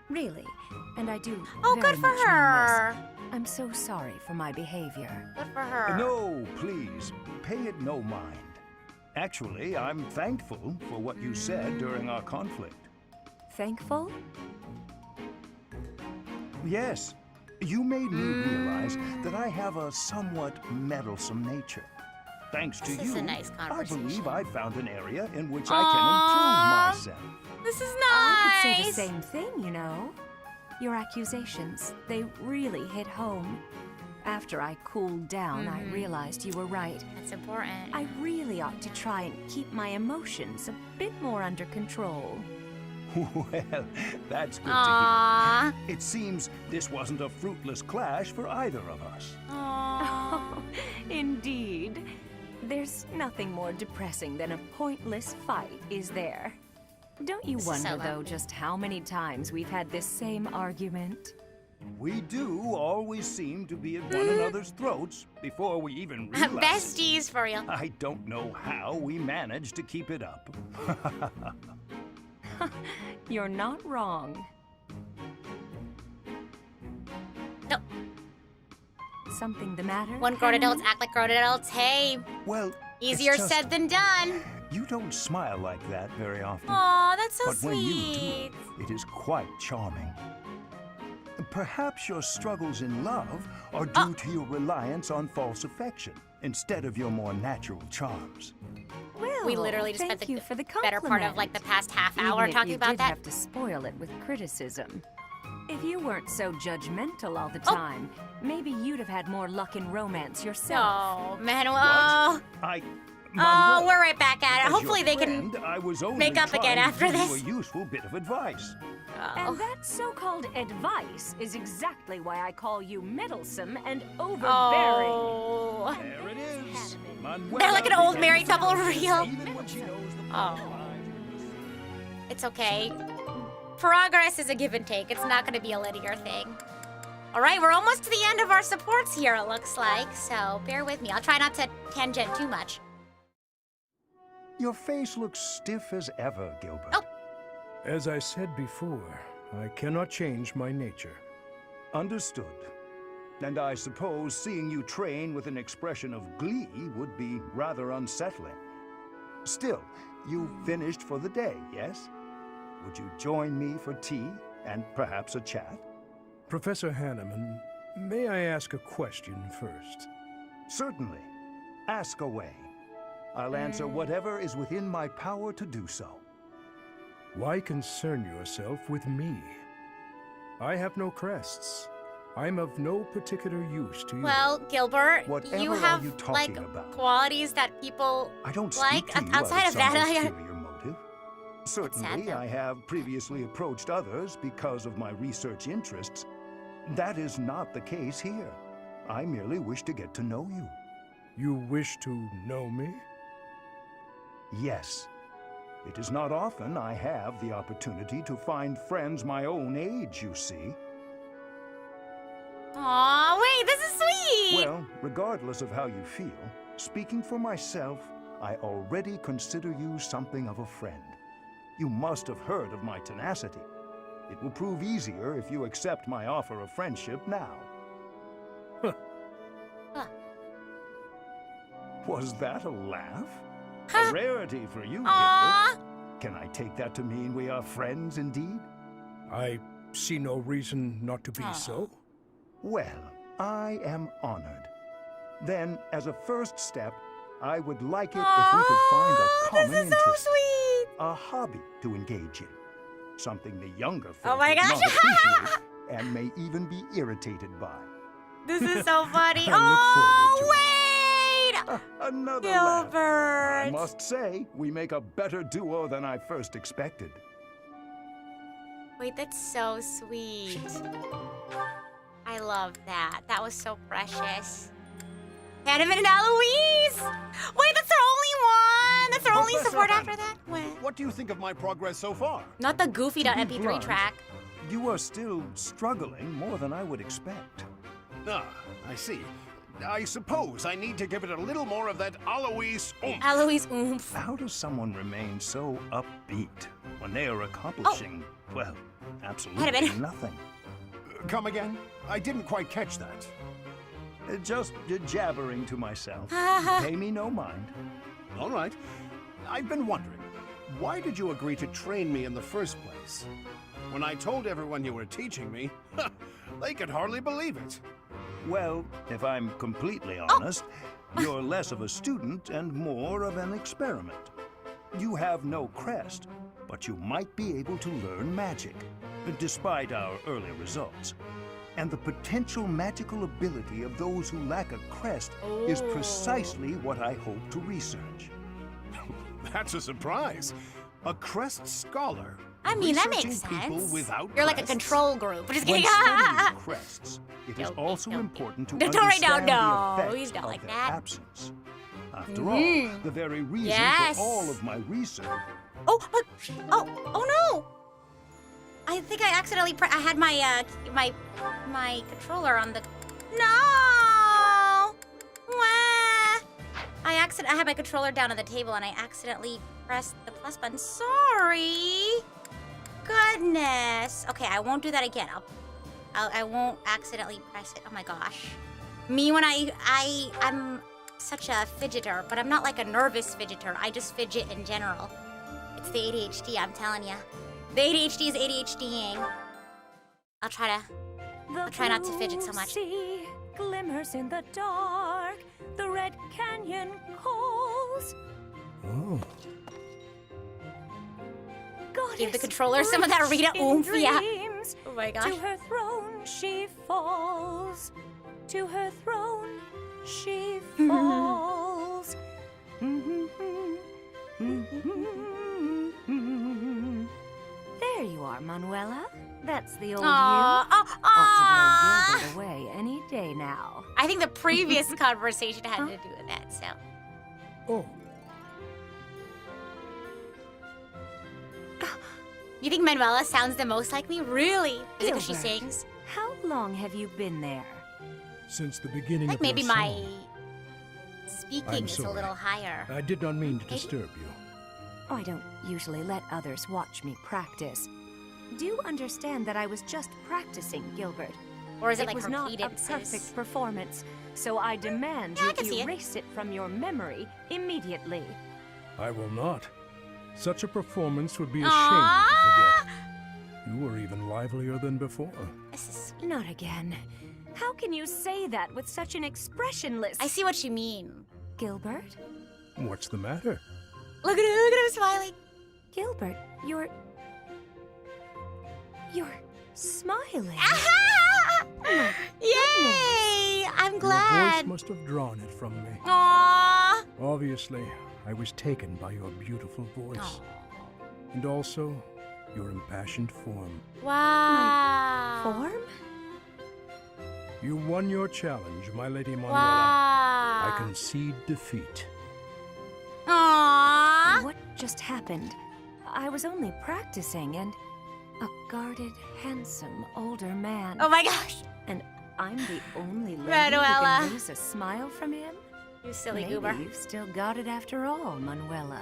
Really. And I do Oh, very good for much mean her. this. I'm so sorry for my behavior. Good for her. No, please, pay it no mind. Actually, I'm thankful for what you said during our conflict. Thankful? Yes, you made me realize that I have a somewhat meddlesome nature. Thanks to This you, is a nice I conversation. believe I've found an area in which I can improve myself. This is I could say nice. the same thing, you know. Your accusations, they really hit home. After I cooled down, I realized you were right. That's important. I really ought to try and keep my emotions a bit more under control. Well, that's good to Aww. hear. It seems this wasn't a fruitless clash for either of us. Aww. Indeed. There's nothing more depressing than a pointless fight, is there? Don't you This is so wonder, though, lovely. just how many times we've had this same argument? We do always seem to be at one another's throats before we even realize it. Besties for real. I don't know how we managed to keep it up. You're not wrong. No. Something the matter? When grown Hannah? adults act like grown adults, hey, Well, easier it's just, said than done. You don't smile like that very often. Aw, that's so But when you sweet. do, it is quite charming. Perhaps your struggles in love are due to your reliance on false affection instead of your more natural charms. Well, We literally just spent thank the you for the better part of, like, the past half hour Even if talking you about did that. have to spoil it with criticism. If you weren't so judgmental all the time, maybe you'd have had more luck in romance yourself. Oh, Manuel. Manuel, we're right back at it. as Hopefully your they can friend, I was only make up again trying to after give this. you a useful bit of advice. And that so-called advice is exactly why I call you meddlesome and overbearing. Oh. There it is. They're like an old married couple for real. Even when she knows the Oh. It's okay. Progress is a give and take. It's not going to be a linear thing. All right, we're almost to the end of our supports here, it looks like. So bear with me. I'll try not to tangent too much. Your face looks stiff as ever, Gilbert. Oh. As I said before, I cannot change my nature. Understood. And I suppose seeing you train with an expression of glee would be rather unsettling. Still, you finished for the day, yes? Would you join me for tea and perhaps a chat? Professor Hanneman, may I ask a question first? Certainly. Ask away. I'll answer whatever is within my power to do so. Why concern yourself with me? I have no crests. I'm of no particular use to you. Well, Gilbert, Whatever you are have you talking about? qualities that people I don't like. speak to you Outside out of that, some I ulterior motive. Certainly, though. I have previously approached others because of my research interests. That is not the case here. I merely wish to get to know you. You wish to know me? Yes. It is not often I have the opportunity to find friends my own age, you see. Aw, wait, this is sweet! Well, regardless of how you feel, speaking for myself, I already consider you something of a friend. You must have heard of my tenacity. It will prove easier if you accept my offer of friendship now. Was that a laugh? A rarity for you, Gilbert. Can I take that to mean we are friends indeed? I see no reason not to be so. Well, I am honored. Then, as a first step, I would like it if we could find a common interest. Sweet. A hobby to engage in. Something the younger folk Oh my would gosh. not appreciate and may even be irritated by. This is so funny. I look forward to wait! Another laugh. I Gilbert! must say, we make a better duo than I first expected. Wait, that's so sweet. I love that. That was so precious. Hanneman and Eloise! Wait, that's their only one! That's their only Professor support Hanneman, after that? What do you think of my progress so far? Not the goofy.mp3 blunt, track. You are still struggling more than I would expect. Ah, I see. I suppose I need to give it a little more of that Alois oomph. Eloise oomph. How does someone remain so upbeat when they are accomplishing, well, absolutely nothing? Come again? I didn't quite catch that. Just jabbering to myself. Pay me no mind. All right. I've been wondering, why did you agree to train me in the first place? When I told everyone you were teaching me, they could hardly believe it. Well, if I'm completely honest, you're less of a student and more of an experiment. You have no crest, but you might be able to learn magic, despite our early results. And the potential magical ability of those who lack a crest is precisely what I hope to research. That's a surprise. A crest scholar. I mean, that researching makes people sense. without You're like a crests? control group. Just When kidding. studying crests, it is also important to Don't write down, understand the no. effects He's not of like their that. absence. After all, the very reason Yes. for all of my research. Oh no! I think I accidentally I had my my controller on the. No! Wah! I had my controller down on the table and I accidentally pressed the plus button. Sorry. Goodness. Okay, I won't do that again. I won't accidentally press it. Oh my gosh. Me when I'm such a fidgeter, but I'm not like a nervous fidgeter. I just fidget in general. It's the ADHD, I'm telling ya. The ADHD is ADHDing. I'll try not to fidget so much. Sea glimmers in the dark. The Red Canyon calls. Oh. Give the controller some of that Rita oomph, yeah. Oh my gosh. To her throne she falls. To her throne she falls. There you are, Manuela. That's the old you. Ought to blow Gilbert away any day now. I think the previous conversation had to do with that, so. Oh, You think Manuela sounds the most like me? Really? Is it because she Gilbert, sings? How long have you been there? since the beginning Like of maybe your my song. speaking I'm is a sorry. little higher. I did not mean to disturb you. Oh, I don't usually let others watch me practice. Do understand that I was just practicing, Gilbert. Or is it like was her not a cadences? perfect performance, so I demand Yeah, I can see you it. erase it from your memory immediately. I will not. Such a performance would be a shame Aww. to forget. You were even livelier than before. This is sweet. Not again. How can you say that with such an expressionless... I see what you mean. Gilbert? What's the matter? Look at him smiling. Gilbert, you're smiling. Yay! I'm Your voice glad. must have drawn it from me. Aww. Obviously, I was taken by your beautiful voice. And also, your impassioned form. Wow. Form? You won your challenge, my Lady Manuela. Wow. I concede defeat. Aww. What just happened? I was only practicing, and a guarded, handsome, older man. Oh my gosh. And I'm the only lady Manuela. who can lose a smile from him? You silly Maybe goober. you've still got it after all, Manuela.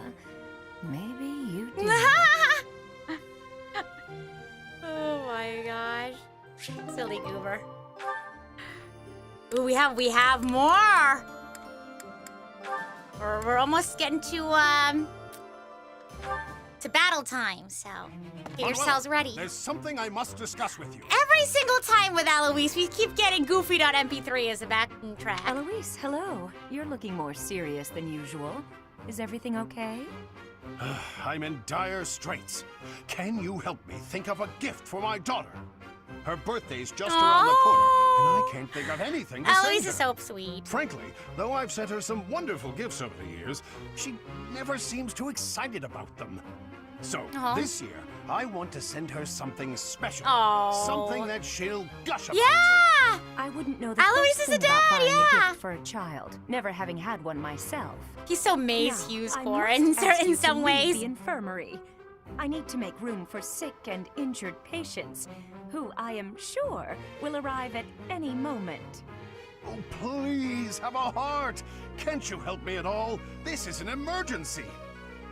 Maybe you do. Oh my gosh. Silly goober. Ooh, we have more. We're almost getting to battle time, so get yourselves ready. There's something I must discuss with you. Every single time with Eloise, we keep getting Goofy.mp3 as a backing track. Eloise, hello. You're looking more serious than usual. Is everything okay? I'm in dire straits. Can you help me think of a gift for my daughter? Her birthday's just around the corner, and I can't think of anything to send Eloise her. is so sweet. Frankly, though I've sent her some wonderful gifts over the years, she never seems too excited about them. So, this year, I want to send her something special. Aw. Something that she'll gush about. Yeah! I wouldn't know the Eloise first is a thing about dad, buying yeah. a gift for a child, never having had one myself. He's so Maze Now, Hughes I core must ask in you to some leave ways. the infirmary. I need to make room for sick and injured patients, who I am sure will arrive at any moment. Oh, please, have a heart. Can't you help me at all? This is an emergency.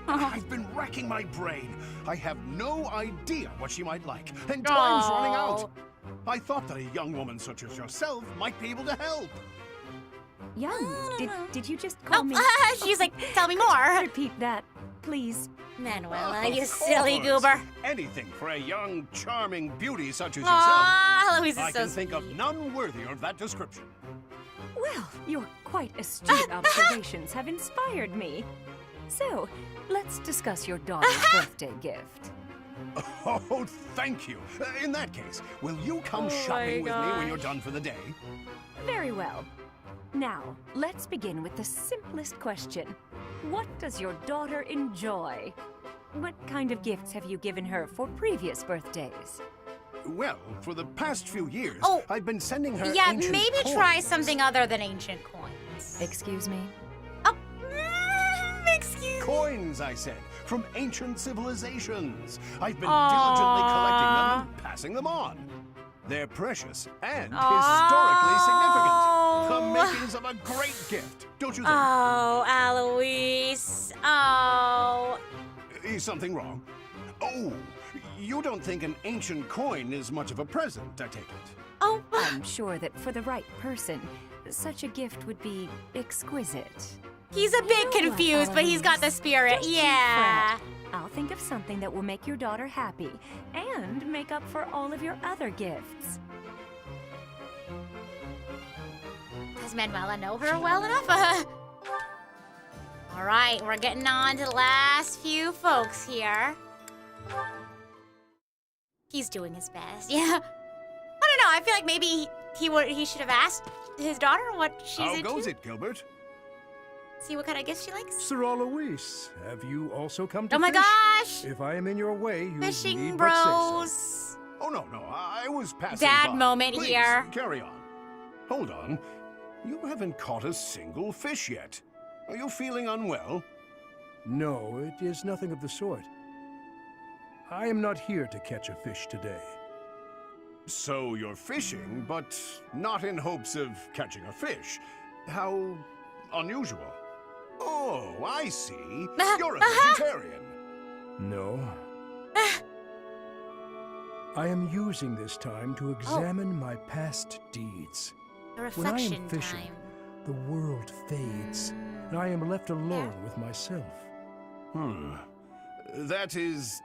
I've been racking my brain. I have no idea what she might like, and time's running out. I thought that a young woman such as yourself might be able to help. Young? Did you just call me? She's like, tell me more. Repeat that, please. Manuela, Of you silly course. goober. Anything for a young, charming beauty such as Aw, yourself. Eloise is I so can think of none worthier of that description. Well, your quite astute observations have inspired me. So, let's discuss your daughter's birthday gift. Oh, thank you. In that case, will you come shopping with me when you're done for the day? Very well. Now, let's begin with the simplest question. What does your daughter enjoy? What kind of gifts have you given her for previous birthdays? Well, for the past few years, Oh, I've been sending her Yeah, ancient maybe coins. try something other than ancient coins. Excuse me? Oh, excuse Coins, I said, from ancient civilizations. I've been diligently collecting them and passing them on. They're precious and historically significant. The makings of a great gift, don't you think? Oh, Eloise. Oh. Is something wrong? Oh, you don't think an ancient coin is much of a present, I take it? Oh. I'm sure that for the right person, such a gift would be exquisite. He's a bit confused, but he's got the spirit. Yeah. I'll think of something that will make your daughter happy and make up for all of your other gifts. Does Manuela know her well enough? All right, we're getting on to the last few folks here. He's doing his best. Yeah. I don't know. I feel like maybe he should have asked his daughter what she's How into. goes it, Gilbert? See what kind of gifts she likes. Sir Alois, have you also come to Oh my fish? gosh! If I am in your way, you Fishing need but say so. bros. Oh, no, I was passing Dad by. moment Please, here. Carry on. Hold on. You haven't caught a single fish yet. Are you feeling unwell? No, it is nothing of the sort. I am not here to catch a fish today. So you're fishing, but not in hopes of catching a fish. How unusual. Oh, I see. You're a vegetarian. No. I am using this time to examine my past deeds. The When I reflection am fishing, time. the world fades, and I am left alone with myself. That is,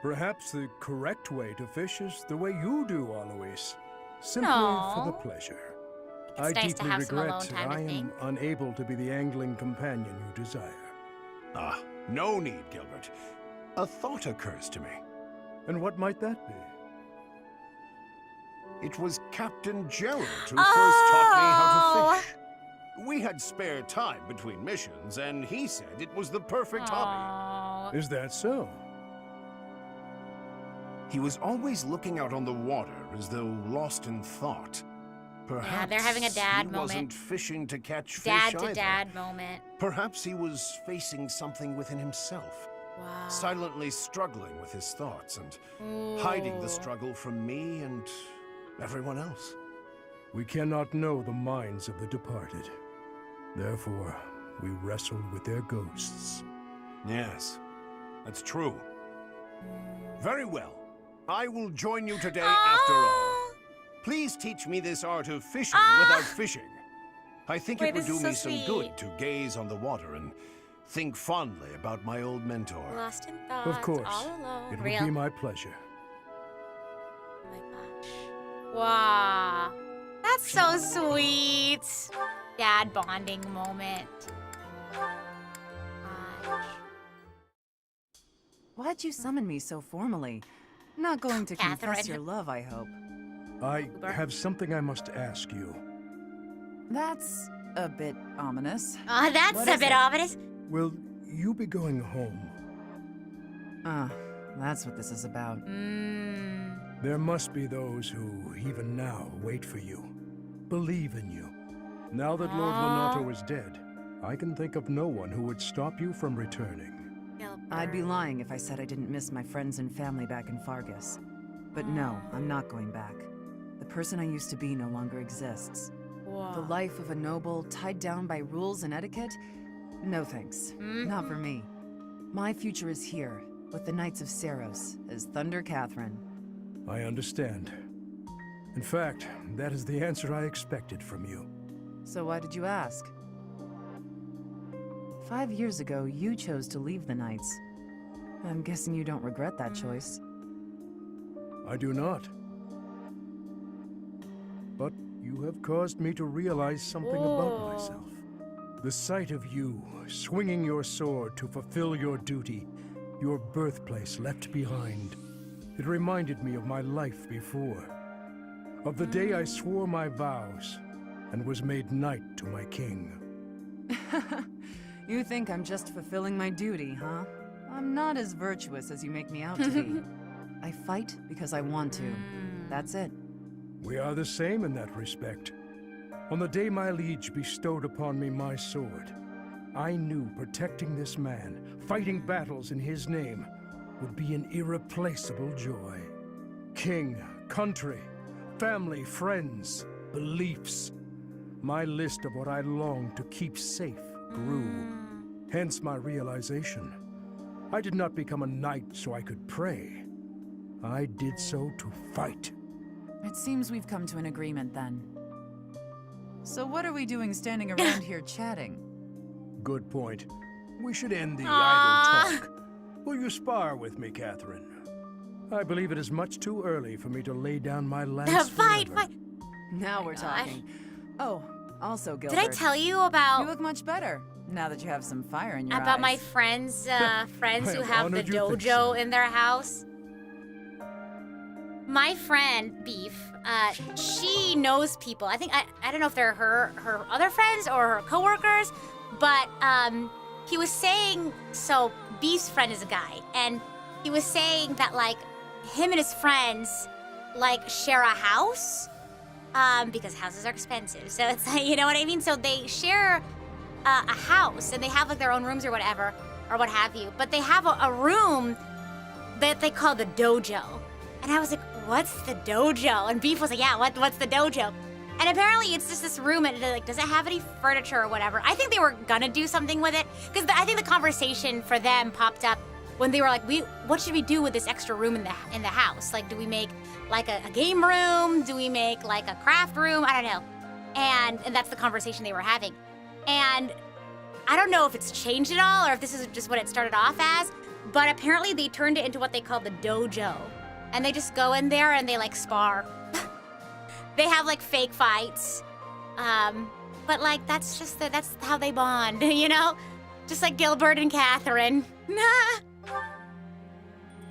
Perhaps the correct way to fish is the way you do, Alois. Simply for the No. pleasure. It's I nice to deeply have some alone regret time, I I am think. unable to be the angling companion you desire. no need, Gilbert. A thought occurs to me. And what might that be? It was Captain Gerald who first taught me how to fish. We had spare time between missions, and he said it was the perfect hobby. Is that so? He was always looking out on the water as though lost in thought. Perhaps they're having a dad he moment. wasn't fishing to catch fish Dad to either. dad moment. Perhaps he was facing something within himself. Wow. Silently struggling with his thoughts and hiding the struggle from me and everyone else. We cannot know the minds of the departed. Therefore, we wrestle with their ghosts. Yes, that's true. Very well. I will join you today after all. Please teach me this art of fishing without fishing. I think Wait, it would this do is so me some sweet. good to gaze on the water and think fondly about my old mentor. Lost in thoughts. Of course, All alone. it would Real. be my pleasure. Oh my gosh. Wow. That's so sweet. Dad bonding moment. Gosh. Why'd you summon me so formally? Not going to confess Catherine. your love, I hope. I have something I must ask you. That's a bit ominous. That's What a is bit it? ominous. Will you be going home? That's what this is about. There must be those who, even now, wait for you, believe in you. Now that Lord Lonato is dead, I can think of no one who would stop you from returning. I'd be lying if I said I didn't miss my friends and family back in Fargus. But no, I'm not going back. The person I used to be no longer exists. The life of a noble, tied down by rules and etiquette? No thanks. Not for me. My future is here, with the Knights of Seros, as Thunder Catherine. I understand. In fact, that is the answer I expected from you. So why did you ask? 5 years ago, you chose to leave the Knights. I'm guessing you don't regret that choice. I do not. But you have caused me to realize something about myself. The sight of you, swinging your sword to fulfill your duty, your birthplace left behind. It reminded me of my life before. Of the day I swore my vows and was made knight to my king. You think I'm just fulfilling my duty, huh? I'm not as virtuous as you make me out to be. I fight because I want to. That's it. We are the same in that respect. On the day my liege bestowed upon me my sword, I knew protecting this man, fighting battles in his name, would be an irreplaceable joy. King, country, family, friends, beliefs. My list of what I longed to keep safe grew. Hence my realization. I did not become a knight so I could pray. I did so to fight. It seems we've come to an agreement then. So what are we doing standing around here chatting? Good point. We should end the Aww. idle talk. Will you spar with me, Catherine? I believe it is much too early for me to lay down my lance Fight, forever. fight. Now we're gosh. talking. Oh, also, Gilbert. Did I tell you You about look much better, now that you have some fire in your about my eyes. friends I who am have the honored you think dojo so. in their house? my friend Beef, she knows people. I think I don't know if they're her other friends or her coworkers, but he was saying, so Beef's friend is a guy, and he was saying that like him and his friends like share a house, because houses are expensive. So it's like, you know what I mean? So they share a house, and they have like their own rooms or whatever, or what have you. But they have a room that they call the dojo. And I was like, what's the dojo? And Beef was like, yeah, what's the dojo? And apparently it's just this room, and like, does it have any furniture or whatever? I think they were gonna do something with it, because I think the conversation for them popped up when they were like, what should we do with this extra room in the house? Like, do we make like a game room? Do we make like a craft room? I don't know. And that's the conversation they were having. And I don't know if it's changed at all, or if this is just what it started off as, but apparently they turned it into what they call the dojo. And they just go in there and they like spar. They have like fake fights. But like, that's how they bond, you know? Just like Gilbert and Catherine.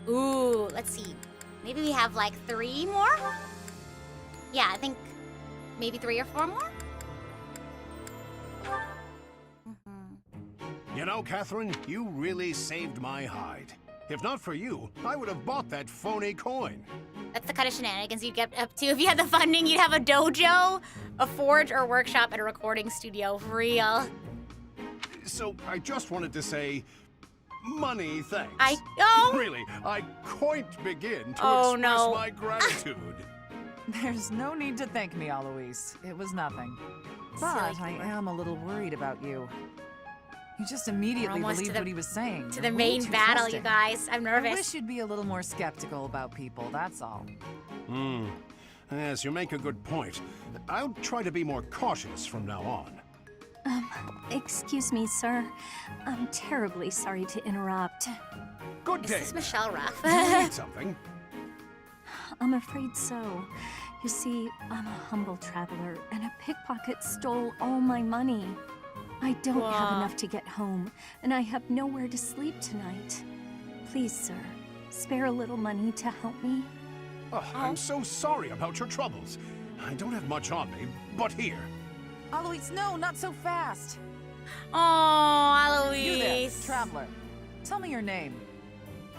Ooh, let's see. Maybe we have like 3 more? Yeah, I think maybe 3 or 4 more? You know, Catherine, you really saved my hide. If not for you, I would have bought that phony coin. That's the kind of shenanigans you'd get up to. If you had the funding, you'd have a dojo, a forge or workshop, and a recording studio. For real. So, I just wanted to say, money thanks. Really, I can't begin to express my gratitude. There's no need to thank me, Alois. It was nothing. But I am a little worried about you. You just immediately believed what he was saying. To the main battle, you guys. I'm nervous. I wish you'd be a little more skeptical about people, that's all. Yes, you make a good point. I'll try to be more cautious from now on. Excuse me, sir. I'm terribly sorry to interrupt. Good day. Is this Michelle Ruff? Do you need something? I'm afraid so. You see, I'm a humble traveler, and a pickpocket stole all my money. I don't have enough to get home, and I have nowhere to sleep tonight. Please, sir, spare a little money to help me. Oh, I'm so sorry about your troubles. I don't have much on me, but here. Alois, no, not so fast. Oh, Alois. You there, traveler. Tell me your name.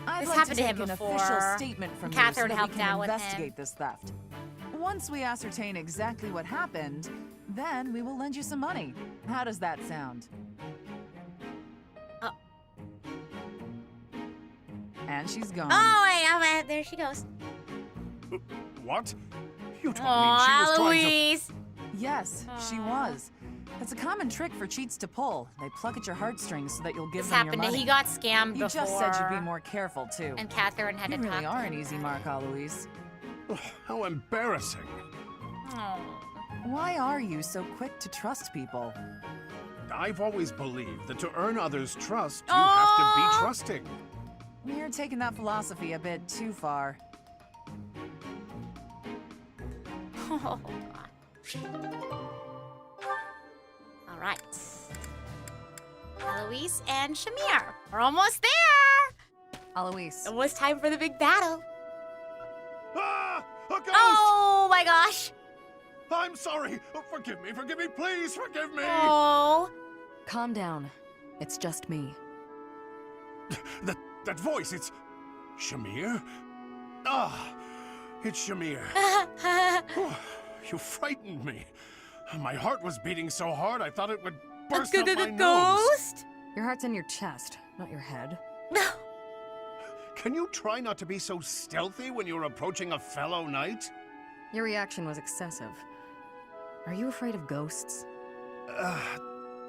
I'd This like happened to to take him an before. official statement from Catherine you so that helped we can out with him. investigate this theft. Once we ascertain exactly what happened, then we will lend you some money. How does that sound? Oh. And she's gone. Oh, wait, there she goes. What? You don't mean she was trying to... Alois. Yes, she was. It's a common trick for cheats to pull. They pluck at your heartstrings so that you'll give This them your happened to money. he got scammed You before. just said you'd be more careful, too. And Catherine had you to really talk are to an him easy about mark, Alois. How embarrassing. Oh. Why are you so quick to trust people? I've always believed that to earn others' trust, you have to be trusting. You're taking that philosophy a bit too far. Oh, all right. Alois and Shamir. We're almost there. Alois. Almost time for the big battle. Ah! A ghost! Oh my gosh. I'm sorry. Forgive me, please forgive me. Oh. Calm down. It's just me. That voice, it's Shamir? Ah, it's Shamir. You frightened me. My heart was beating so hard I thought it would burst out my nose. Ghost? Your heart's in your chest, not your head. Can you try not to be so stealthy when you're approaching a fellow knight? Your reaction was excessive. Are you afraid of ghosts?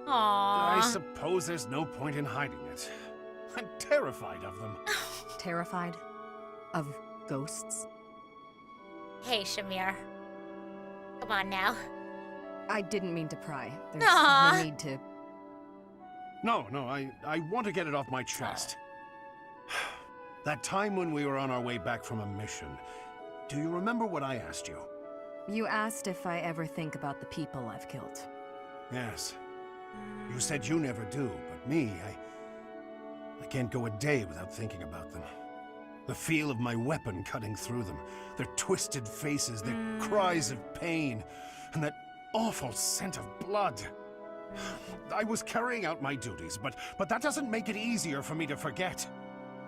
I suppose there's no point in hiding it. I'm terrified of them. Terrified? Of ghosts? Hey, Shamir. Come on now. I didn't mean to pry. There's Aww. no need to. No, I want to get it off my chest. That time when we were on our way back from a mission, do you remember what I asked you? You asked if I ever think about the people I've killed. Yes. You said you never do, but me, I can't go a day without thinking about them. The feel of my weapon cutting through them, their twisted faces, their cries of pain, and that awful scent of blood. I was carrying out my duties, but that doesn't make it easier for me to forget.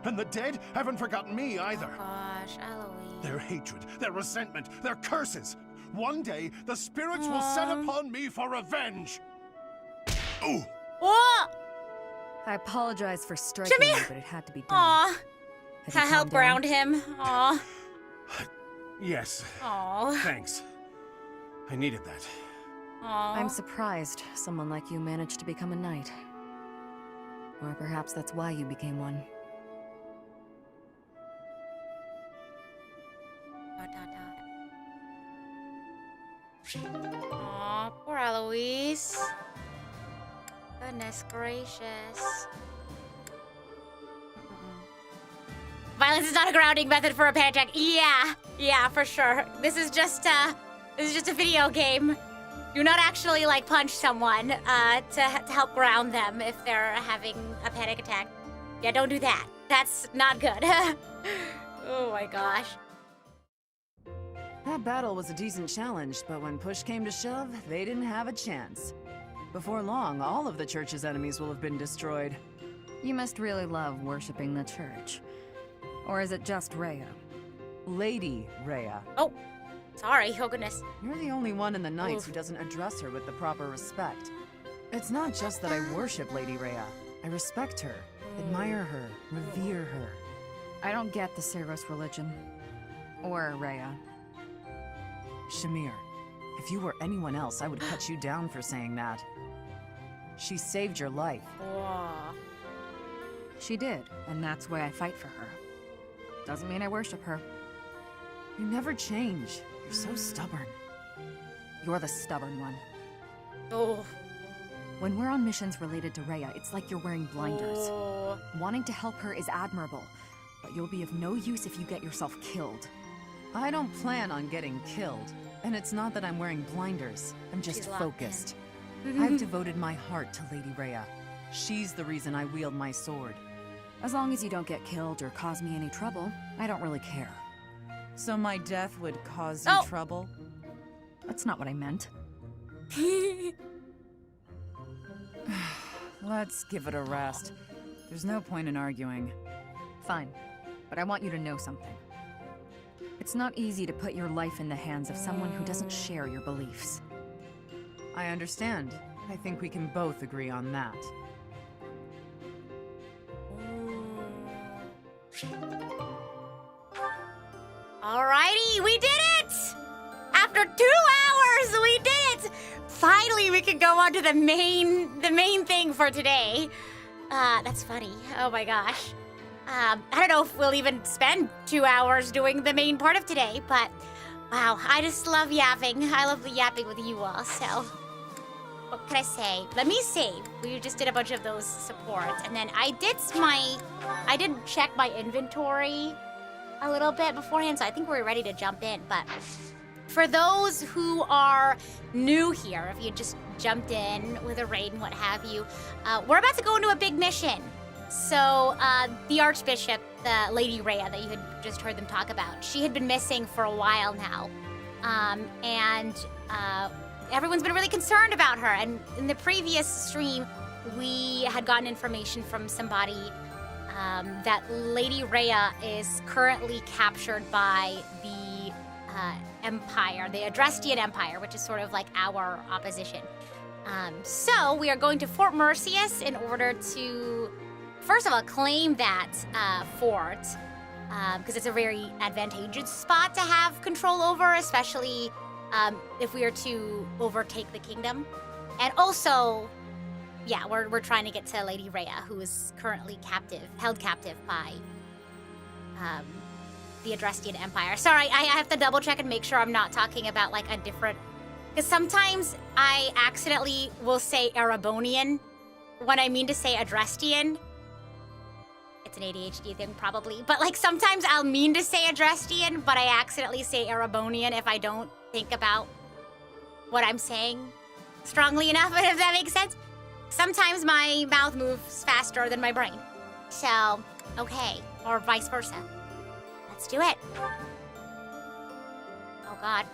And the dead haven't forgotten me either. Gosh, Eloise. Their hatred, their resentment, their curses. One day, the spirits will set upon me for revenge. Ooh! Whoa! I apologize for striking you, but it had to be done. Aw. Have To you help calmed down? ground him. Aw. Yes. Aw. Thanks. I needed that. Aw. I'm surprised someone like you managed to become a knight. Or perhaps that's why you became one. Aw, poor Eloise. Goodness gracious. Violence is not a grounding method for a panic attack. Yeah, for sure. This is just a video game. Do not actually like punch someone to help ground them if they're having a panic attack. Yeah, don't do that. That's not good. Oh my gosh. That battle was a decent challenge, but when push came to shove, they didn't have a chance. Before long, all of the church's enemies will have been destroyed. You must really love worshipping the church. Or is it just Rhea? Lady Rhea. Oh, sorry. Oh, goodness. You're the only one in the Knights Oof. who doesn't address her with the proper respect. It's not just that I worship Lady Rhea. I respect her, admire her, revere her. I don't get the Seros religion. Or Rhea. Shamir, if you were anyone else, I would cut you down for saying that. She saved your life. Aw. She did, and that's why I fight for her. Doesn't mean I worship her. You never change. You're so stubborn. You're the stubborn one. Oh. When we're on missions related to Rhea, it's like you're wearing blinders. Oh. Wanting to help her is admirable, but you'll be of no use if you get yourself killed. I don't plan on getting killed. And it's not that I'm wearing blinders. I'm just She's locked in. focused. I've devoted my heart to Lady Rhea. She's the reason I wield my sword. As long as you don't get killed or cause me any trouble, I don't really care. So my death would cause you trouble? That's not what I meant. Let's give it a rest. There's no point in arguing. Fine, but I want you to know something. It's not easy to put your life in the hands of someone who doesn't share your beliefs. I understand. I think we can both agree on that. Alrighty, we did it! After 2 hours, we did it! Finally, we can go on to the main thing for today. That's funny. Oh my gosh. I don't know if we'll even spend 2 hours doing the main part of today, but wow, I just love yapping. I love the yapping with you all, so what can I say? Let me save. We just did a bunch of those supports, and then I did check my inventory a little bit beforehand, so I think we're ready to jump in. But for those who are new here, if you just jumped in with a raid and what have you, we're about to go into a big mission. So the Archbishop, the Lady Rhea that you had just heard them talk about, she had been missing for a while now, and everyone's been really concerned about her. And in the previous stream, we had gotten information from somebody that Lady Rhea is currently captured by the Empire, the Adrestian Empire, which is sort of like our opposition. So we are going to Fort Mercius in order to, first of all, claim that fort, because it's a very advantageous spot to have control over, especially if we are to overtake the kingdom. And also, yeah, we're trying to get to Lady Rhea, who is currently held captive by the Adrestian Empire. Sorry, I have to double check and make sure I'm not talking about like a different, because sometimes I accidentally will say Erebonian when I mean to say Adrestian. It's an ADHD thing probably, but like sometimes I'll mean to say Adrestian, but I accidentally say Erebonian if I don't think about what I'm saying strongly enough, if that makes sense. Sometimes my mouth moves faster than my brain. So, okay, or vice versa. Let's do it. Oh god.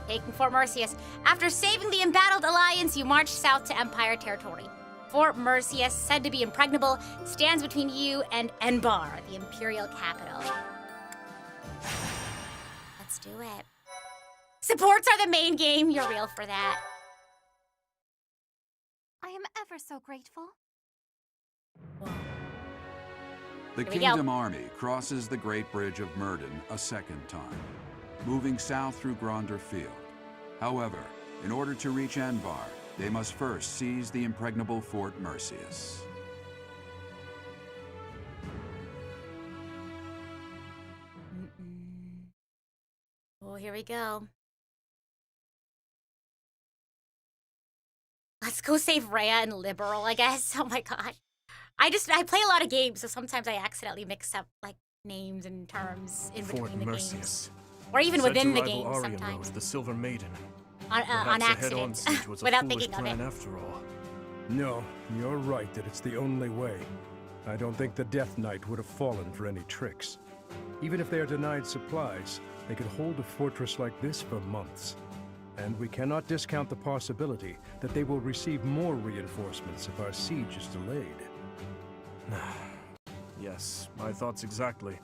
Taking Fort Merceus. After saving the embattled alliance, you march south to Empire territory. Fort Merceus, said to be impregnable, stands between you and Enbar, the imperial capital. Let's do it. Supports are the main game. You're real for that. I am ever so grateful. The Kingdom Army crosses the Great Bridge of Myrden a second time, moving south through Gronder Field. However, in order to reach Enbar, they must first seize the impregnable Fort Merceus. Oh, here we go. Let's go save Rhea and Liberal, I guess. Oh my god. I play a lot of games, so sometimes I accidentally mix up like names and terms in between the games. Or even within the game sometimes. The Silver Maiden. On accident, without thinking of it. After all. No, you're right that it's the only way. I don't think the Death Knight would have fallen for any tricks. Even if they are denied supplies, they could hold a fortress like this for months. And we cannot discount the possibility that they will receive more reinforcements if our siege is delayed. Yes, my thoughts exactly.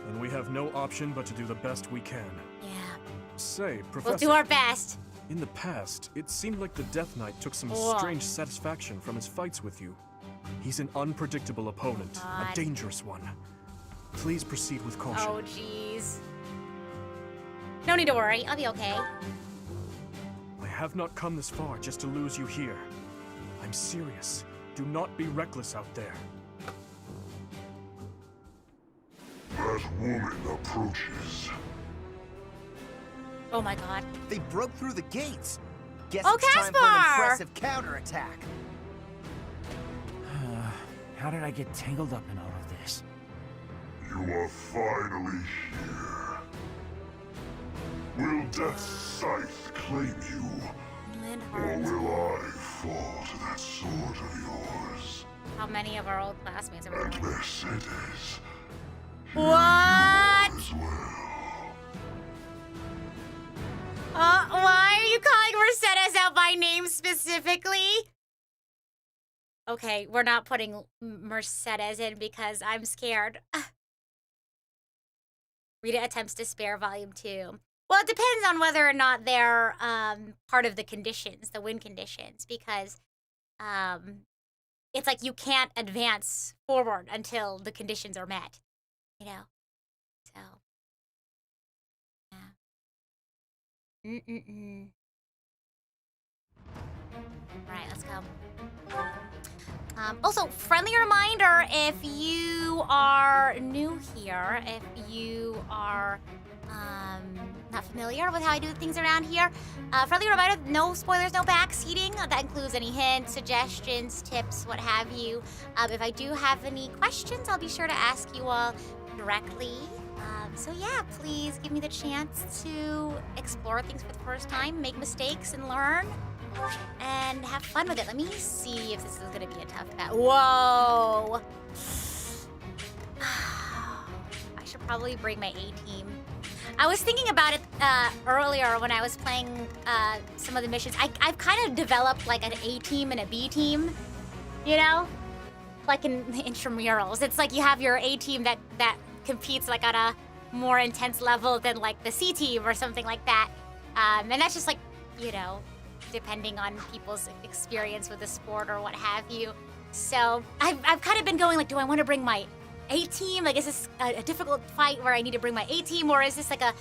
And we have no option but to do the best we can. Yeah. Say, Professor... We'll do our best. In the past, it seemed like the Death Knight took some strange satisfaction from his fights with you. He's an unpredictable opponent, a dangerous one. Please proceed with caution. Oh, jeez. No need to worry, I'll be okay. I have not come this far just to lose you here. I'm serious. Do not be reckless out there. That woman approaches. Oh my god. They broke through the gates. Guess oh, it's time for an impressive counterattack. How did I get tangled up in all of this? You are finally here. Will Death's scythe claim you? Or will I fall to that sword of yours? How many of our old classmates are we Mercedes. What? Why are you calling Mercedes out by name specifically? Okay, we're not putting Mercedes in because I'm scared. Rita attempts to spare volume 2. Well, it depends on whether or not they're part of the conditions, the win conditions, because it's like you can't advance forward until the conditions are met, you know? So, yeah. All right, let's go. Also, friendly reminder, if you are new here, if you are not familiar with how I do things around here, friendly reminder, no spoilers, no backseating. That includes any hints, suggestions, tips, what have you. If I do have any questions, I'll be sure to ask you all directly. So yeah, please give me the chance to explore things for the first time, make mistakes and learn, and have fun with it. Let me see if this is gonna be a tough battle. Whoa! I should probably bring my A-team. I was thinking about it earlier when I was playing some of the missions. I've kind of developed like an A-team and a B-team, you know? Like in the intramurals. It's like you have your A-team that competes like on a more intense level than like the C-team or something like that. And that's just like, you know, depending on people's experience with the sport or what have you. So I've kind of been going like, do I want to bring my A-team? Like, is this a difficult fight where I need to bring my A-team, or is this like a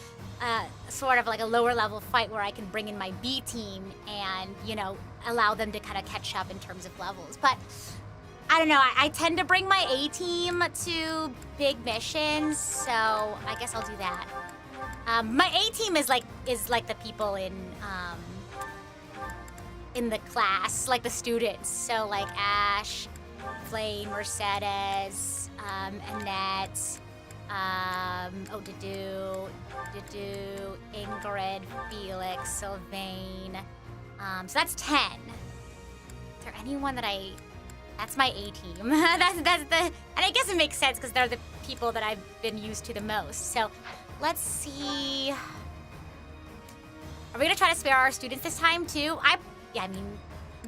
sort of like a lower level fight where I can bring in my B-team and, you know, allow them to kind of catch up in terms of levels? But I don't know, I tend to bring my A-team to big missions, so I guess I'll do that. My A-team is like the people in the class, like the students. So like Ash, Flame, Mercedes, Annette, Dudu, Ingrid, Felix, Sylvain. So that's 10. Is there anyone that I That's my A team. that's the, and I guess it makes sense because they're the people that I've been used to the most. So let's see. Are we gonna try to spare our students this time too? Yeah, I mean,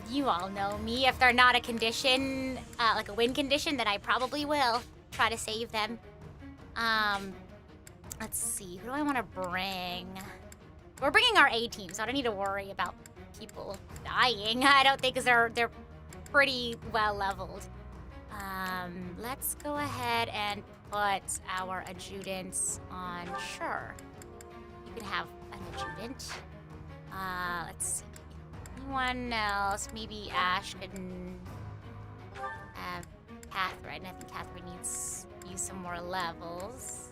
you all know me. If they're not a condition, like a win condition, then I probably will try to save them. Let's see. Who do I want to bring? We're bringing our A team, so I don't need to worry about people dying. I don't think, because they're pretty well leveled. Let's go ahead and put our adjutants on. Sure, you can have an adjutant. Let's see. Anyone else? Maybe Ash can have Catherine. I think Catherine needs use some more levels.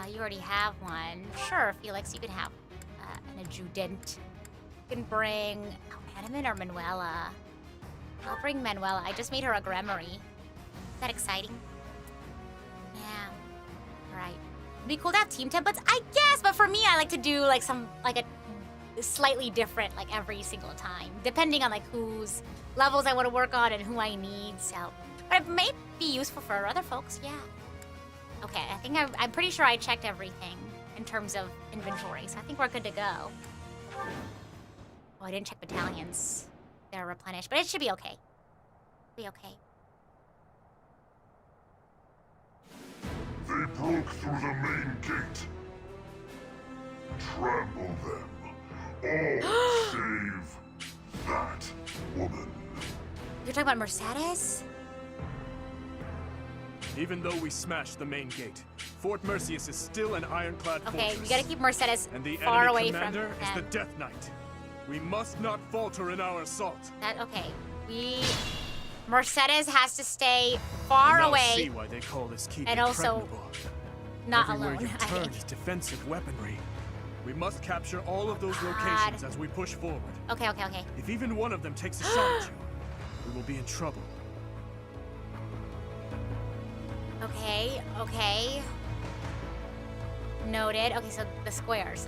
You already have one. Sure, Felix, you can have an adjutant. You can bring Animan or Manuela. I'll bring Manuela. I just made her a Gremory. Is that exciting? Yeah. Alright. It'd be cool to have team templates, I guess, but for me, I like to do like a slightly different like every single time, depending on like whose levels I want to work on and who I need. So, but it may be useful for other folks. Yeah. Okay, I think I'm pretty sure I checked everything in terms of inventory, so I think we're good to go. Oh, I didn't check battalions. They're replenished, but it should be okay. Be okay. They broke through the main gate. Trample them. All save that woman. You're talking about Mercedes? Even though we smashed the main gate, Fort Mercius is still an ironclad fortress. Okay, we gotta keep Mercedes and the far enemy away from commander them. is the Death Knight. We must not falter in our assault. Okay. Mercedes has to stay far away. See why they call this keep and also impregnable. not Everywhere alone. you turn is defensive weaponry. We must capture all of those locations as we push forward. Okay. If even one of them takes a shot at you, we will be in trouble. Okay. Noted. Okay, so the squares.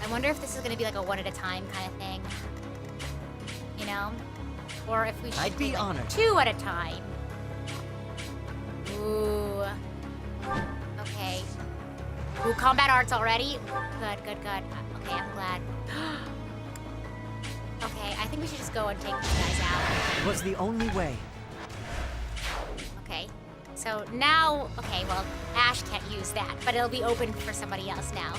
I wonder if this is gonna be like a one at a time kind of thing. You know? Or if we should I'd be like honored. 2 at a time. Ooh. Okay. Ooh, combat arts already? Good. Okay, I'm glad. Okay, I think we should just go and take these guys out. It was the only way. Okay. So now, okay, well, Ash can't use that, but it'll be open for somebody else now.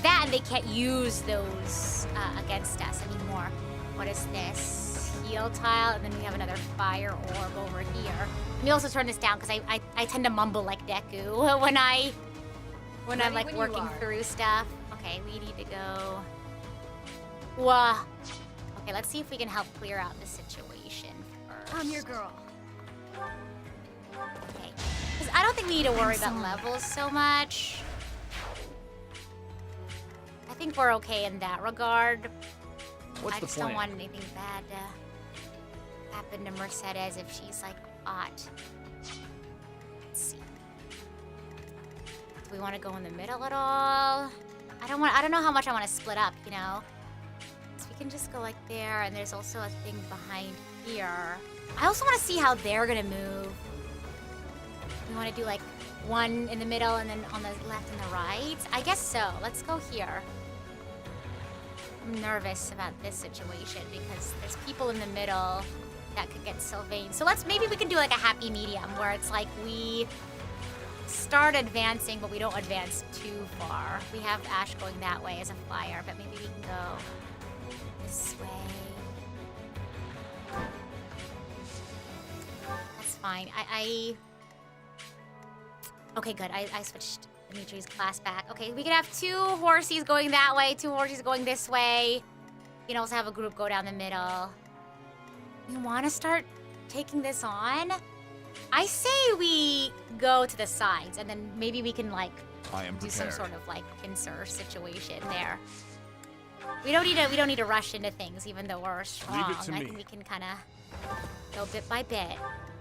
That, and they can't use those against us anymore. What is this? Heal tile, and then we have another fire orb over here. Let me also turn this down, because I tend to mumble like Deku when I'm like working through stuff. Okay, we need to go. Whoa. Okay, let's see if we can help clear out the situation first. I'm your girl. Okay. Because I don't think we need to worry about levels so much. I think we're okay in that regard. What's I the just plan? don't want anything bad to happen to Mercedes if she's like hot. Let's see. Do we want to go in the middle at all? I don't know how much I want to split up, you know? So we can just go like there, and there's also a thing behind here. I also want to see how they're gonna move. We want to do like one in the middle and then on the left and the right? I guess so. Let's go here. I'm nervous about this situation because there's people in the middle that could get Sylvain. So maybe we can do like a happy medium where it's like we start advancing, but we don't advance too far. We have Ash going that way as a flyer, but maybe we can go this way. That's fine. Okay, good. I switched Dimitri's class back. Okay, we can have 2 horsies going that way, 2 horsies going this way. We can also have a group go down the middle. You want to start taking this on? I say we go to the sides, and then maybe we can like do some sort of like pincer situation there. We don't need to rush into things, even though we're strong. Leave it to I me. think we can kind of go bit by bit.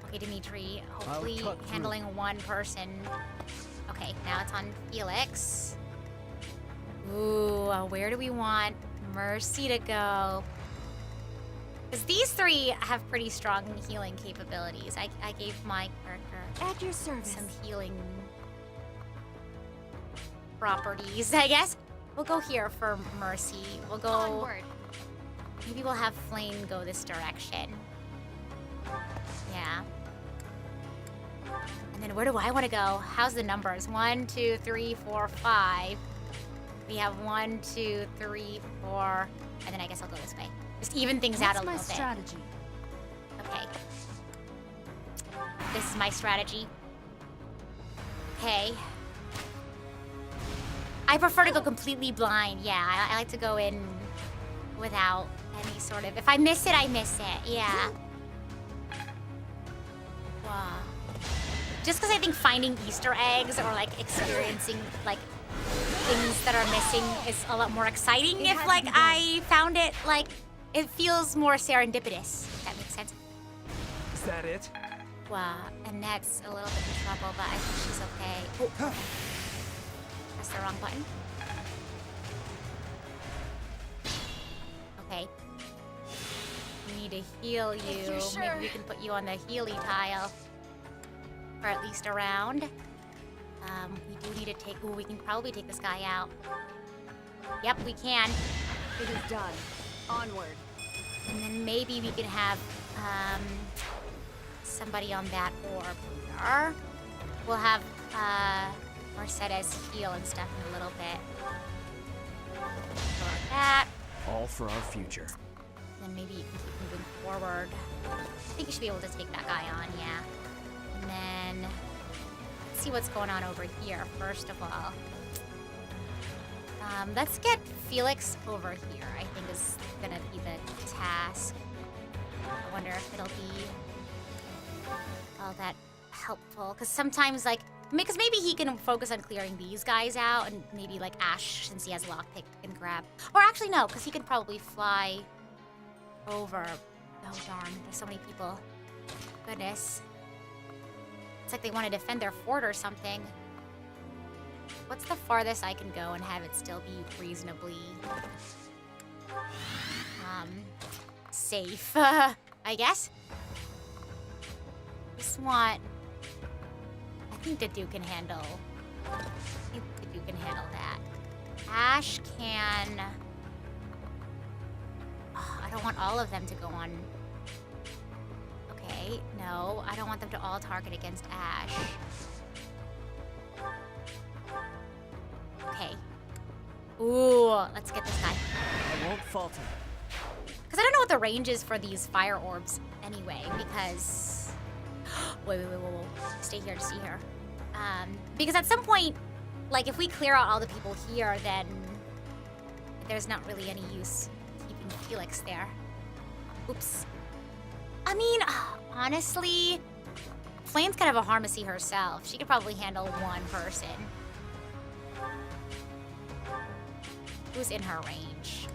Okay, Dimitri, hopefully handling one person. Okay, now it's on Felix. Ooh, where do we want Mercy to go? Because these three have pretty strong healing capabilities. I gave my character At your service. some healing properties, I guess. We'll go here for Mercy. We'll go... Onward. Maybe we'll have Flame go this direction. Yeah. And then where do I want to go? How's the numbers? 1, 2, 3, 4, 5. We have 1, 2, 3, 4. And then I guess I'll go this way. Just even things out a little bit. What's my strategy? Okay. This is my strategy. Okay. I prefer to go completely blind. Yeah, I like to go in without any sort of... If I miss it, I miss it. Yeah. Wow. Just because I think finding Easter eggs or, like, experiencing, like, things that are missing is a lot more exciting if, like, I found it, like, it feels more serendipitous, if that makes sense. Is that it? Wow, Annette's a little bit in trouble, but I think she's okay. Oh. Press the wrong button. Okay. We need to heal you. If you're sure. Maybe we can put you on the Healy tile. For at least a round. We do need to take... Ooh, we can probably take this guy out. Yep, we can. It is done. Onward. And then maybe we can have somebody on that orb here. We'll have Mercedes heal and stuff in a little bit. Like that. All for our future. And then maybe you can keep moving forward. I think you should be able to take that guy on, yeah. And then let's see what's going on over here, first of all. Let's get Felix over here, I think is gonna be the task. I wonder if it'll be all that helpful. Because sometimes, like, because maybe he can focus on clearing these guys out, and maybe, like, Ash, since he has lockpick, can grab. Or actually, no, because he can probably fly over. Oh, darn, there's so many people. Goodness. It's like they want to defend their fort or something. What's the farthest I can go and have it still be reasonably safe, I guess? Just want... I think the Duke can handle... that. Ash can... Oh, I don't want all of them to go on... Okay, no, I don't want them to all target against Ash. Okay. Ooh, let's get this guy. I won't falter. Because I don't know what the range is for these fire orbs anyway, because... Wait. Stay here. Because at some point, like, if we clear out all the people here, then there's not really any use keeping Felix there. Oops. I mean, honestly, Flame's kind of a pharmacy herself. She could probably handle one person. Who's in her range?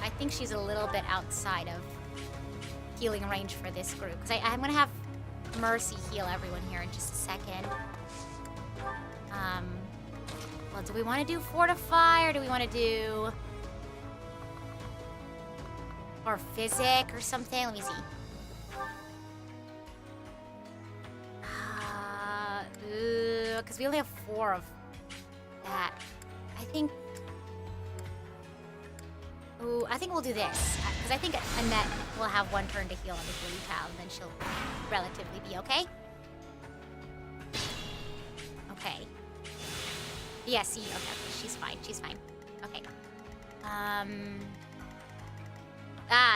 I think she's a little bit outside of healing range for this group. Because I'm gonna have Mercy heal everyone here in just a second. Well, do we want to do Fortify or do we want to do... Or Physic or something? Let me see. Because we only have 4 of that. I think we'll do this. Because I think Annette will have 1 turn to heal on the Healy Tile, and then she'll relatively be okay. Okay. Yeah, see, okay, she's fine. Okay.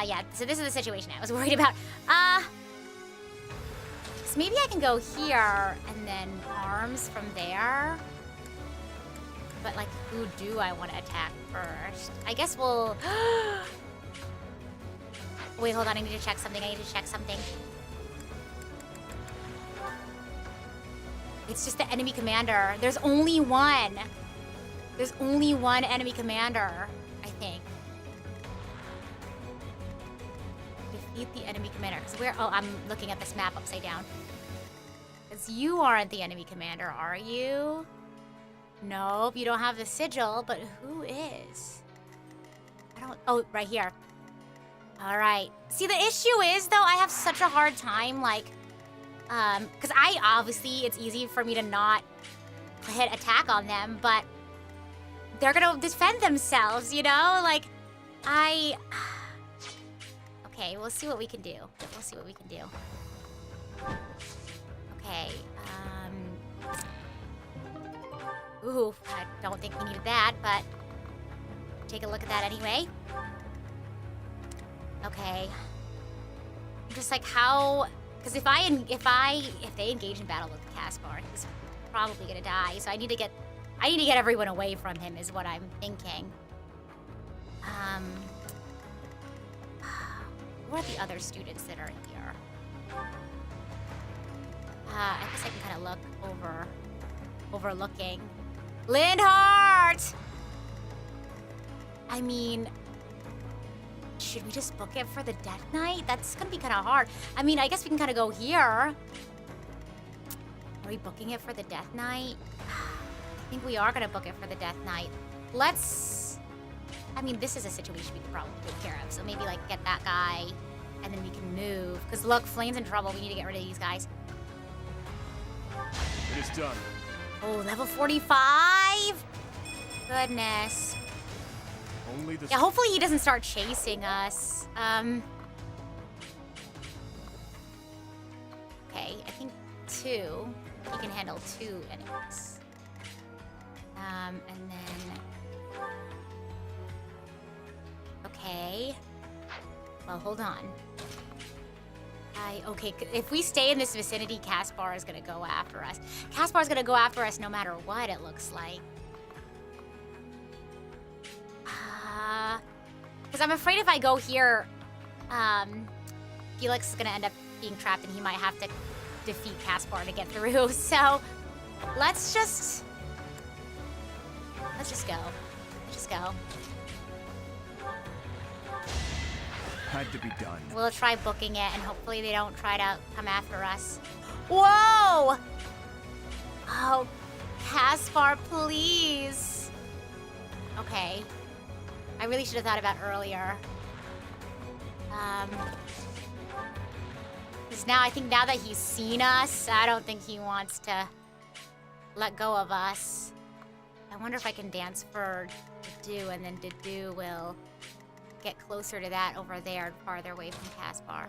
Yeah, so this is the situation I was worried about. So maybe I can go here and then arms from there. But, like, who do I want to attack first? I guess we'll... Wait, hold on. I need to check something. It's just the enemy commander. There's only one. There's only one enemy commander, I think. Defeat the enemy commander. Because we're... Oh, I'm looking at this map upside down. Because you aren't the enemy commander, are you? Nope, you don't have the sigil, but who is? I don't... Oh, right here. All right. See, the issue is, though, I have such a hard time, like, because it's easy for me to not hit attack on them, but they're gonna defend themselves, you know? Like, okay, we'll see what we can do. Okay, ooh, I don't think we needed that, but take a look at that anyway. Okay. I'm just like, how? Because if they engage in battle with Caspar, he's probably gonna die. So I need to get everyone away from him, is what I'm thinking. What are the other students that are here? I guess I can kind of look overlooking. Lindhart! I mean, should we just book it for the Death Knight? That's gonna be kind of hard. I mean, I guess we can kind of go here. Are we booking it for the Death Knight? I think we are gonna book it for the Death Knight. I mean, this is a situation we could probably take care of. So maybe, like, get that guy, and then we can move. Because, look, Flame's in trouble. We need to get rid of these guys. It is done. Oh, level 45? Goodness. Only this. Yeah, hopefully he doesn't start chasing us. Okay, I think 2. He can handle 2 enemies. And then... Okay. Well, hold on. Okay, if we stay in this vicinity, Caspar is gonna go after us. Caspar's gonna go after us no matter what, it looks like. Because I'm afraid if I go here, Felix is gonna end up being trapped and he might have to defeat Caspar to get through. So, let's just go. Had to be done. We'll try booking it, and hopefully they don't try to come after us. Whoa! Oh, Caspar, please. Okay. I really should have thought about earlier. Because I think now that he's seen us, I don't think he wants to let go of us. I wonder if I can dance for Dedu, and then Dedu will get closer to that over there, farther away from Caspar.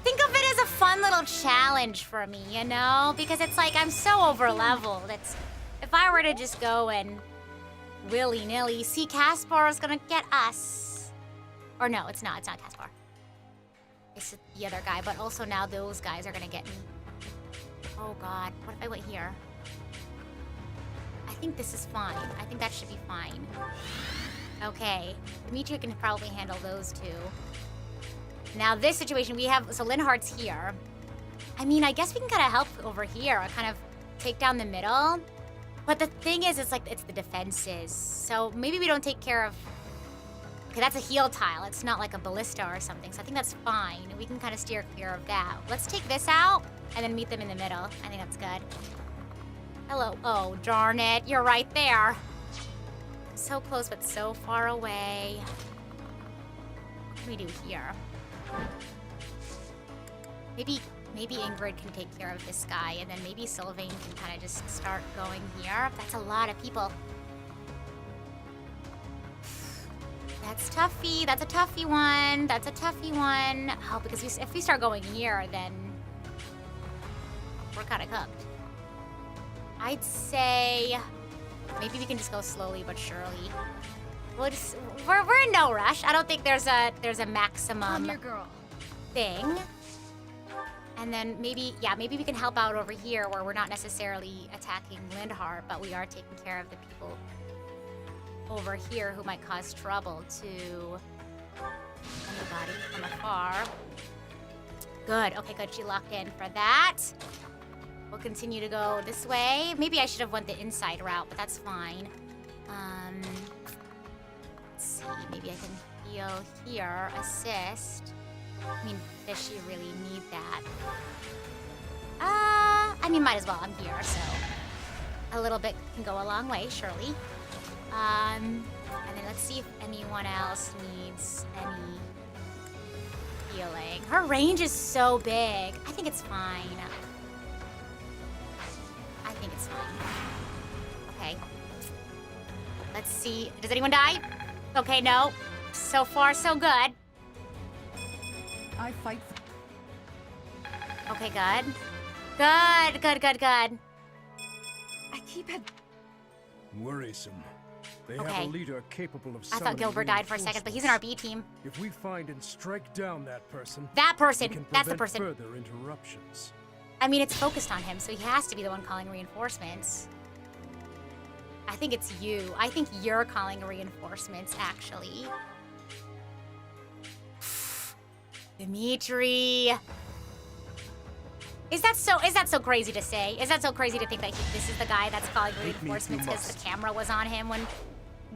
Think of it as a fun little challenge for me, you know? Because it's like, I'm so over-leveled. If I were to just go and willy-nilly, see, Caspar is gonna get us. Or no, it's not Caspar. It's the other guy, but also now those guys are gonna get me. Oh God, what if I went here? I think this is fine. I think that should be fine. Okay, Dimitri can probably handle those 2. Now this situation, so Linhardt's here. I mean, I guess we can kind of help over here, kind of take down the middle. But the thing is, it's the defenses. So maybe we don't take care of, okay, that's a heal tile. It's not like a ballista or something. So I think that's fine. We can kind of steer clear of that. Let's take this out and then meet them in the middle. I think that's good. Hello, oh, darn it, you're right there. So close, but so far away. What can we do here? Maybe Ingrid can take care of this guy, and then maybe Sylvain can kind of just start going here. That's a lot of people. That's toughy. That's a toughy one. Oh, because if we start going here, then we're kind of cooked. I'd say maybe we can just go slowly but surely. We're in no rush. I don't think there's a maximum thing. And then maybe we can help out over here where we're not necessarily attacking Lindhart, but we are taking care of the people over here who might cause trouble to anybody from afar. Good. Okay, good. She locked in for that. We'll continue to go this way. Maybe I should have went the inside route, but that's fine. Let's see. Maybe I can heal here. Assist. I mean, does she really need that? I mean, might as well. I'm here, so a little bit can go a long way, surely. And And then let's see if anyone else needs any healing. Her range is so big. I think it's fine. I think it's fine. Okay. Let's see. Does anyone die? Okay, no. So far, so good. I fight. Okay, good. Good. I keep it. Worrisome. They Okay. have a leader capable of I summoning thought Gilbert died for a second, but he's in our B team. If we find and strike down that person, That person. we can That's the prevent person. further interruptions. I mean, it's focused on him, so he has to be the one calling reinforcements. I think it's you. I think you're calling reinforcements, actually. Dimitri. Is that so crazy to say? Is that so crazy to think that this is the guy that's calling reinforcements because the camera was on him when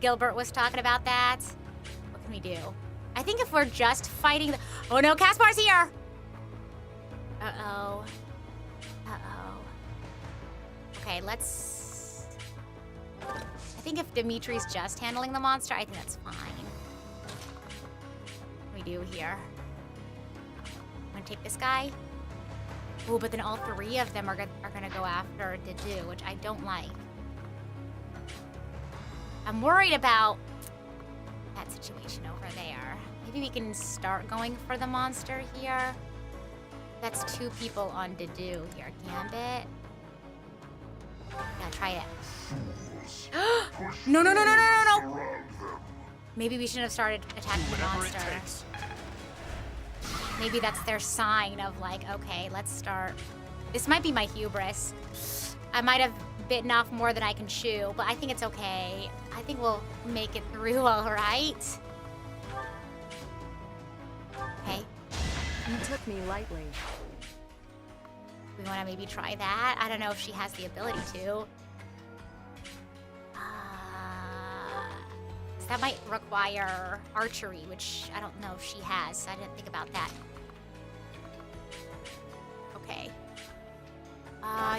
Gilbert was talking about that? What can we do? I think if we're just fighting the... Oh no, Caspar's here! Uh-oh. Okay, let's... I think if Dimitri's just handling the monster, I think that's fine. What do we do here? I'm gonna take this guy. Oh, but then all three of them are gonna go after Dedu, which I don't like. I'm worried about that situation over there. Maybe we can start going for the monster here. That's 2 people on Dedu here. Gambit. Yeah, try it. No. Maybe we shouldn't have started attacking the monster. Maybe that's their sign of like, okay, let's start. This might be my hubris. I might have bitten off more than I can chew, but I think it's okay. I think we'll make it through all right. Okay. You took me lightly. We want to maybe try that. I don't know if she has the ability to. That might require archery, which I don't know if she has. I didn't think about that. Okay.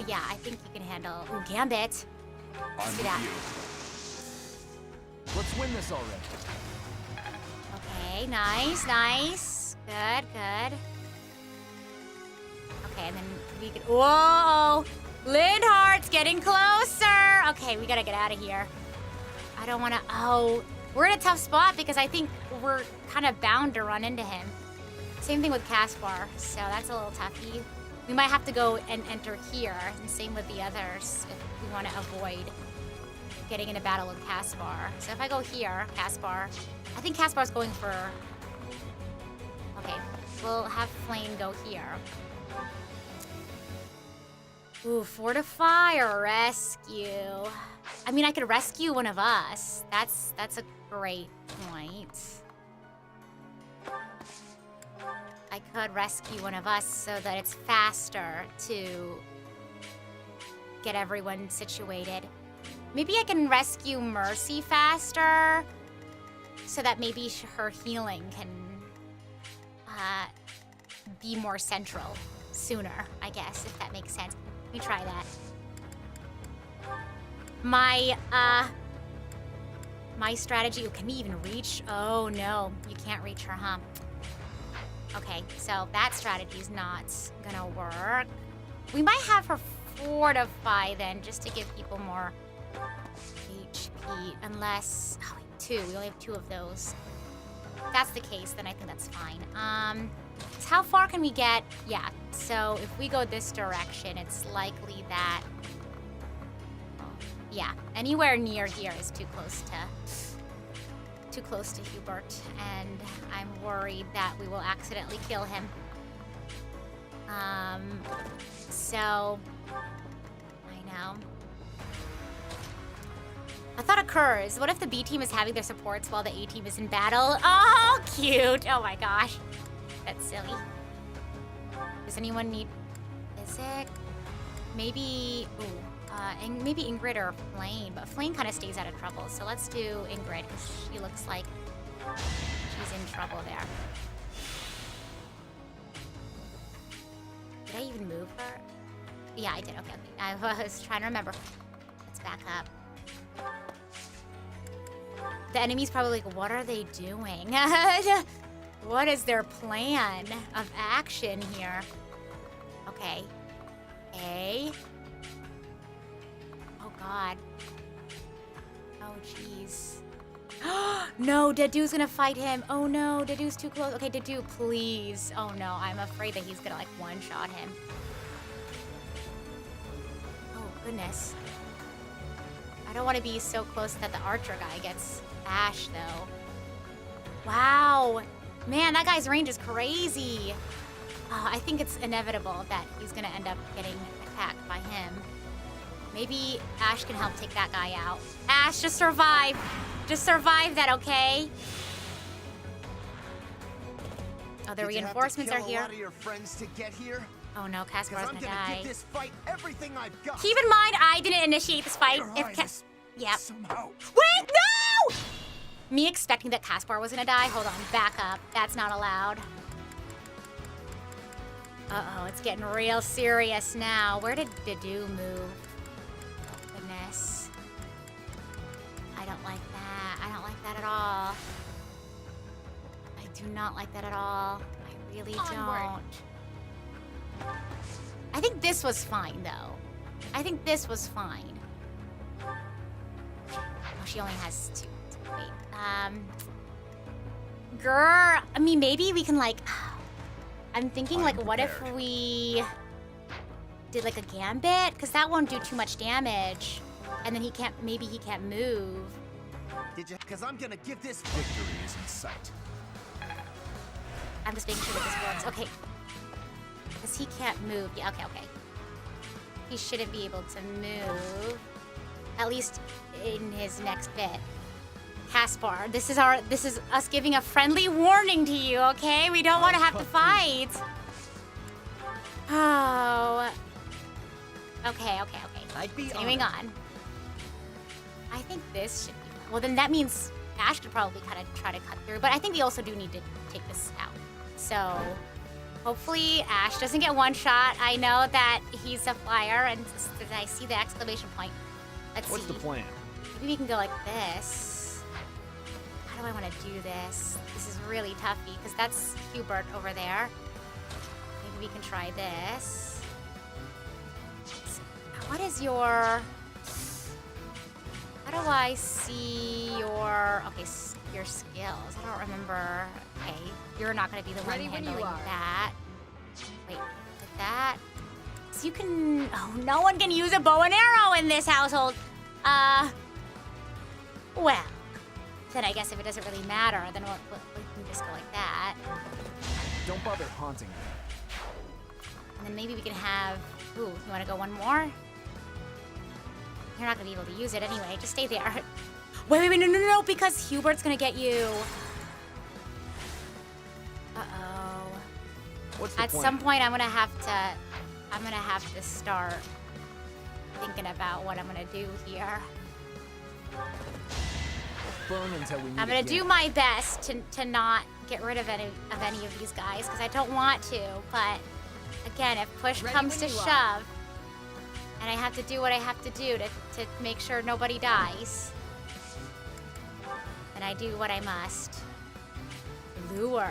Yeah, I think you can handle... Ooh, Gambit. Let's do that. Let's win this already. Okay, nice. Good. Okay, and then we can... Whoa! Lindhart's getting closer! Okay, we gotta get out of here. I don't wanna... Oh... We're in a tough spot because I think we're kind of bound to run into him. Same thing with Caspar, so that's a little toughy. We might have to go and enter here, and same with the others if we want to avoid getting in a battle with Caspar. So if I go here, Caspar, I think Caspar's going for... Okay, we'll have Flame go here. Ooh, fortify or rescue. I mean, I could rescue one of us. That's a great point. I could rescue one of us so that it's faster to get everyone situated. Maybe I can rescue Mercy faster so that maybe her healing can be more central sooner, I guess, if that makes sense. Let me try that. My strategy... Can we even reach? Oh, no. You can't reach her, huh? Okay, so that strategy's not gonna work. We might have her fortify then, just to give people more HP. Unless... Oh, wait, 2. We only have 2 of those. If that's the case, then I think that's fine. So how far can we get? Yeah, so if we go this direction, it's likely that... Yeah, anywhere near here is too close to Hubert, and I'm worried that we will accidentally kill him. So I know. A thought occurs. What if the B team is having their supports while the A team is in battle? Oh, cute! Oh my gosh, that's silly. Does anyone need physic? Maybe. Ooh. And maybe Ingrid or Flame, but Flame kind of stays out of trouble. So let's do Ingrid, because she looks like she's in trouble there. Did I even move her? Yeah, I did. Okay. I was trying to remember. Let's back up. The enemy's probably like, what are they doing? What is their plan of action here? Okay. A. Oh, God. Oh, jeez. No, Dedu's gonna fight him. Oh, no, Dedu's too close. Okay, Dedu, please. Oh, no, I'm afraid that he's gonna, like, one-shot him. Oh, goodness. I don't want to be so close that the archer guy gets Ash, though. Wow. Man, that guy's range is crazy. I think it's inevitable that he's gonna end up getting attacked by him. Maybe Ash can help take that guy out. Ash, just survive. Just survive that, okay? Oh, the reinforcements are here. A lot of your friends to get here? Oh no, Caspar's gonna die. Give this fight everything I've got. Keep in mind, I didn't initiate this fight. Yep. Somehow. Wait, no! Me expecting that Caspar was gonna die. Hold on, back up. That's not allowed. Uh-oh, it's getting real serious now. Where did Dedu move? Oh, goodness. I don't like that. I don't like that at all. I do not like that at all. I really don't. I think this was fine, though. I think this was fine. Oh, she only has 2. Wait, Grr, I mean, maybe we can, like... I'm thinking, like, what if we did, like, a gambit? Because that won't do too much damage. And then maybe he can't move. Did you? Because I'm gonna give this victory is in sight. I'm just making sure that this works. Okay. Because he can't move. Yeah, okay. He shouldn't be able to move. At least in his next bit. Caspar, this is us giving a friendly warning to you, okay? We don't want to have to fight. Oh. Okay. Continuing on. I think this should be fun. Well, then that means Ash could probably kind of try to cut through, but I think we also do need to take this out. So, hopefully Ash doesn't get one shot. I know that he's a flyer, and I see the exclamation point. Let's see. What's the plan? Maybe we can go like this. How do I want to do this? This is really toughy, because that's Hubert over there. Maybe we can try this. What is your... How do I see your... Okay, your skills. I don't remember. Okay, you're not going to be the one handling that. Wait, like that? So you can... Oh, no one can use a bow and arrow in this household. Well... Then I guess if it doesn't really matter, then we can just go like that. Don't bother haunting me. And then maybe we can have... Ooh, you want to go one more? You're not going to be able to use it anyway. Just stay there. Wait, no, because Hubert's going to get you. Uh-oh. What's the At plan? some point, I'm going to have to start thinking about what I'm going to do here. I'm gonna do my best to not get rid of any of these guys, because I don't want to, but again, if push comes to shove, and I have to do what I have to do to make sure nobody dies, then I do what I must. Lure.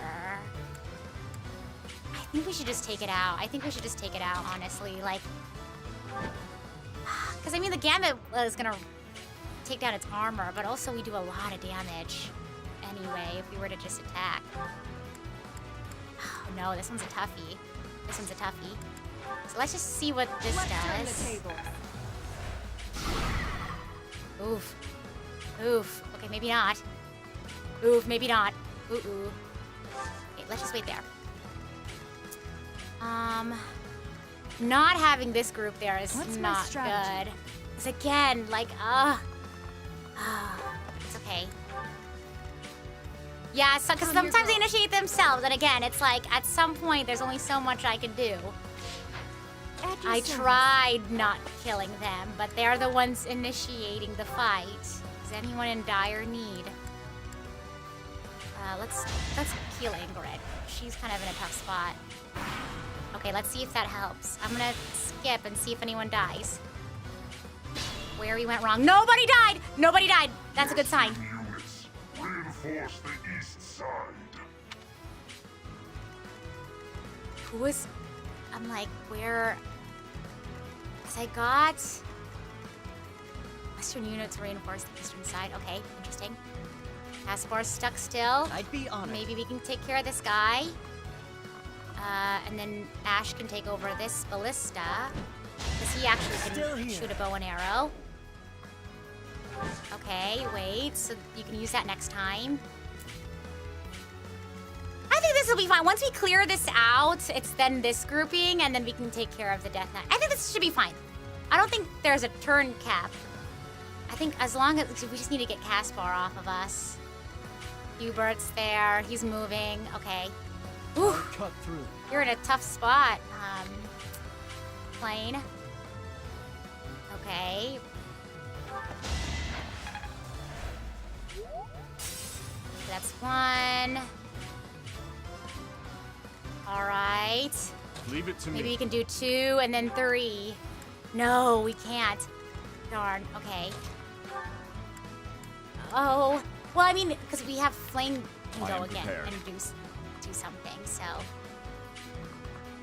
I think we should just take it out. Honestly. Like, because I mean, the Gambit is gonna take down its armor, but also we do a lot of damage anyway if we were to just attack. Oh no, this one's a toughie. So let's just see what this does. Oof. Okay, maybe not. Ooh. Okay, let's just wait there. Not having this group there is not good. Because again, like, it's okay. Yeah, so, because sometimes they initiate themselves, and again, it's like, at some point, there's only so much I can do. I tried not killing them, but they're the ones initiating the fight. Is anyone in dire need? Let's heal Ingrid. She's kind of in a tough spot. Okay, let's see if that helps. I'm gonna skip and see if anyone dies. Where we went wrong. Nobody died! That's a good sign. reinforce the east side. Who is... I'm like, where... Because I got... Western units reinforce the eastern side. Okay, interesting. Caspar's stuck still. I'd be honored. Maybe we can take care of this guy. And then Ash can take over this ballista. Because he actually can shoot a bow and arrow. Okay, wait. So you can use that next time. I think this will be fine. Once we clear this out, it's then this grouping, and then we can take care of the Death Knight. I think this should be fine. I don't think there's a turn cap. I think as long as we just need to get Caspar off of us. Hubert's there. He's moving. Okay. Ooh, Cut through. you're in a tough spot. Plane. Okay. That's one. All right. Leave it to Maybe me. we can do 2 and then 3. No, we can't. Darn. Okay. Oh. Well, I mean, because we have Flame can go again and do something, so.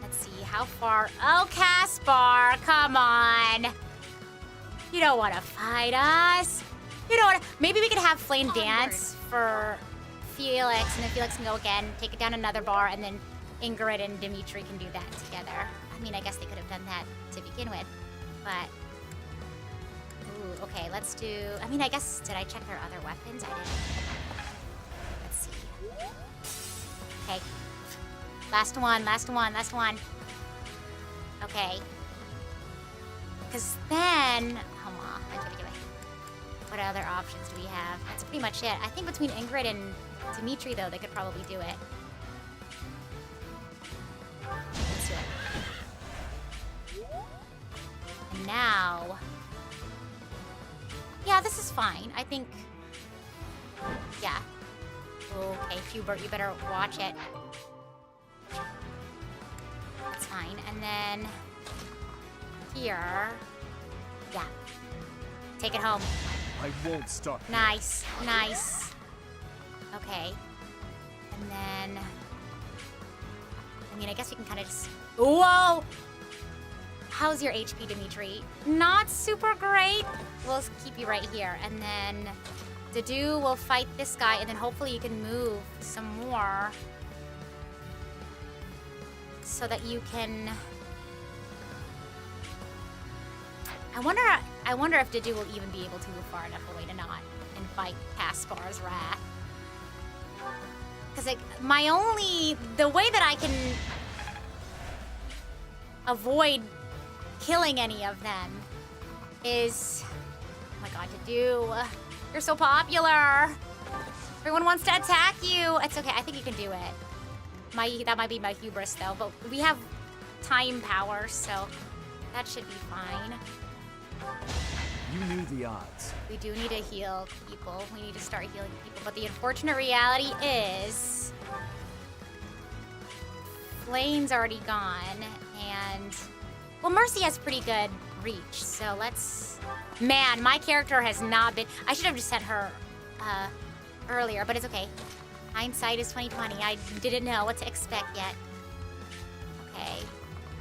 Let's see, how far? Oh, Caspar, come on. You don't want to fight us. You don't want to. Maybe we could have Flame dance for Felix, and then Felix can go again, take it down another bar, and then Ingrid and Dimitri can do that together. I mean, I guess they could have done that to begin with, but... Ooh, okay, let's do... I mean, I guess... Did I check their other weapons? I didn't. Let's see. Okay. Last one, last one, last one. Okay. Because then... Hold on. What other options do we have? That's pretty much it. I think between Ingrid and Dimitri, though, they could probably do it. Let's do it. And now... Yeah, this is fine. I think... Yeah. Okay, Hubert, you better watch it. That's fine. And then... Here... Yeah. Take it home. I won't stop. Nice, nice. Okay. And then... I mean, I guess we can kind of just... Whoa! How's your HP, Dimitri? Not super great. We'll keep you right here. And then Dedu will fight this guy, and then hopefully you can move some more so that you can... I wonder if Dedu will even be able to move far enough away to not and fight Caspar's wrath. Because, like, the way that I can avoid killing any of them is... Oh my god, Dedu. You're so popular. Everyone wants to attack you. It's okay, I think you can do it. That might be my hubris, though. But we have time power, so that should be fine. You knew the odds. We do need to heal people. We need to start healing people. But the unfortunate reality is... Flame's already gone, and... Well, Mercy has pretty good reach, so let's... Man, my character has not been... I should have just sent her earlier, but it's okay. Hindsight is 20/20. I didn't know what to expect yet. Okay.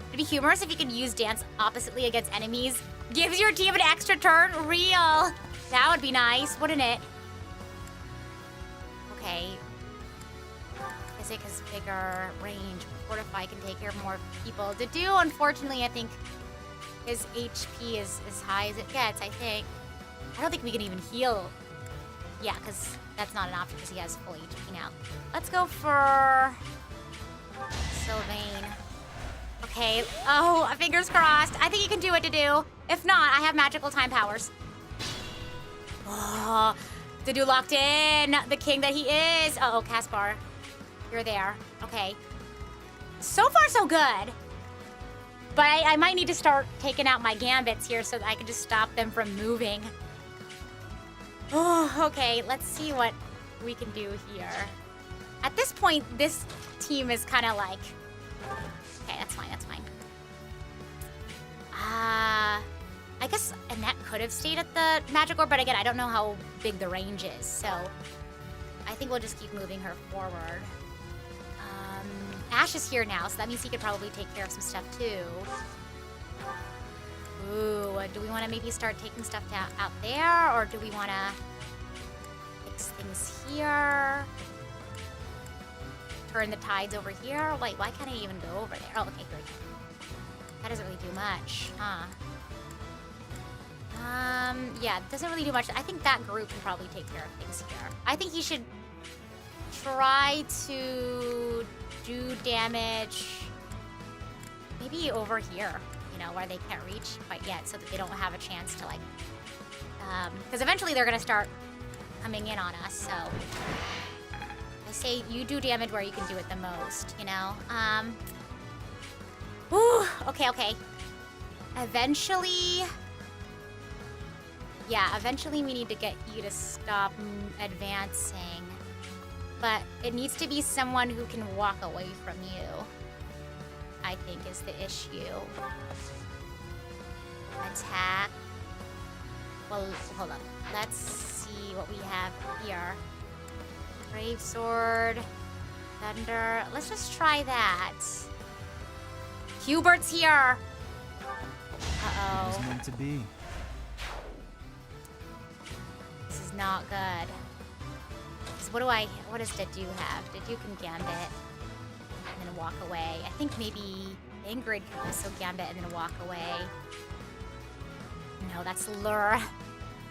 It'd be humorous if you could use dance oppositely against enemies. Gives your team an extra turn? Real. That would be nice, wouldn't it? Okay. Physic has bigger range. Fortify can take care of more people. Dedu, unfortunately, I think his HP is as high as it gets, I think. I don't think we can even heal. Yeah, because that's not an option because he has full HP now. Let's go for Sylvain. Okay. Oh, fingers crossed. I think you can do it, Dedu. If not, I have magical time powers. Oh, Dedu locked in. The king that he is. Uh-oh, Caspar. You're there. Okay. So far, so good. But I might need to start taking out my gambits here so that I can just stop them from moving. Oh, okay. Let's see what we can do here. At this point, this team is kind of like... Okay, that's fine, that's fine. I guess Annette could have stayed at the magic orb, but again, I don't know how big the range is, so... I think we'll just keep moving her forward. Ash is here now, so that means he could probably take care of some stuff too. Ooh, do we want to maybe start taking stuff down out there, or do we want to fix things here? Turn the tides over here? Wait, why can't I even go over there? Oh, okay, good. That doesn't really do much, huh? Yeah, it doesn't really do much. I think that group can probably take care of things here. I think he should try to do damage maybe over here, you know, where they can't reach quite yet, so that they don't have a chance to, like, because eventually they're gonna start coming in on us, so I say you do damage where you can do it the most, you know? Ooh, okay. Eventually we need to get you to stop advancing. But it needs to be someone who can walk away from you, I think, is the issue. Attack. Well, hold on. Let's see what we have here. Brave Sword. Thunder. Let's just try that. Hubert's here! Uh-oh. It was meant to be. This is not good. What does Dedu have? Dedu can Gambit and then walk away. I think maybe Ingrid can also Gambit and then walk away. No, that's Lure.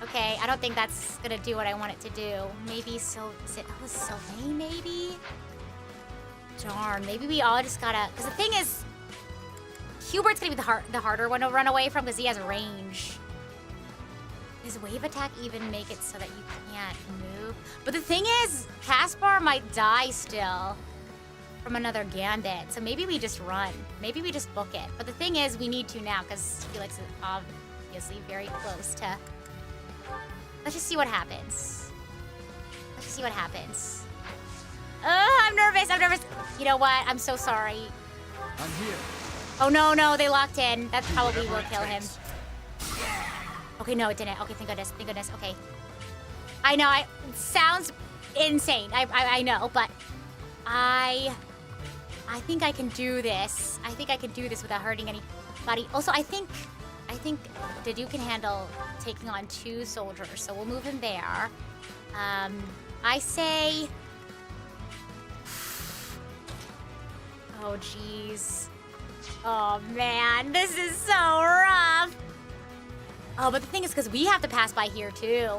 Okay, I don't think that's gonna do what I want it to do. Maybe Sylvain, maybe? Darn, maybe we all just gotta, because the thing is, Hubert's gonna be the harder one to run away from because he has range. Does wave attack even make it so that you can't move? But the thing is, Caspar might die still from another Gambit. So maybe we just run. Maybe we just book it. But the thing is, we need to now because Felix is obviously very close to... Let's just see what happens. I'm nervous. You know what? I'm so sorry. I'm here. Oh, no, they locked in. That probably will kill him. Okay, no, it didn't. Okay, thank goodness. Okay. I know, it sounds insane. I know, but I think I can do this. I think I can do this without hurting anybody. Also, I think Dedu can handle taking on 2 soldiers, so we'll move him there. I say... Oh, jeez. Oh, man, this is so rough. Oh, but the thing is, because we have to pass by here, too.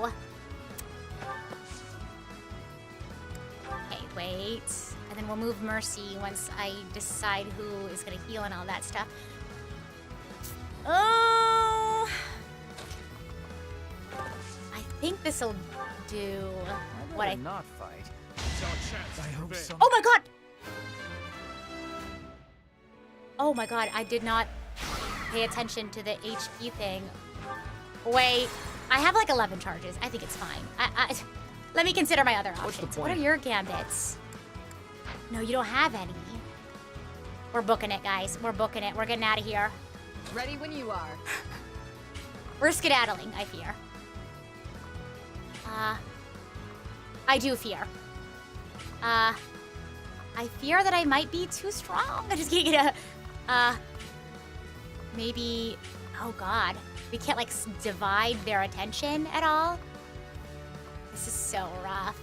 Okay, wait. And then we'll move Mercy once I decide who is going to heal and all that stuff. Oh! I think this'll do what I... not fight. I hope so. Oh, my God! Oh, my God, I did not pay attention to the HP thing. Wait, I have like 11 charges. I think it's fine. Let me consider my other options. What are your Gambits? No, you don't have any. We're booking it, guys. We're booking it. We're getting out of here. Ready when you are. We're skedaddling, I fear. I do fear. I fear that I might be too strong. I'm just kidding. Maybe... Oh, God. We can't, like, divide their attention at all. This is so rough.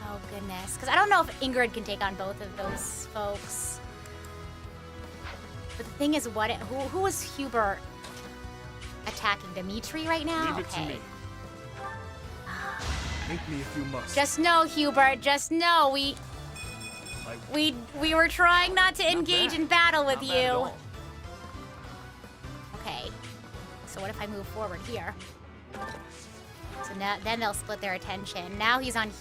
Oh, goodness. Because I don't know if Ingrid can take on both of those folks. But the thing is, who is Hubert attacking? Dimitri right now? Leave it to me. Make me if you must. Just know, Hubert. Just know, we were trying not to engage in battle with you. Okay. So what if I move forward here? So now, then they'll split their attention. Now he's on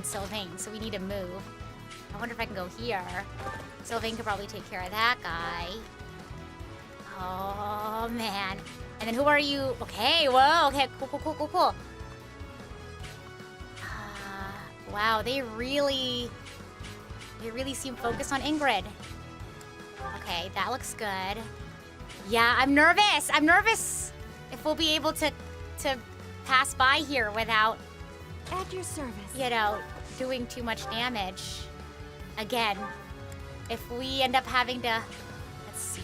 Sylvain, so we need to move. I wonder if I can go here. Sylvain could probably take care of that guy. Oh, man. And then who are you? Okay, whoa, okay, cool. Wow, they really seem focused on Ingrid. Okay, that looks good. Yeah, I'm nervous if we'll be able to pass by here without At your service. you know, doing too much damage. Again, if we end up having to... Let's see.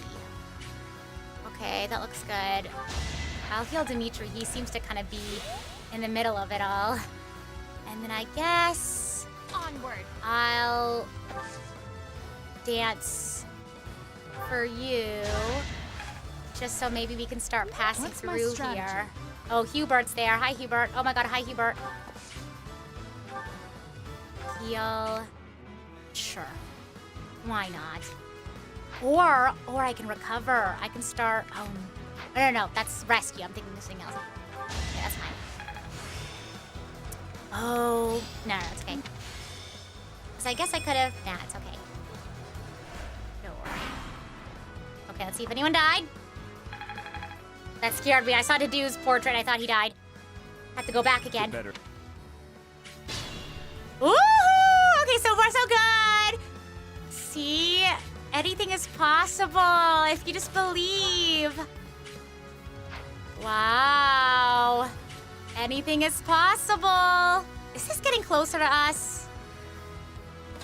Okay, that looks good. I'll heal Dimitri. He seems to kind of be in the middle of it all. And then I guess... Onward. I'll... dance for you. Just so maybe we can start passing What's my through strategy? here. Oh, Hubert's there. Hi, Hubert. Oh my god, hi, Hubert. Heal. Sure. Why not? Or I can recover. I can start... No, that's rescue. I'm thinking this thing else. Yeah, that's fine. Oh, no, it's okay. So I guess I could have... Nah, it's okay. Don't worry. Okay, let's see if anyone died. That scared me. I saw Dedu's portrait. I thought he died. Have to go back again. Better. Woohoo! Okay, so far so good. See, anything is possible if you just believe. Wow. Anything is possible. Is this getting closer to us?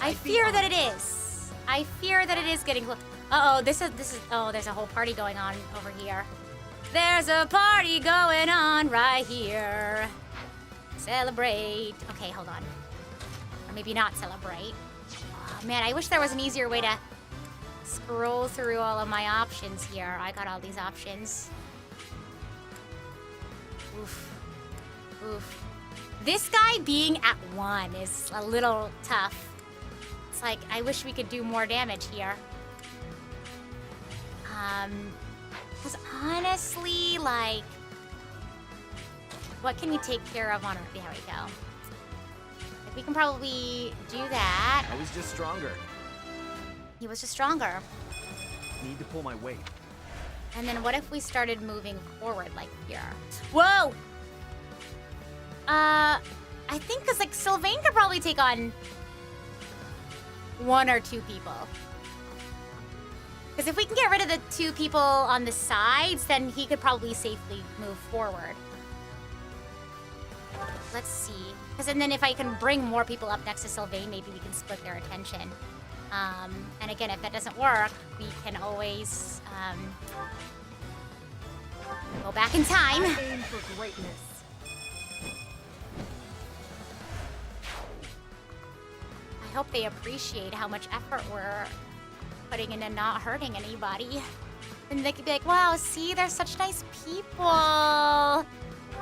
I fear that it is. I fear that it is getting close. Uh-oh, this is, oh, there's a whole party going on over here. There's a party going on right here. Celebrate. Okay, hold on. Or maybe not celebrate. Oh, man, I wish there was an easier way to scroll through all of my options here. I got all these options. Oof. Oof. This guy being at 1 is a little tough. It's like, I wish we could do more damage here. Because honestly, like, what can you take care of on Earth? There we go. Like, we can probably do that. I was just stronger. He was just stronger. Need to pull my weight. And then what if we started moving forward like here? Whoa! I think because like Sylvain could probably take on 1 or 2 people. Because if we can get rid of the 2 people on the sides, then he could probably safely move forward. Let's see. Because then if I can bring more people up next to Sylvain, maybe we can split their attention. And again, if that doesn't work, we can always go back in time. I aim for greatness. I hope they appreciate how much effort we're putting into not hurting anybody. And they could be like, wow, see, they're such nice people.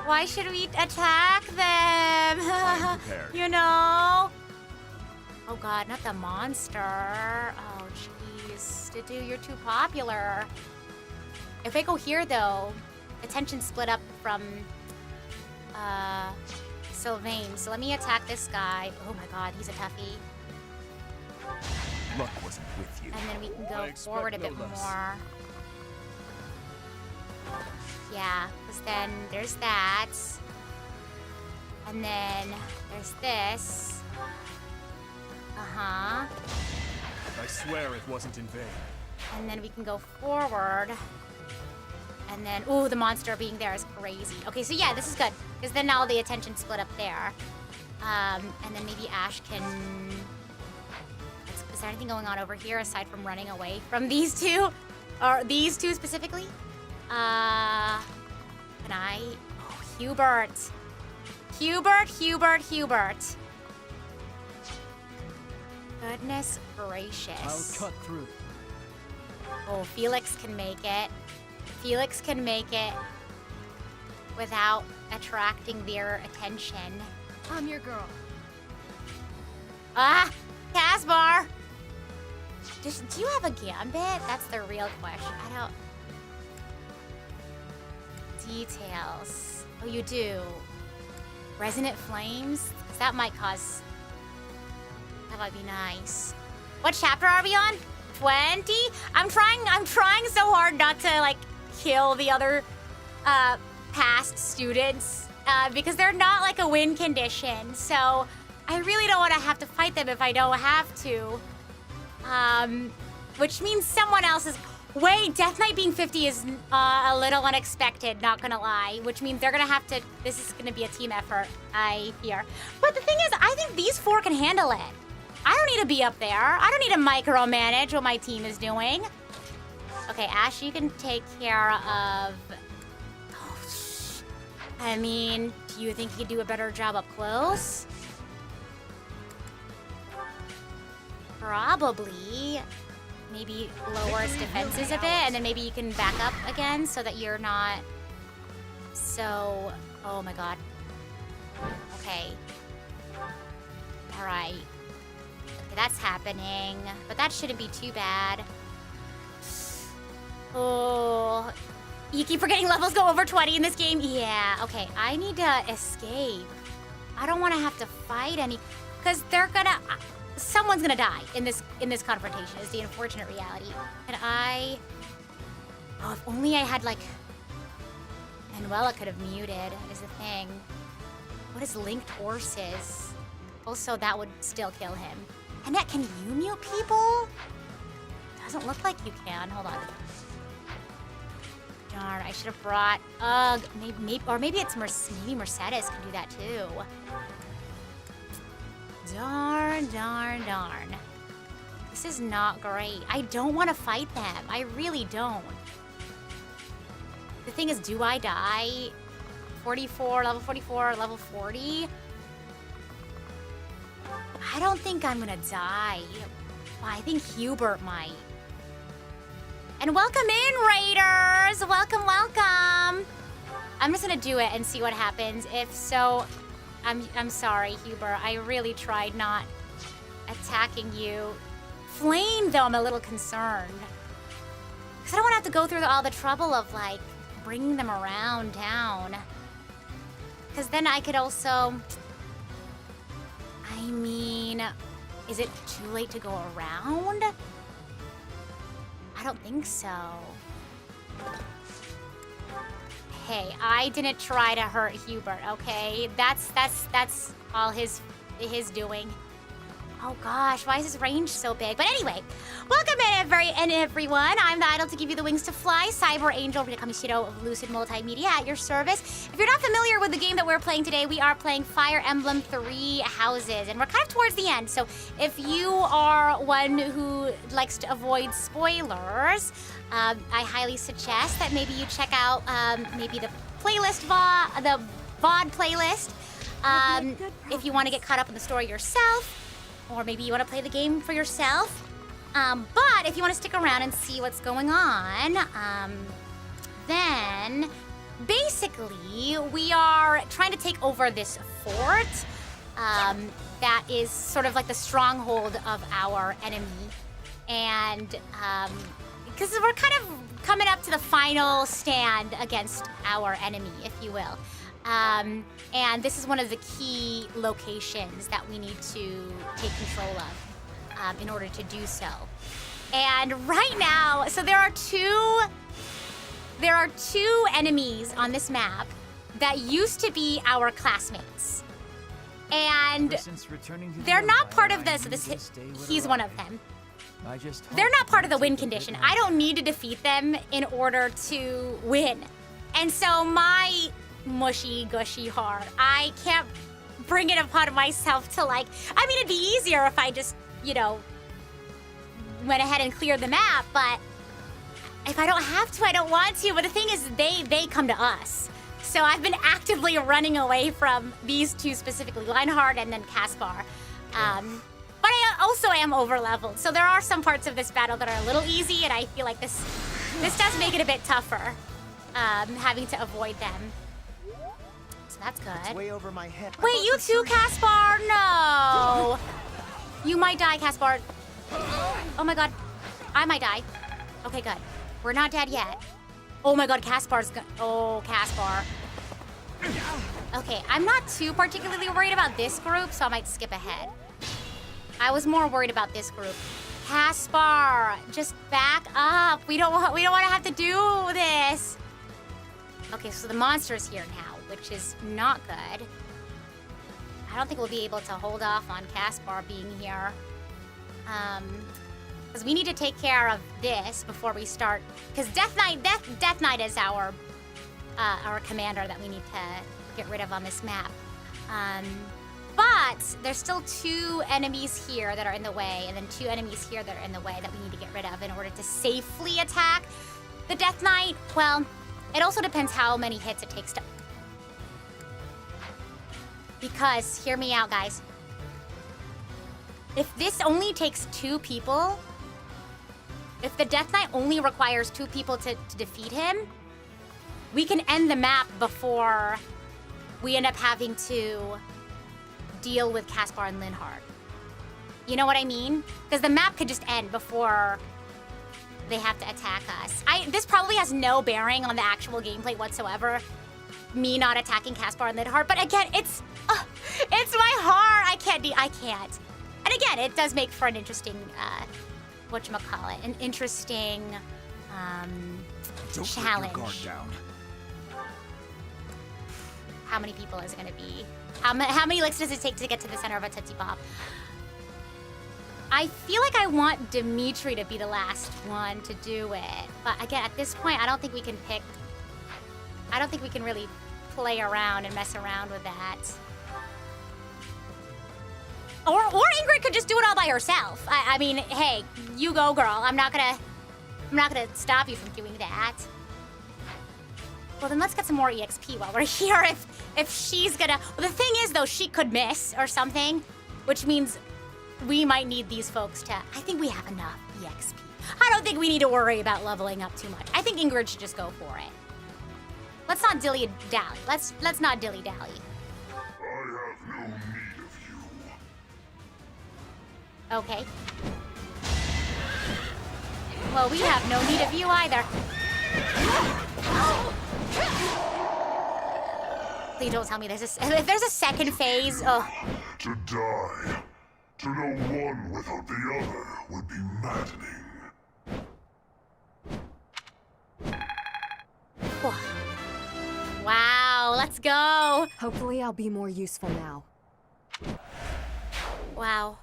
Why should we attack them? You know? Oh god, not the monster. Oh jeez. Dude, you're too popular. If I go here though, attention split up from Sylvain. So let me attack this guy. Oh my god, he's a toughie. Luck wasn't with you. And then we can go forward a bit more. Yeah, because then there's that. And then there's this. Uh-huh. I swear it wasn't in vain. And then we can go forward. And then, ooh, the monster being there is crazy. Okay, so yeah, this is good. Because then all the attention split up there. And then maybe Ash can... Is there anything going on over here aside from running away from these 2? Or these 2 specifically? Can I... Oh, Hubert. Hubert. Goodness gracious. I'll cut through. Oh, Felix can make it. Felix can make it without attracting their attention. I'm your girl. Ah! Caspar! Do you have a gambit? That's the real question. I don't... Details. Oh, you do. Resonant flames? 'Cause that might cause... That might be nice. What chapter are we on? 20? I'm trying so hard not to, like, kill the other, past students, because they're not, like, a win condition. So, I really don't want to have to fight them if I don't have to. Which means someone else is... Wait, Death Knight being 50 is a little unexpected, not gonna lie. Which means they're gonna have to, this is gonna be a team effort, I fear. But the thing is, I think these 4 can handle it. I don't need to be up there. I don't need to micromanage what my team is doing. Okay, Ash, you can take care of... I mean, do you think you could do a better job up close? Probably. Maybe lower his defenses a bit, and then maybe you can back up again so that you're not so... Oh my god. Okay. Alright. Okay, that's happening. But that shouldn't be too bad. Oh... You keep forgetting levels go over 20 in this game? Yeah, okay. I need to escape. I don't want to have to fight any... Because they're gonna... Someone's gonna die in this confrontation is the unfortunate reality. And I... Oh, if only I had, like... Manuela could have muted, is the thing. What is linked horses? Also, that would still kill him. Annette, can you mute people? Doesn't look like you can. Hold on. Darn, I should have brought... maybe it's maybe Mercedes can do that too. Darn. This is not great. I don't want to fight them. I really don't. The thing is, do I die? 44, level 44, level 40? I don't think I'm gonna die. I think Hubert might. And welcome in, Raiders! Welcome, welcome! I'm just gonna do it and see what happens. If so, I'm sorry, Hubert. I really tried not attacking you. Flame, though, I'm a little concerned. Because I don't want to have to go through all the trouble of, like, bringing them around town. Because then I could also... I mean, is it too late to go around? I don't think so. Hey, I didn't try to hurt Hubert, okay? That's all his doing. Oh gosh, why is his range so big? But anyway, welcome in everyone. I'm the idol to give you the wings to fly, Cyber Angel Kamishiro of Lucid Multimedia at your service. If you're not familiar with the game that we're playing today, we are playing Fire Emblem 3 Houses, and we're kind of towards the end. So if you are one who likes to avoid spoilers, I highly suggest that maybe you check out maybe the playlist the VOD playlist. If you want to get caught up in the story yourself. Or maybe you want to play the game for yourself. But if you want to stick around and see what's going on, then basically we are trying to take over this fort that is sort of like the stronghold of our enemy. And because we're kind of coming up to the final stand against our enemy, if you will. And this is one of the key locations that we need to take control of in order to do so. And right now, so there are two enemies on this map that used to be our classmates. And they're not part of this. He's one of them. They're not part of the win condition. I don't need to defeat them in order to win. And so my mushy gushy heart, I can't bring it upon myself to, like, I mean, it'd be easier if I just, you know, went ahead and cleared the map, but if I don't have to, I don't want to. But the thing is, they come to us. So I've been actively running away from these two specifically, Lionheart and then Caspar. But I also am over-leveled, so there are some parts of this battle that are a little easy, and I feel like this does make it a bit tougher, having to avoid them. So that's good. It's way over my head. Wait, you too, Caspar? No. You might die, Caspar. Oh my god. I might die. Okay, good. We're not dead yet. Oh my god, Caspar's oh, Caspar. Okay, I'm not too particularly worried about this group, so I might skip ahead. I was more worried about this group. Caspar, just back up. We don't want to have to do this. Okay, so the monster's here now, which is not good. I don't think we'll be able to hold off on Caspar being here. Because we need to take care of this before we start. Because Death Knight is our commander that we need to get rid of on this map. But there's still 2 enemies here that are in the way, and then 2 enemies here that are in the way that we need to get rid of in order to safely attack the Death Knight. Well, it also depends how many hits it takes to... Because, hear me out, guys. If this only takes 2 people, if the Death Knight only requires 2 people to defeat him, we can end the map before we end up having to deal with Caspar and Linhardt. You know what I mean? Because the map could just end before they have to attack us. This probably has no bearing on the actual gameplay whatsoever, me not attacking Caspar and Linhardt, but again, it's my heart. I can't. And again, it does make for an interesting, whatchamacallit, an interesting, challenge. Don't let your guard down. How many people is it gonna be? How many licks does it take to get to the center of a Tootsie Pop? I feel like I want Dimitri to be the last one to do it. But again, at this point, I don't think we can pick... I don't think we can really play around and mess around with that. Or Ingrid could just do it all by herself. I mean, hey, you go, girl. I'm not gonna stop you from doing that. Well, then let's get some more EXP while we're here. If she's gonna... Well, the thing is, though, she could miss or something, which means we might need these folks to... I think we have enough EXP. I don't think we need to worry about leveling up too much. I think Ingrid should just go for it. Let's not dilly-dally. Let's not dilly-dally. I have no need of you. Okay. Well, we have no need of you either. Please don't tell me if there's a second phase. Oh. To die. To know one without the other would be maddening. Wow, let's go. Hopefully I'll be more useful now. Wow.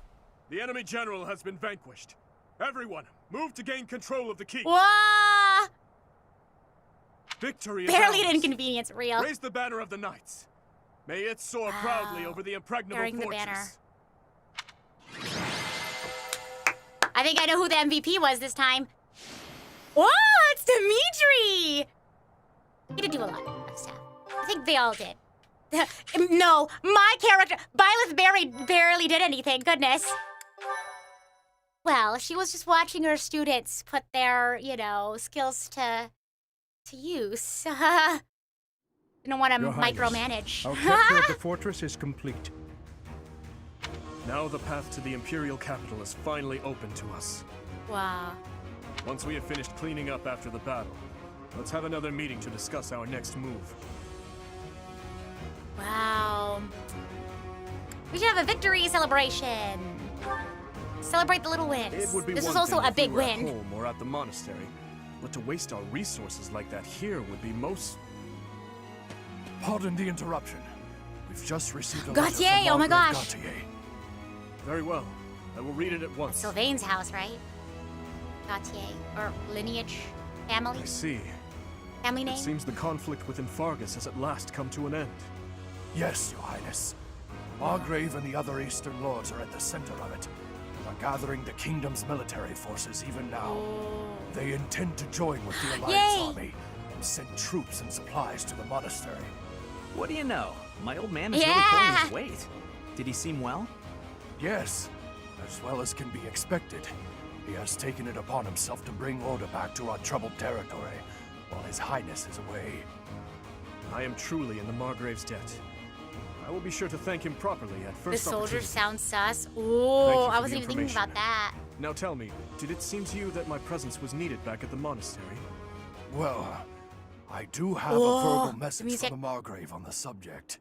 The enemy general has been vanquished. Everyone, move to gain control of the keep. Whoa! Victory is Barely ours. an inconvenience, real. Raise the banner of the knights. May it soar proudly over the impregnable Carrying the fortress. banner. I think I know who the MVP was this time. Whoa, it's Dimitri! He did do a lot of stuff. I think they all did. No, my character, Byleth barely did anything, goodness. Well, she was just watching her students put their, skills to use. I don't want to micromanage. Our capture of the fortress is complete. Now the path to the Imperial capital is finally open to us. Wow. Once we have finished cleaning up after the battle, let's have another meeting to discuss our next move. Wow. We should have a victory celebration. Celebrate the little wins. It would be This was one also thing a if big we were win. At home or at the monastery, but to waste our resources like that here would be most... Pardon the interruption. We've just received a Gautier, letter from oh my Margaret gosh. Gautier. Very well. I will read it at once. Sylvain's house, right? Gautier. Or lineage. Family? I see. Family name? It seems the conflict within Fargus has at last come to an end. Yes, Your Highness. Margrave and the other Eastern Lords are at the center of it. Are gathering the kingdom's military forces even now. They intend to join with the Alliance army and send troops and supplies to the monastery. What do you know? My old man is really pulling his weight. Did he seem well? Yes, as well as can be expected. He has taken it upon himself to bring order back to our troubled territory, while His Highness is away. I am truly in the Margrave's debt. I will be sure to thank him properly at The first soldiers opportunity. sound sus. Thank you Ooh, for I the wasn't even thinking information. about that. Now tell me, did it seem to you that my presence was needed back at the monastery? Well, I do have a verbal message from the Margrave on the subject.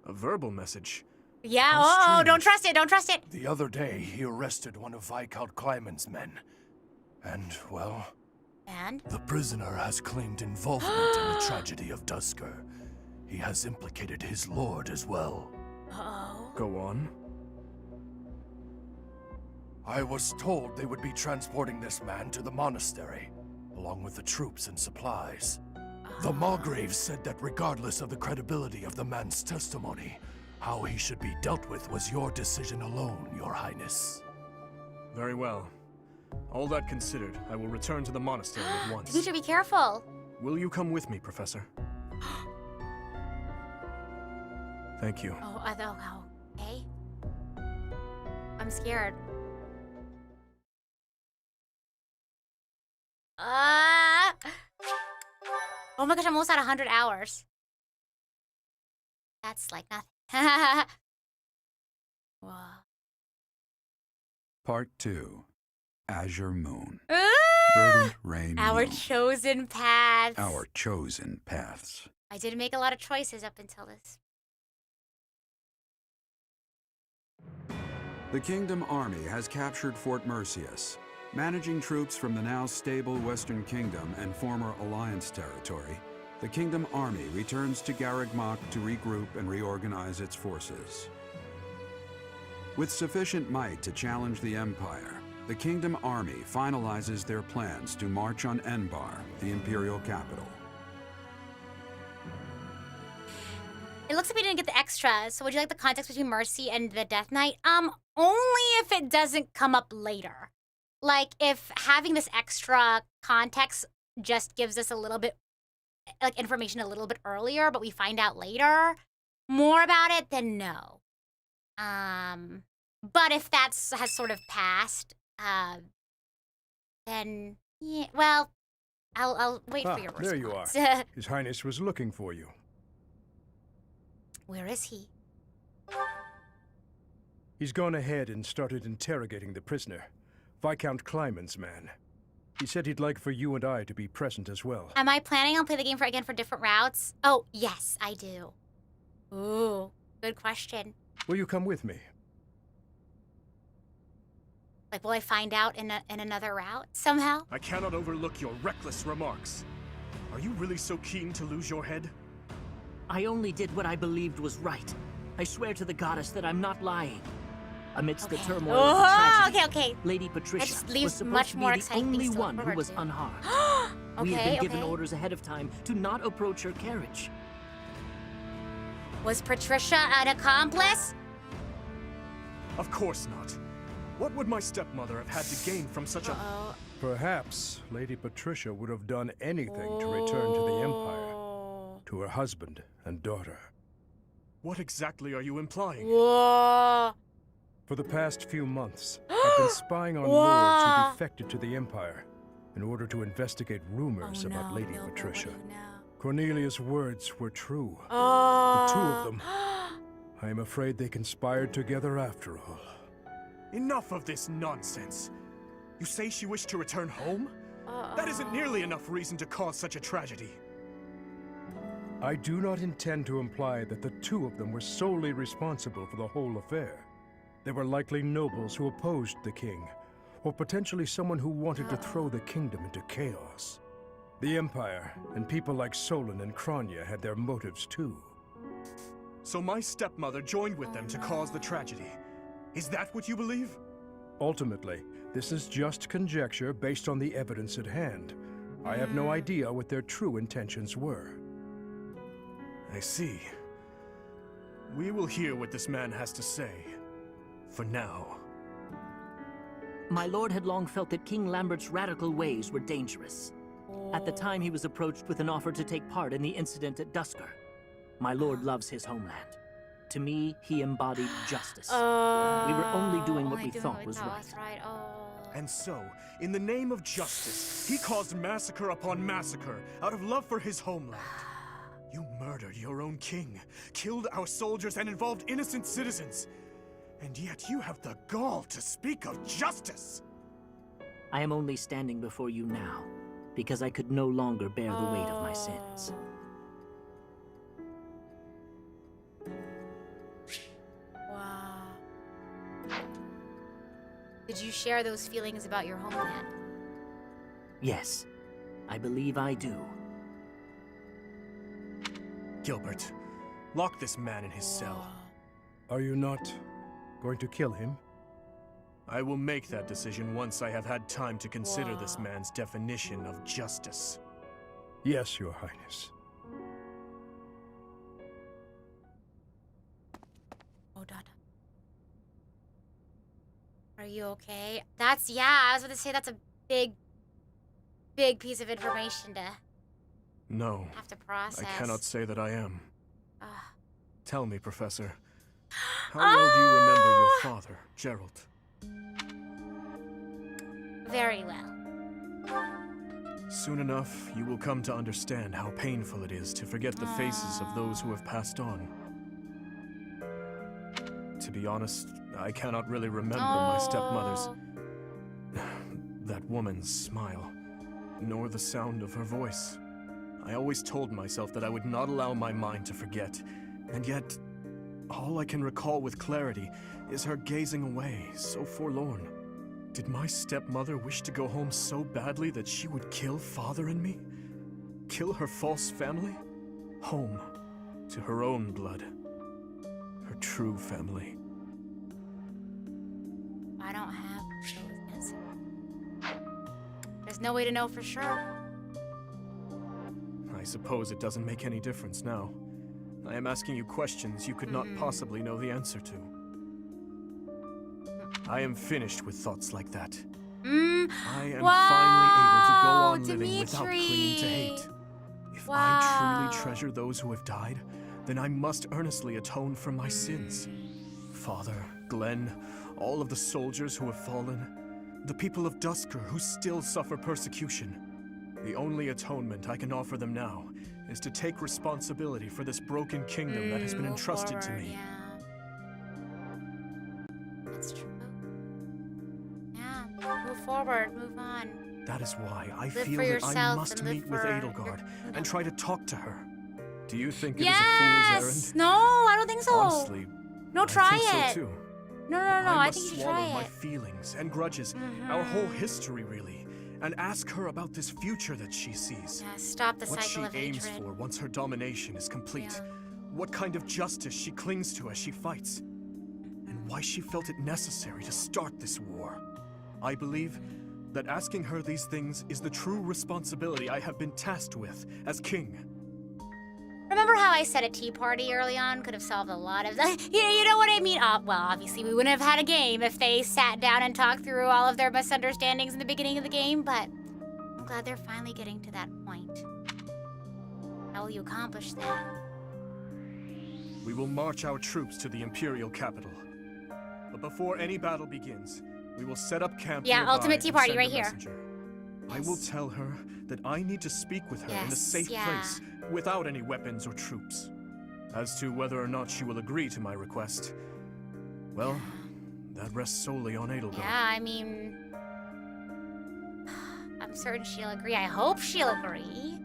A verbal message? Yeah, How don't trust it, don't trust it. The other day, he arrested one of Viscount Kleiman's men. And, well... And? The prisoner has claimed involvement in the tragedy of Dusker. He has implicated his lord as well. Uh-oh. Go on. I was told they would be transporting this man to the monastery, along with the troops and supplies. The Margraves said that regardless of the credibility of the man's testimony, how he should be dealt with was your decision alone, Your Highness. Very well. All that considered, I will return to the monastery at once. Demetra, be careful. Will you come with me, Professor? Thank you. Oh, okay. I'm scared. Oh my gosh, I'm almost at 100 hours. That's like nothing. Whoa. Part 2. Azure Moon. Ooh! Verdant Rain Our Moon. chosen paths. Our chosen paths. I didn't make a lot of choices up until this. The Kingdom Army has captured Fort Mercius. Managing troops from the now stable Western Kingdom and former Alliance territory, the Kingdom Army returns to Garreg Mach to regroup and reorganize its forces. With sufficient might to challenge the Empire, the Kingdom Army finalizes their plans to march on Enbar, the Imperial capital. It looks like we didn't get the extra, so would you like the context between Mercy and the Death Knight? Only if it doesn't come up later. Like, if having this extra context just gives us a little bit, like, information a little bit earlier, but we find out later more about it, then no. But if that's has sort of passed, then, yeah, well, I'll wait for your response. There you are. His Highness was looking for you. Where is he? He's gone ahead and started interrogating the prisoner, Viscount Kleiman's man. He said he'd like for you and I to be present as well. Am I planning on playing the game again for different routes? Oh, yes, I do. Ooh, good question. Will you come with me? Like, will I find out in another route somehow? I cannot overlook your reckless remarks. Are you really so keen to lose your head? I only did what I believed was right. I swear to the goddess that I'm not lying. Amidst the turmoil of the tragedy, okay. Lady Patricia That just was leaves supposed much to more be the exciting only things to look one who forward was to. unharmed. Okay, We had been given okay. orders ahead of time to not approach her carriage. Was Patricia an accomplice? Of course not. What would my stepmother have had to gain from such a... Perhaps Lady Patricia would have done anything to return to the Empire, to her husband and daughter. What exactly are you implying? Whoa. For the past few months, I've been spying on lords who defected to the Empire in order to investigate rumors about Lady Patricia. Cornelia's words were true. The two of them, I am afraid they conspired together after all. Enough of this nonsense. You say she wished to return home? That isn't nearly enough reason to cause such a tragedy. I do not intend to imply that the two of them were solely responsible for the whole affair. They were likely nobles who opposed the king, or potentially someone who wanted to throw the kingdom into chaos. The Empire and people like Solon and Kranya had their motives too. So my stepmother joined with them to cause the tragedy. Is that what you believe? Ultimately, this is just conjecture based on the evidence at hand. I have no idea what their true intentions were. I see. We will hear what this man has to say. For now. My lord had long felt that King Lambert's radical ways were dangerous. At the time, he was approached with an offer to take part in the incident at Dusker. My lord loves his homeland. To me, he embodied justice. We were only doing what we thought was right. And so, in the name of justice, he caused massacre upon massacre out of love for his homeland. You murdered your own king, killed our soldiers, and involved innocent citizens. And yet you have the gall to speak of justice! I am only standing before you now, because I could no longer bear the weight of my sins. Wow. Did you share those feelings about your homeland? Yes, I believe I do. Gilbert, lock this man in his cell. Are you not going to kill him? I will make that decision once I have had time to consider this man's definition of justice. Yes, Your Highness. Oh, Dada. Are you okay? That's, yeah, I was going to say that's a big piece of information to No. have to process. I cannot say that I am. Ugh. Tell me, Professor. How well do you remember your father, Gerald? Very well. Soon enough, you will come to understand how painful it is to forget the faces of those who have passed on. To be honest, I cannot really remember my stepmother's... that woman's smile, nor the sound of her voice. I always told myself that I would not allow my mind to forget, and yet, all I can recall with clarity is her gazing away, so forlorn. Did my stepmother wish to go home so badly that she would kill Father and me? Kill her false family? Home, to her own blood. Her true family. I don't have this. There's no way to know for sure. I suppose it doesn't make any difference now. I am asking you questions you could not possibly know the answer to. I am finished with thoughts like that. I am finally able to go on living without clinging to hate. If I truly treasure those who have died, then I must earnestly atone for my sins. Father, Glenn, all of the soldiers who have fallen, the people of Dusker who still suffer persecution. The only atonement I can offer them now is to take responsibility for this broken kingdom that has been entrusted to me. That's true. Yeah, move forward, move on. That is why I Live feel for that I yourself must and live meet with for Edelgard and try to talk to her. Do you think it is Yes! a fool's errand? No, I don't think so. Honestly, No, try I think it. so too. No, I must think you should swallow try my it. feelings and grudges, our whole history really, and ask her about this future that she sees. Yeah, stop the What she cycle of aims hatred. for once her domination is complete. What kind of justice she clings to as she fights. And why she felt it necessary to start this war. I believe that asking her these things is the true responsibility I have been tasked with as king. Remember how I said a tea party early on could have solved a lot of that? You know what I mean? Well, obviously we wouldn't have had a game if they sat down and talked through all of their misunderstandings in the beginning of the game, but I'm glad they're finally getting to that point. How will you accomplish that? We will march our troops to the Imperial capital. But before any battle begins, we will set up camp Yeah, nearby ultimate tea and party send right a here. messenger. I will tell her that I need to speak with her in a Yes, safe place, without any weapons or troops. As to whether or not she will agree to my request, well, that rests solely on Edelgard. Yeah, I mean... I'm certain she'll agree. I hope she'll agree.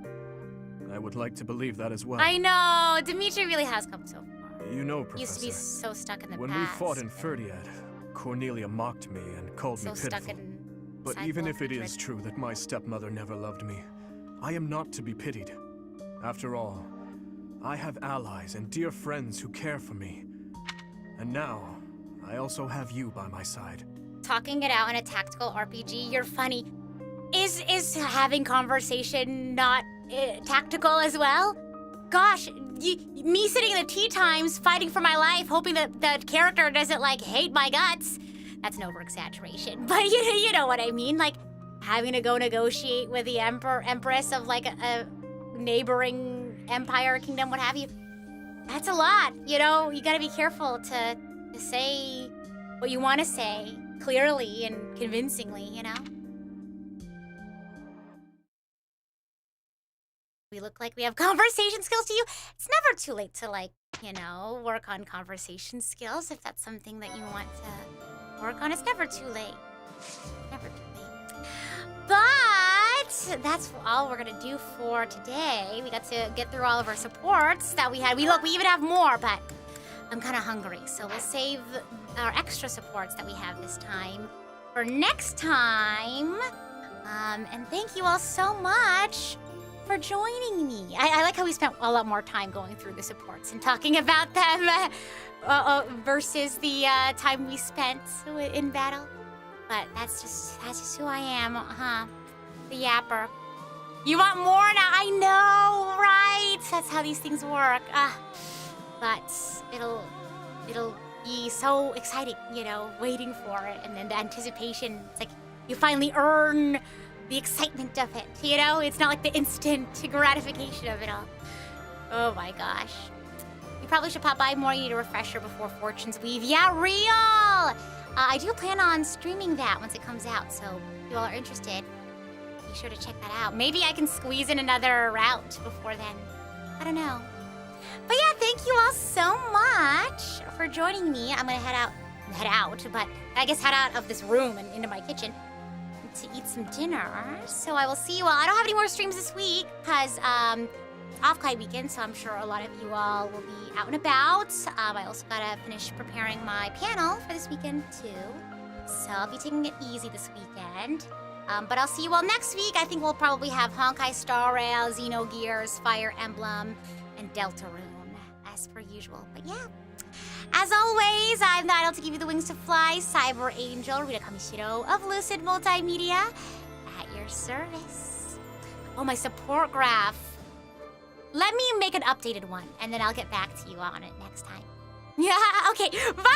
I would like to believe that as well. I know! Dimitri really has come so far. You know, Professor, Used to be so stuck in the when past. we fought in Ferdiad, Cornelia mocked me and called So me stuck pitiful. in But cycle even of if it hatred. is true that my stepmother never loved me, I am not to be pitied. After all, I have allies and dear friends who care for me. And now, I also have you by my side. Talking it out in a tactical RPG, you're funny. Is having conversation not tactical as well? Gosh, me sitting in the tea times fighting for my life, hoping that the character doesn't, like, hate my guts. That's an over-exaggeration, but you know what I mean. Like, having to go negotiate with the empress of, like, a neighboring empire, kingdom, what have you. That's a lot, you know? You gotta be careful to say what you want to say clearly and convincingly, you know? We look like we have conversation skills to you. It's never too late to, like, you know, work on conversation skills if that's something that you want to work on. It's never too late. Never too late. But that's all we're gonna do for today. We got to get through all of our supports that we had. We even have more, but I'm kind of hungry, so we'll save our extra supports that we have this time for next time. And thank you all so much for joining me. I like how we spent a lot more time going through the supports and talking about them versus the time we spent in battle. But that's just who I am, huh? The yapper. You want more now? I know, right? That's how these things work. But it'll be so exciting, you know, waiting for it, and then the anticipation. It's like you finally earn the excitement of it, you know? It's not like the instant gratification of it all. Oh my gosh. You probably should pop by more. You need a refresher before Fortune's Weave. Yeah, real! I do plan on streaming that once it comes out, so if you all are interested, be sure to check that out. Maybe I can squeeze in another route before then. I don't know. But yeah, thank you all so much for joining me. I'm gonna head out, but I guess head out of this room and into my kitchen to eat some dinner. So I will see you all. I don't have any more streams this week because off-Kai weekend, so I'm sure a lot of you all will be out and about. I also gotta finish preparing my panel for this weekend too. So I'll be taking it easy this weekend. But I'll see you all next week. I think we'll probably have Honkai Star Rail, Xenogears, Fire Emblem, and Deltarune, as per usual. But yeah, as always, I'm the idol to give you the wings to fly, Cyber Angel, Rita Kamishiro of Lucid Multimedia, at your service. Oh, my support graph. Let me make an updated one, and then I'll get back to you on it next time. Yeah, okay, bye!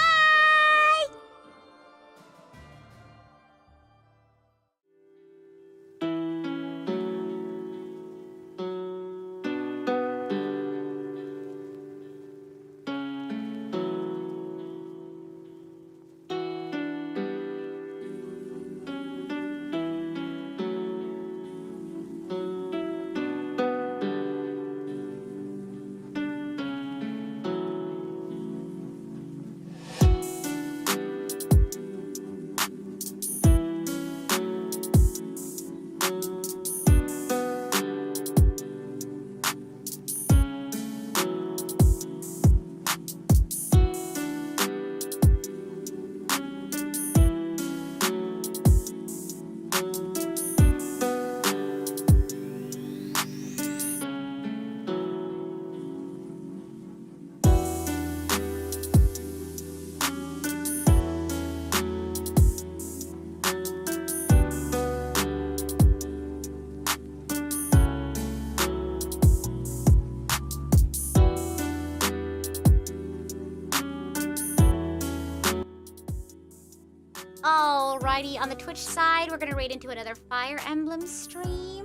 Alrighty, on the Twitch side, we're gonna raid into another Fire Emblem stream.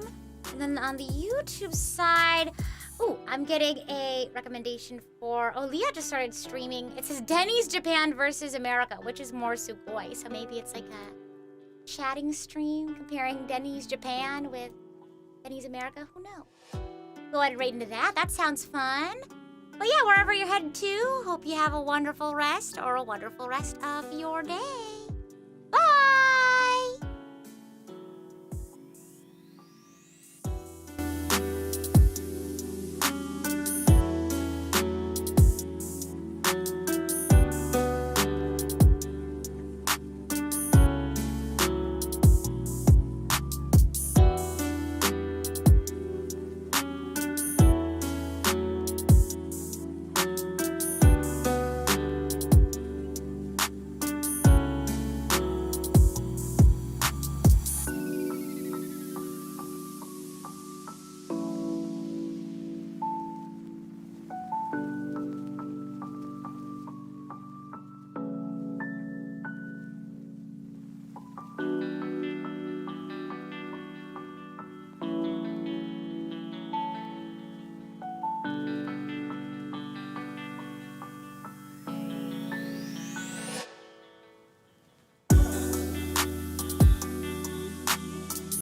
And then on the YouTube side, I'm getting a recommendation for, Leah just started streaming. It says Denny's Japan versus America, which is more sugoi. So maybe it's like a chatting stream comparing Denny's Japan with Denny's America. Who knows? Go ahead and raid into that. That sounds fun. But yeah, wherever you're headed to, hope you have a wonderful rest or a wonderful rest of your day.